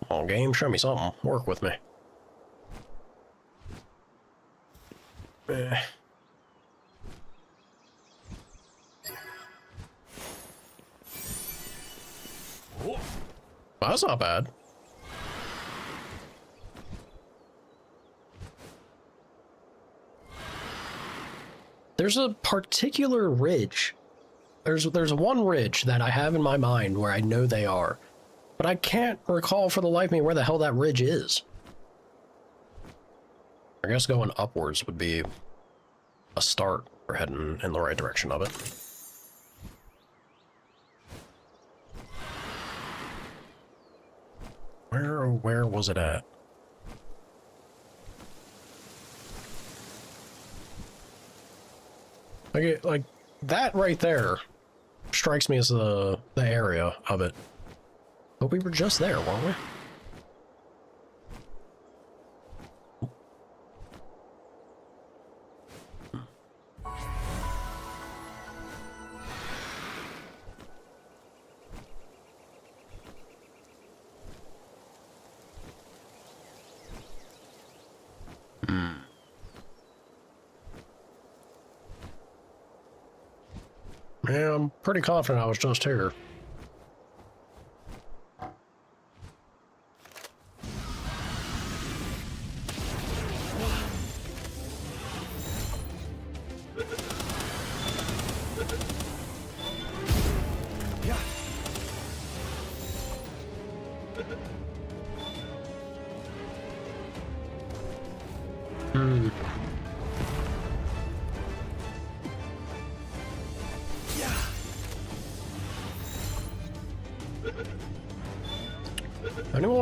Come on, game, show me something. Work with me. Well, that's not bad. There's a particular ridge. There's one ridge that I have in my mind where I know they are, but I can't recall for the life of me where the hell that ridge is. I guess going upwards would be a start for heading in the right direction of it. Where was it at? Like that right there strikes me as the area of it. But we were just there, weren't we? Yeah, I'm pretty confident I was just here.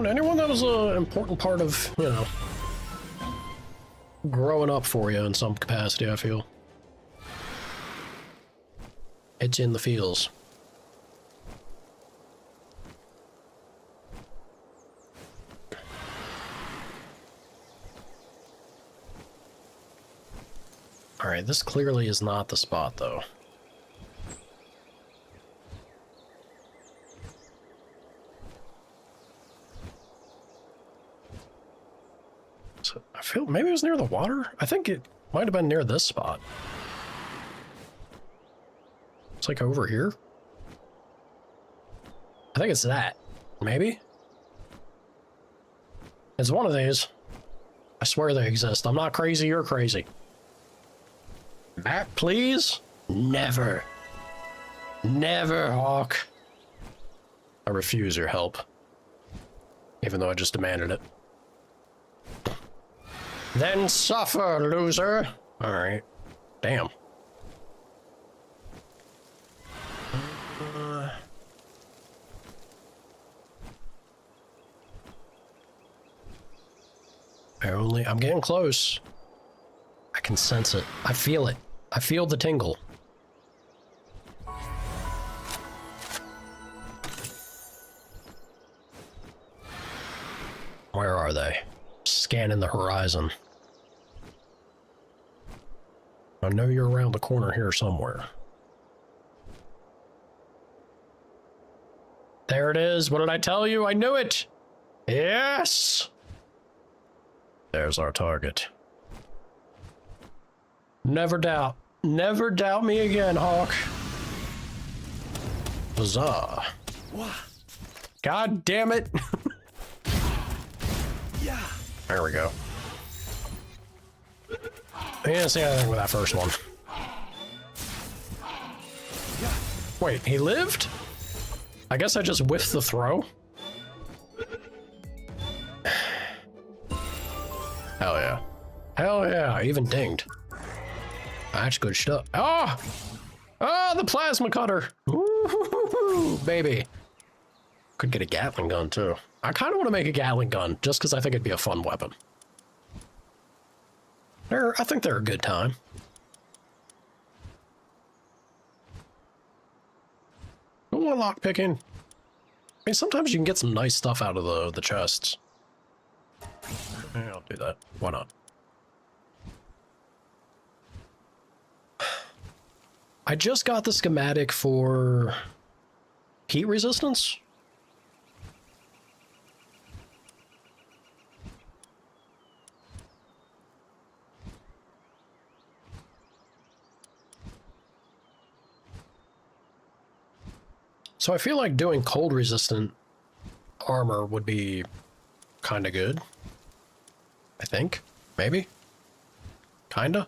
Anyone that was an important part of, you know, growing up for you in some capacity, I feel. It's in the feels. Alright, this clearly is not the spot, though. I feel maybe it was near the water. I think it might have been near this spot. It's like over here. I think it's that. Maybe? It's one of these. I swear they exist. I'm not crazy, you're crazy. Map, please? Never. Never, Hawk. I refuse your help. Even though I just demanded it. Then suffer, loser. Alright. Damn. I'm getting close. I can sense it. I feel it. I feel the tingle. Where are they? Scanning the horizon. I know you're around the corner here somewhere. There it is. What did I tell you? I knew it. Yes. There's our target. Never doubt. Never doubt me again, Hawk. Huzzah. God damn it. Yeah. There we go. I didn't see anything with that first one. Wait, he lived? I guess I just whiffed the throw? Hell yeah. Hell yeah, I even dinged. That's good stuff. Oh! Oh, the plasma cutter! Ooh, baby. Could get a Gatling gun, too. I kind of want to make a Gatling gun, just because I think it'd be a fun weapon. I think they're a good time. Don't want lockpicking. I mean, sometimes you can get some nice stuff out of the chests. Yeah, I'll do that. Why not? I just got the schematic for heat resistance. So I feel like doing cold resistant armor would be kind of good. I think. Maybe. Kinda.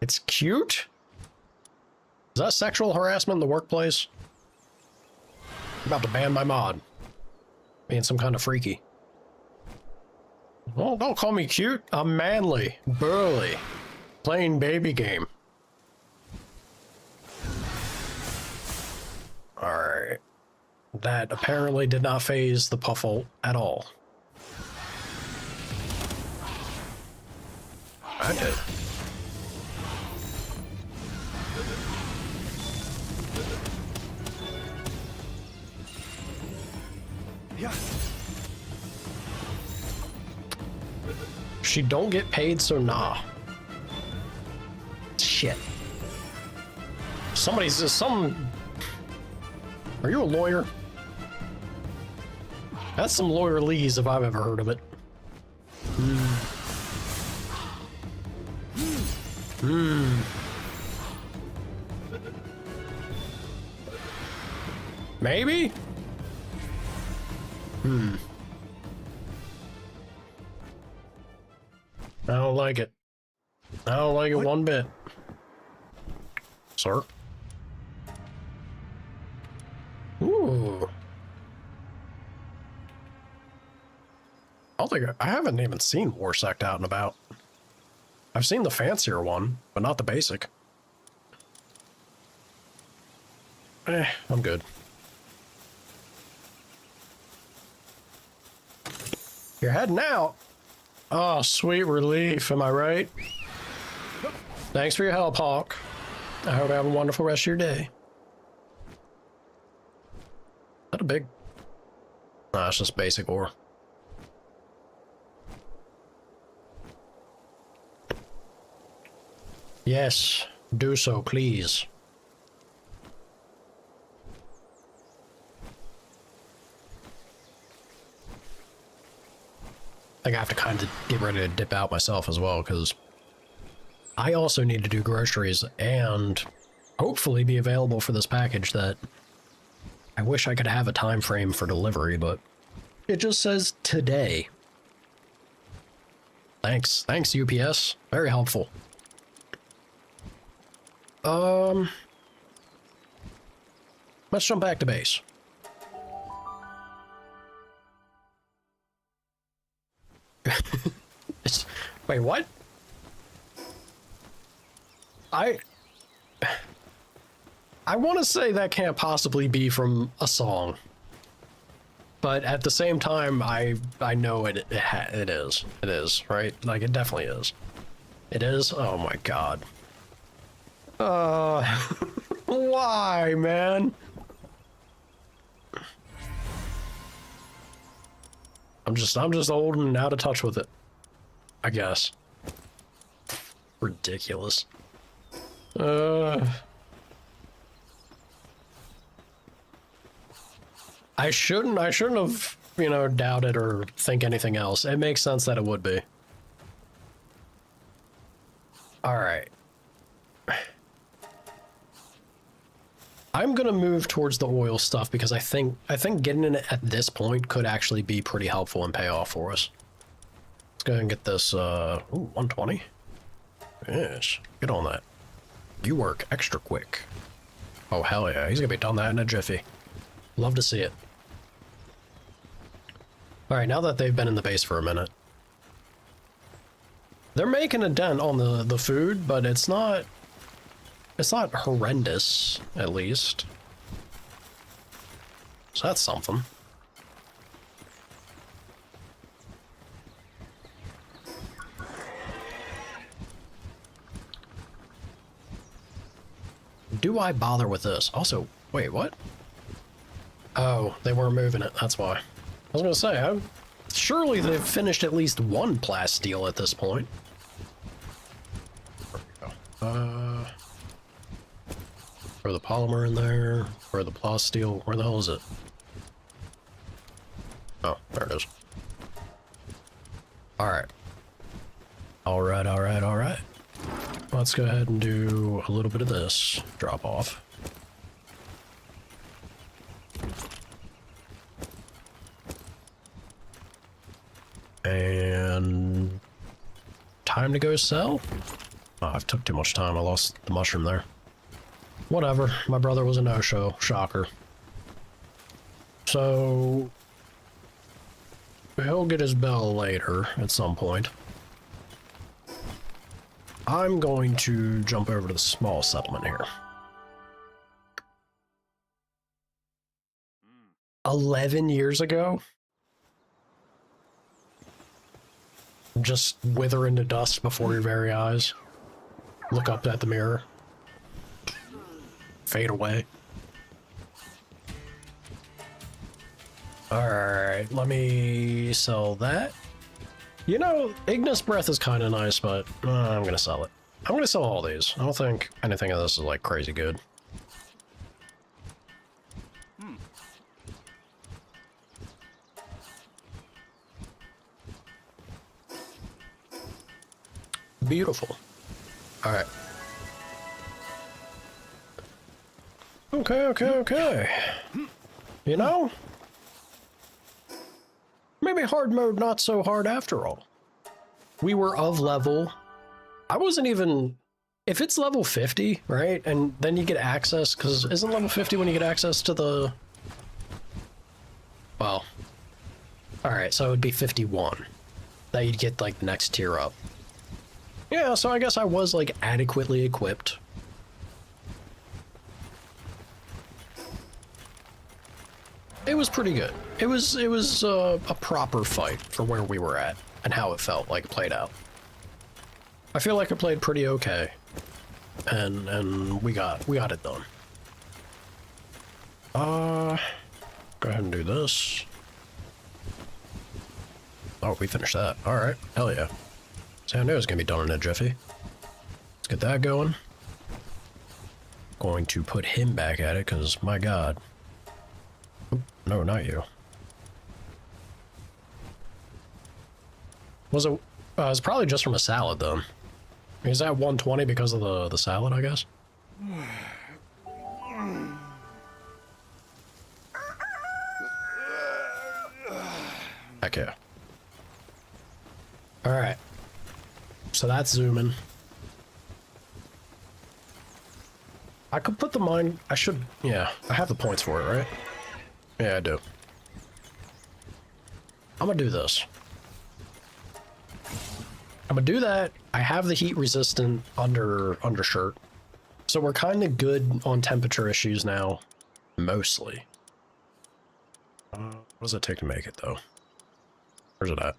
It's cute? Is that sexual harassment in the workplace? I'm about to ban my mod. Being some kind of freaky. Well, don't call me cute. I'm manly, burly, playing baby game. Alright. That apparently did not phase the Puffle at all. I did. Yeah. She don't get paid, so nah. Shit. Somebody's just some... Are you a lawyer? That's some lawyer-lees if I've ever heard of it. Maybe? I don't like it. I don't like it one bit. Sir? Ooh. I haven't even seen Warsect out and about. I've seen the fancier one, but not the basic. I'm good. You're heading out. Oh, sweet relief, am I right? Thanks for your help, Hawk. I hope you have a wonderful rest of your day. Is that a big... Nah, it's just basic ore. Yes, do so, please. I think I have to kind of get ready to dip out myself as well, because I also need to do groceries and hopefully be available for this package that I wish I could have a time frame for delivery, but it just says today. Thanks, UPS. Very helpful. Let's jump back to base. Wait, what? I want to say that can't possibly be from a song, but at the same time, I know it is. It is, right? Like, it definitely is. It is? Oh my god. Why, man? I'm just old and out of touch with it, I guess. Ridiculous. I shouldn't have, you know, doubted or think anything else. It makes sense that it would be. All right. I'm gonna move towards the oil stuff because I think getting it at this point could actually be pretty helpful and pay off for us. Let's go ahead and get this, ooh, 120. Yes, get on that. You work extra quick. Oh, hell yeah, he's gonna be done that in a jiffy. Love to see it. Alright, now that they've been in the base for a minute. They're making a dent on the food, but it's not horrendous, at least. So that's something. Do I bother with this? Also, wait, what? Oh, they weren't moving it, that's why. I was gonna say, surely they've finished at least one plasteel at this point. There we go. Throw the polymer in there, throw the plasteel, where the hell is it? Oh, there it is. Alright. Alright, alright, alright. Let's go ahead and do a little bit of this drop off. And time to go sell? Oh, I've took too much time. I lost the mushroom there. Whatever. My brother was a no-show. Shocker. So he'll get his bell later at some point. I'm going to jump over to the small settlement here. 11 years ago? Just wither into dust before your very eyes. Look up at the mirror. Fade away. Alright, let me sell that. You know, Ignis Breath is kind of nice, but I'm going to sell it. I'm going to sell all these. I don't think anything of this is, like, crazy good. Beautiful. Alright. Okay. You know? Maybe hard mode not so hard after all. We were of level. I wasn't even... If it's level 50, right? And then you get access, because isn't level 50 when you get access to the... Well... Alright, so it would be 51. That you'd get, like, the next tier up. Yeah, so I guess I was, like, adequately equipped. It was pretty good. It was a proper fight for where we were at and how it felt like it played out. I feel like it played pretty okay, and we got it done. Go ahead and do this. Oh, we finished that. All right, hell yeah. See, I knew it was gonna be done in a jiffy. Let's get that going. Going to put him back at it, because my god. No, not you. Was it? It's probably just from a salad, then. Is that 120 because of the salad, I guess? Heck yeah. Alright. So that's zooming. I could put the mine... I should... Yeah, I have the points for it, right? Yeah, I do. I'm gonna do this. I'm gonna do that. I have the heat resistant undershirt. So we're kind of good on temperature issues now. Mostly. What does it take to make it, though? Where's it at?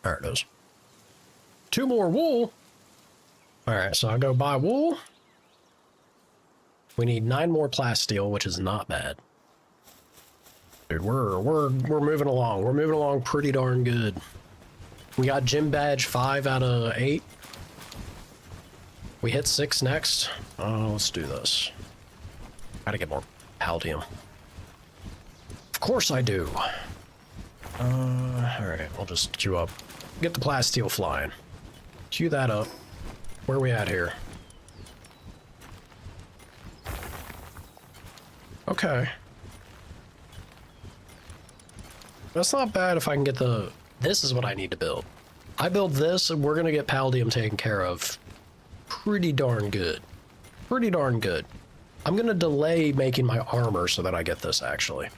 There it is. 2 more wool. Alright, so I go buy wool. We need 9 more plasteel, which is not bad. Dude, we're moving along. We're moving along pretty darn good. We got gym badge 5 out of 8. We hit 6 next. Let's do this. Gotta get more paldium. Of course I do. Alright, we'll just queue up. Get the plasteel flying. Cue that up. Where are we at here? Okay. That's not bad if I can get the... This is what I need to build. I build this and we're gonna get Palladium taken care of pretty darn good. Pretty darn good. I'm gonna delay making my armor so that I get this, actually.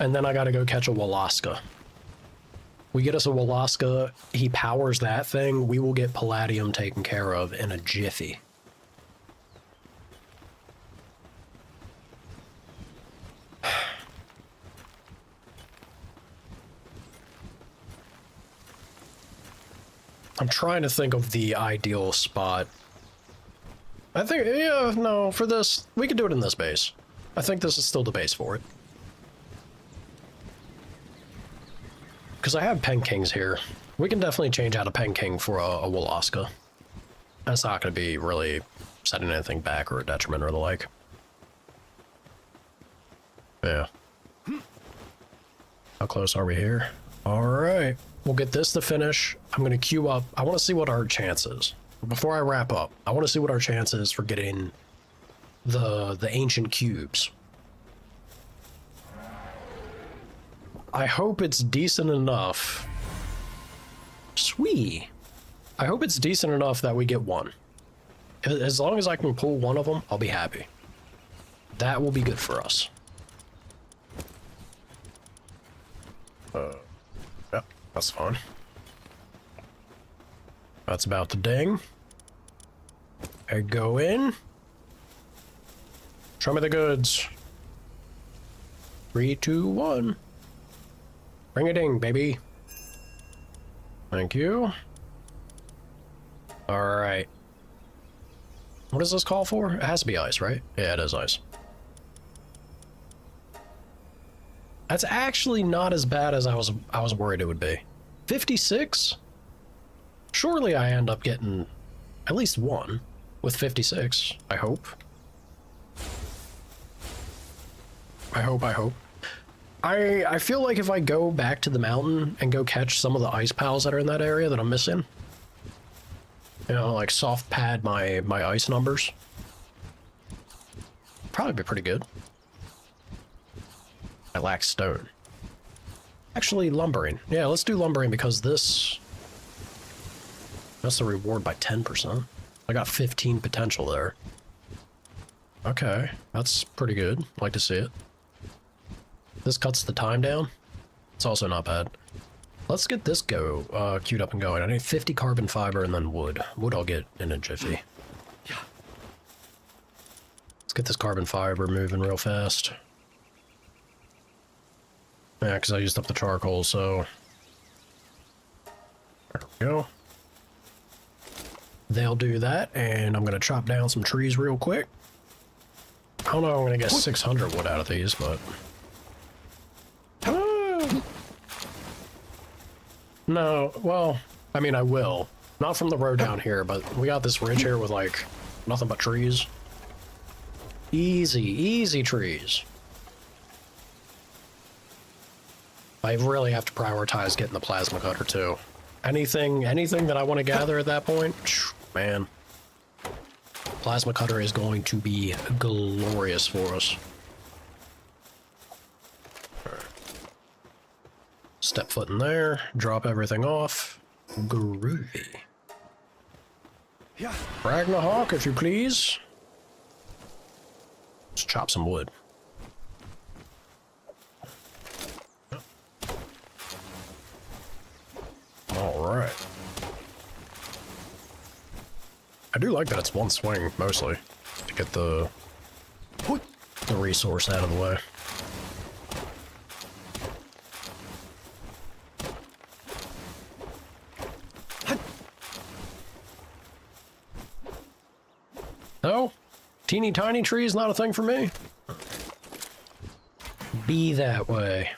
And then I gotta go catch a Walaska. We get us a Walaska, he powers that thing, we will get Palladium taken care of in a jiffy. I'm trying to think of the ideal spot. I think, yeah, no, for this, we could do it in this base. I think this is still the base for it. Because I have Pen Kings here. We can definitely change out a Pen King for a Walaska. That's not going to be really setting anything back or a detriment or the like. Yeah. How close are we here? Alright. We'll get this to finish. I'm going to queue up. I want to see what our chance is. Before I wrap up, I want to see what our chance is for getting the ancient cubes. I hope it's decent enough. Sweet. I hope it's decent enough that we get one. As long as I can pull one of them, I'll be happy. That will be good for us. Yep, that's fine. That's about to ding. I go in. Show me the goods. 3, 2, 1. Ring a ding, baby. Thank you. Alright. What does this call for? It has to be ice, right? Yeah, it is ice. That's actually not as bad as I was worried it would be. 56? Surely I end up getting at least one with 56, I hope. I hope. I feel like if I go back to the mountain and go catch some of the ice pals that are in that area that I'm missing, you know, like soft pad my ice numbers, probably be pretty good. I lack stone. Actually, lumbering. Yeah, let's do lumbering because this... That's the reward by 10%. I got 15 potential there. Okay, that's pretty good. Like to see it. This cuts the time down. It's also not bad. Let's get this queued up and going. I need 50 carbon fiber and then wood. Wood I'll get in a jiffy. Let's get this carbon fiber moving real fast. Yeah, because I used up the charcoal, so... There we go. They'll do that, and I'm going to chop down some trees real quick. I don't know if I'm going to get 600 wood out of these, but... No, well, I mean, I will. Not from the road down here, but we got this ridge here with, like, nothing but trees. Easy trees. I really have to prioritize getting the plasma cutter, too. Anything that I want to gather at that point, man. Plasma cutter is going to be glorious for us. Step foot in there, drop everything off. Groovy. Ragnahawk, if you please. Let's chop some wood. Alright. I do like that it's one swing, mostly, to get the resource out of the way. No? Teeny tiny tree is not a thing for me? Be that way.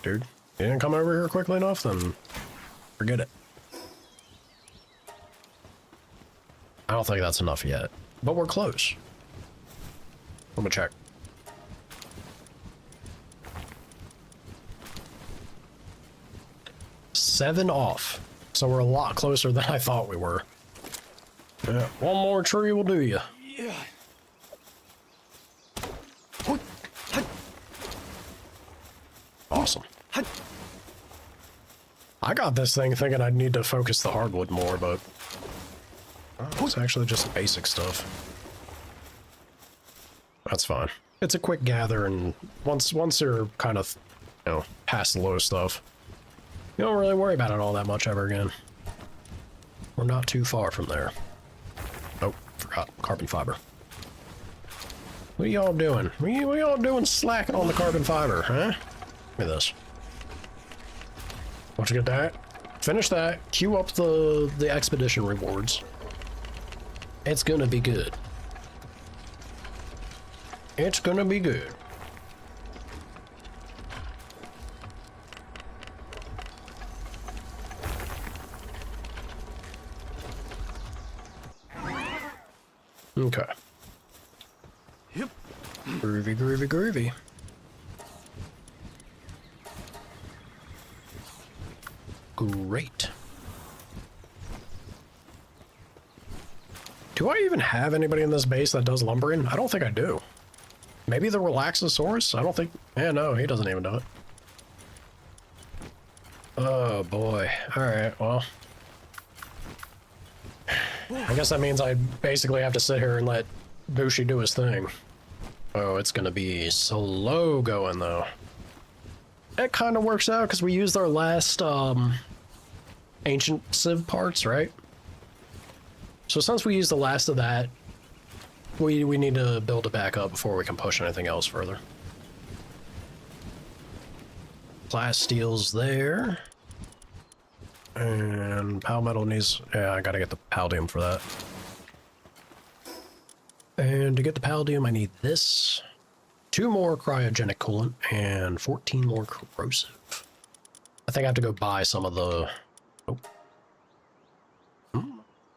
Dude, you didn't come over here quickly enough, then forget it. I don't think that's enough yet, but we're close. Let me check. 7 off. So we're a lot closer than I thought we were. Yeah, one more tree will do you. Yeah. Awesome. I got this thing thinking I'd need to focus the hardwood more, but it's actually just basic stuff. That's fine. It's a quick gather, and once you're kind of, you know, past the low stuff, you don't really worry about it all that much ever again. We're not too far from there. Oh, forgot carbon fiber. What are y'all doing? What are y'all doing slacking on the carbon fiber, huh? Look at this. Once you get that, finish that, queue up the expedition rewards. It's gonna be good. It's gonna be good. Okay. Yep. Groovy, groovy, groovy. Great. Do I even have anybody in this base that does lumbering? I don't think I do. Maybe the Relaxosaurus? I don't think... Yeah, no, he doesn't even do it. Oh, boy. Alright, well... I guess that means I basically have to sit here and let Bushi do his thing. Oh, it's gonna be slow going, though. It kind of works out, because we used our last, ancient Civ parts, right? So since we used the last of that, we need to build it back up before we can push anything else further. Glass steel's there. And Palmetal needs... Yeah, I gotta get the Paldium for that. And to get the Paldium, I need this. 2 more cryogenic coolant and 14 more corrosive. I think I have to go buy some of the... Oh.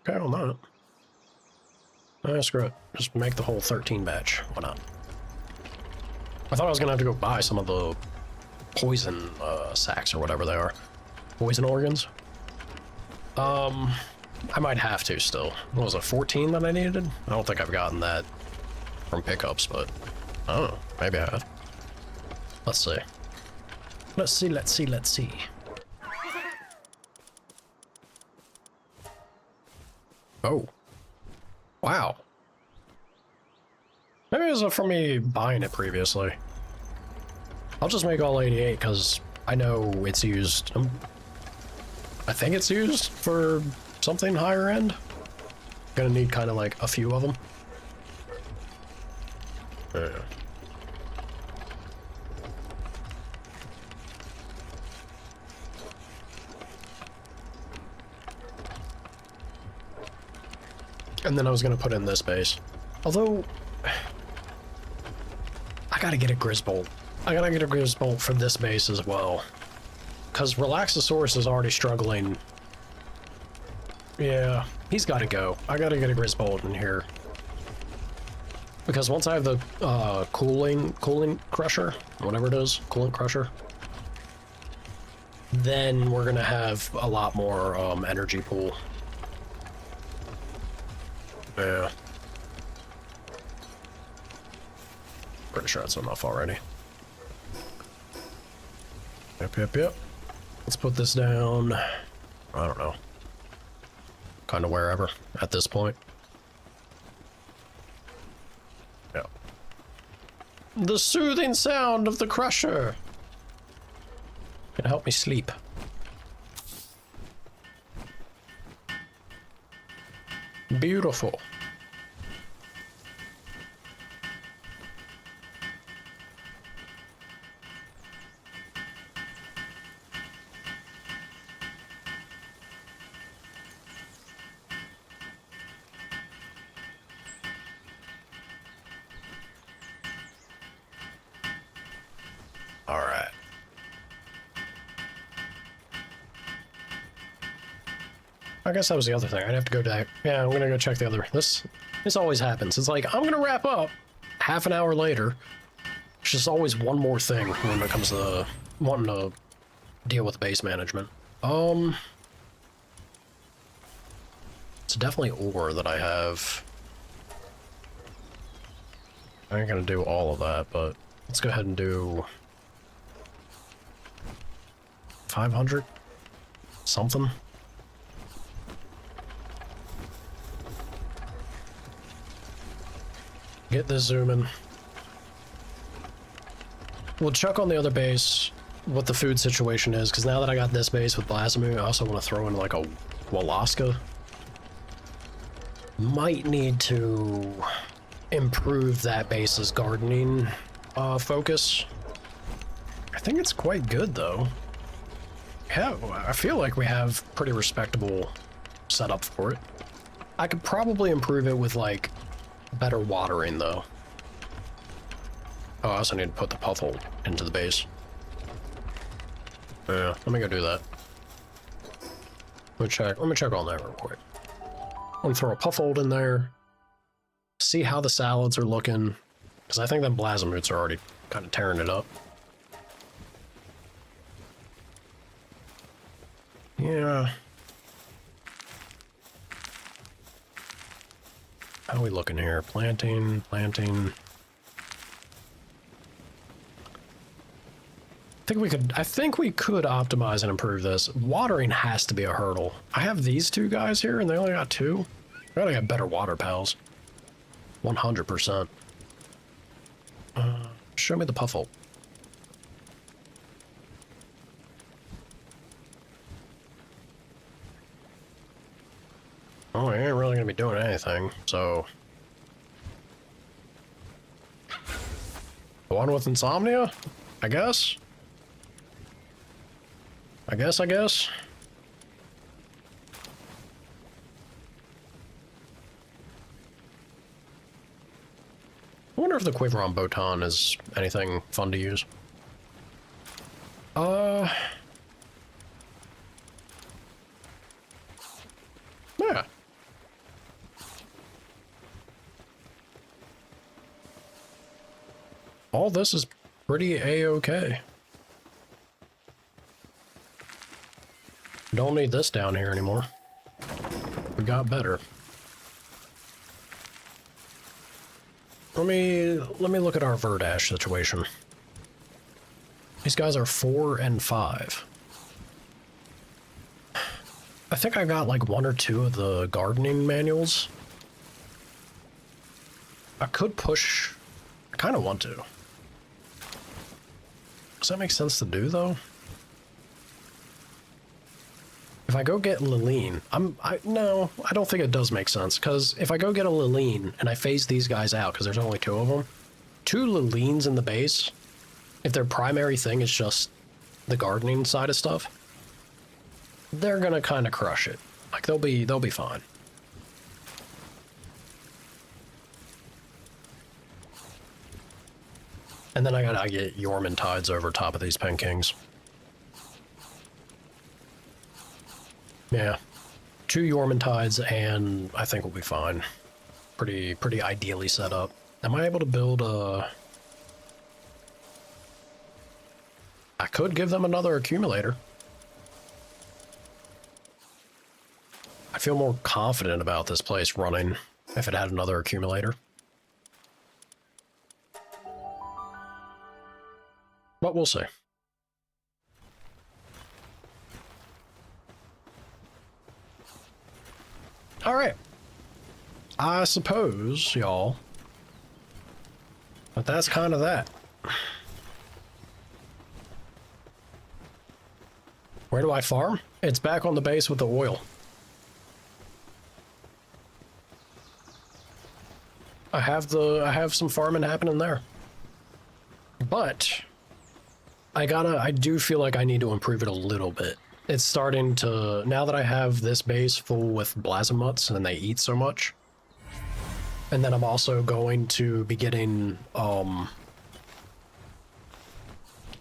Okay, on that. Screw it. Just make the whole 13 batch. Why not? I thought I was gonna have to go buy some of the poison sacks or whatever they are. Poison organs. I might have to still. What was it, 14 that I needed? I don't think I've gotten that from pickups, but I don't know. Maybe I have. Let's see. Let's see, let's see, let's see. Oh. Wow. Maybe it was from me buying it previously. I'll just make all 88 because I know it's used. I think it's used for something higher end. Gonna need kind of like a few of them. Yeah. And then I was gonna put in this base. Although, I gotta get a Grisbolt. I gotta get a Grisbolt for this base as well. Because Relaxosaurus is already struggling. Yeah, he's gotta go. I gotta get a Grisbolt in here. Because once I have the cooling crusher, whatever it is, coolant crusher, then we're gonna have a lot more energy pool. Yeah. Pretty sure that's enough already. Yep. Let's put this down. I don't know. Kind of wherever at this point. Yeah. The soothing sound of the crusher can help me sleep. Beautiful. All right. I guess that was the other thing. I'd have to go back. Yeah, I'm gonna go check the other. This always happens. It's like, I'm gonna wrap up. Half an hour later. It's just always one more thing when it comes to wanting to deal with base management. It's definitely ore that I have. I ain't gonna do all of that, but let's go ahead and do 500 something. Get this zooming. We'll check on the other base what the food situation is, because now that I got this base with Blasmu, I also want to throw in like a Walaska. Might need to improve that base's gardening focus. I think it's quite good though. Yeah, I feel like we have pretty respectable setup for it. I could probably improve it with like better watering though. Oh, I also need to put the puffle into the base. Yeah, let me go do that. Let me check on that real quick. I'm gonna throw a puffold in there. See how the salads are looking. Because I think them Blasmoots are already kind of tearing it up. Yeah. How are we looking here? Planting. I think we could optimize and improve this. Watering has to be a hurdle. I have these two guys here and they only got two. I gotta get better water pals. 100%. Show me the puffle. Oh, I ain't really gonna be doing anything, so. The one with insomnia? I guess? I guess. I wonder if the Quiveron Botan is anything fun to use. Yeah. All this is pretty A-okay. Don't need this down here anymore. We got better. Let me look at our Verdash situation. These guys are 4 and 5. I think I got like 1 or 2 of the gardening manuals. I could push. I kind of want to. Does that make sense to do though? If I go get Liline, no, I don't think it does make sense, because if I go get a Liline and I phase these guys out, because there's only 2 of them, 2 Lilines in the base, if their primary thing is just the gardening side of stuff, they're gonna kind of crush it. Like they'll be fine. And then I gotta get Yorman Tides over top of these Penkings. Yeah, 2 Yorman Tides and I think we'll be fine. Pretty ideally set up. Am I able to build a... I could give them another accumulator. I feel more confident about this place running if it had another accumulator. But we'll see. All right. I suppose, y'all, but that's kind of that. Where do I farm? It's back on the base with the oil. I have some farming happening there. But I do feel like I need to improve it a little bit. It's starting to, now that I have this base full with Blazimuts and they eat so much, and then I'm also going to be getting, like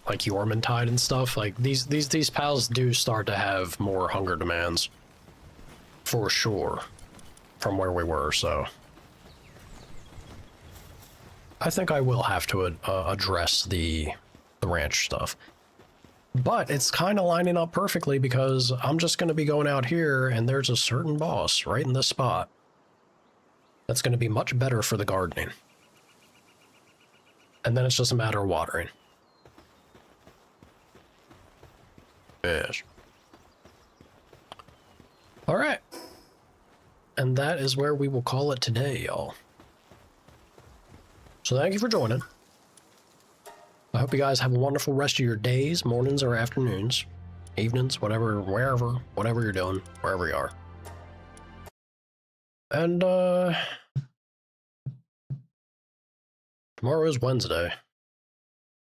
Yormantide and stuff, like these pals do start to have more hunger demands, for sure, from where we were, so. I think I will have to address the ranch stuff. But it's kind of lining up perfectly because I'm just going to be going out here and there's a certain boss right in this spot that's going to be much better for the gardening. And then it's just a matter of watering. Yes. All right. And that is where we will call it today, y'all. So thank you for joining. I hope you guys have a wonderful rest of your days, mornings or afternoons, evenings, whatever, wherever, whatever you're doing, wherever you are. And, tomorrow is Wednesday.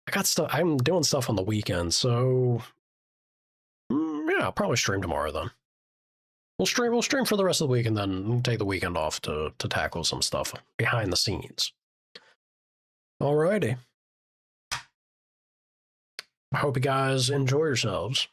I got stuff, I'm doing stuff on the weekend, so, yeah, I'll probably stream tomorrow then. We'll stream for the rest of the week and then we'll take the weekend off to tackle some stuff behind the scenes. Alrighty. I hope you guys enjoy yourselves.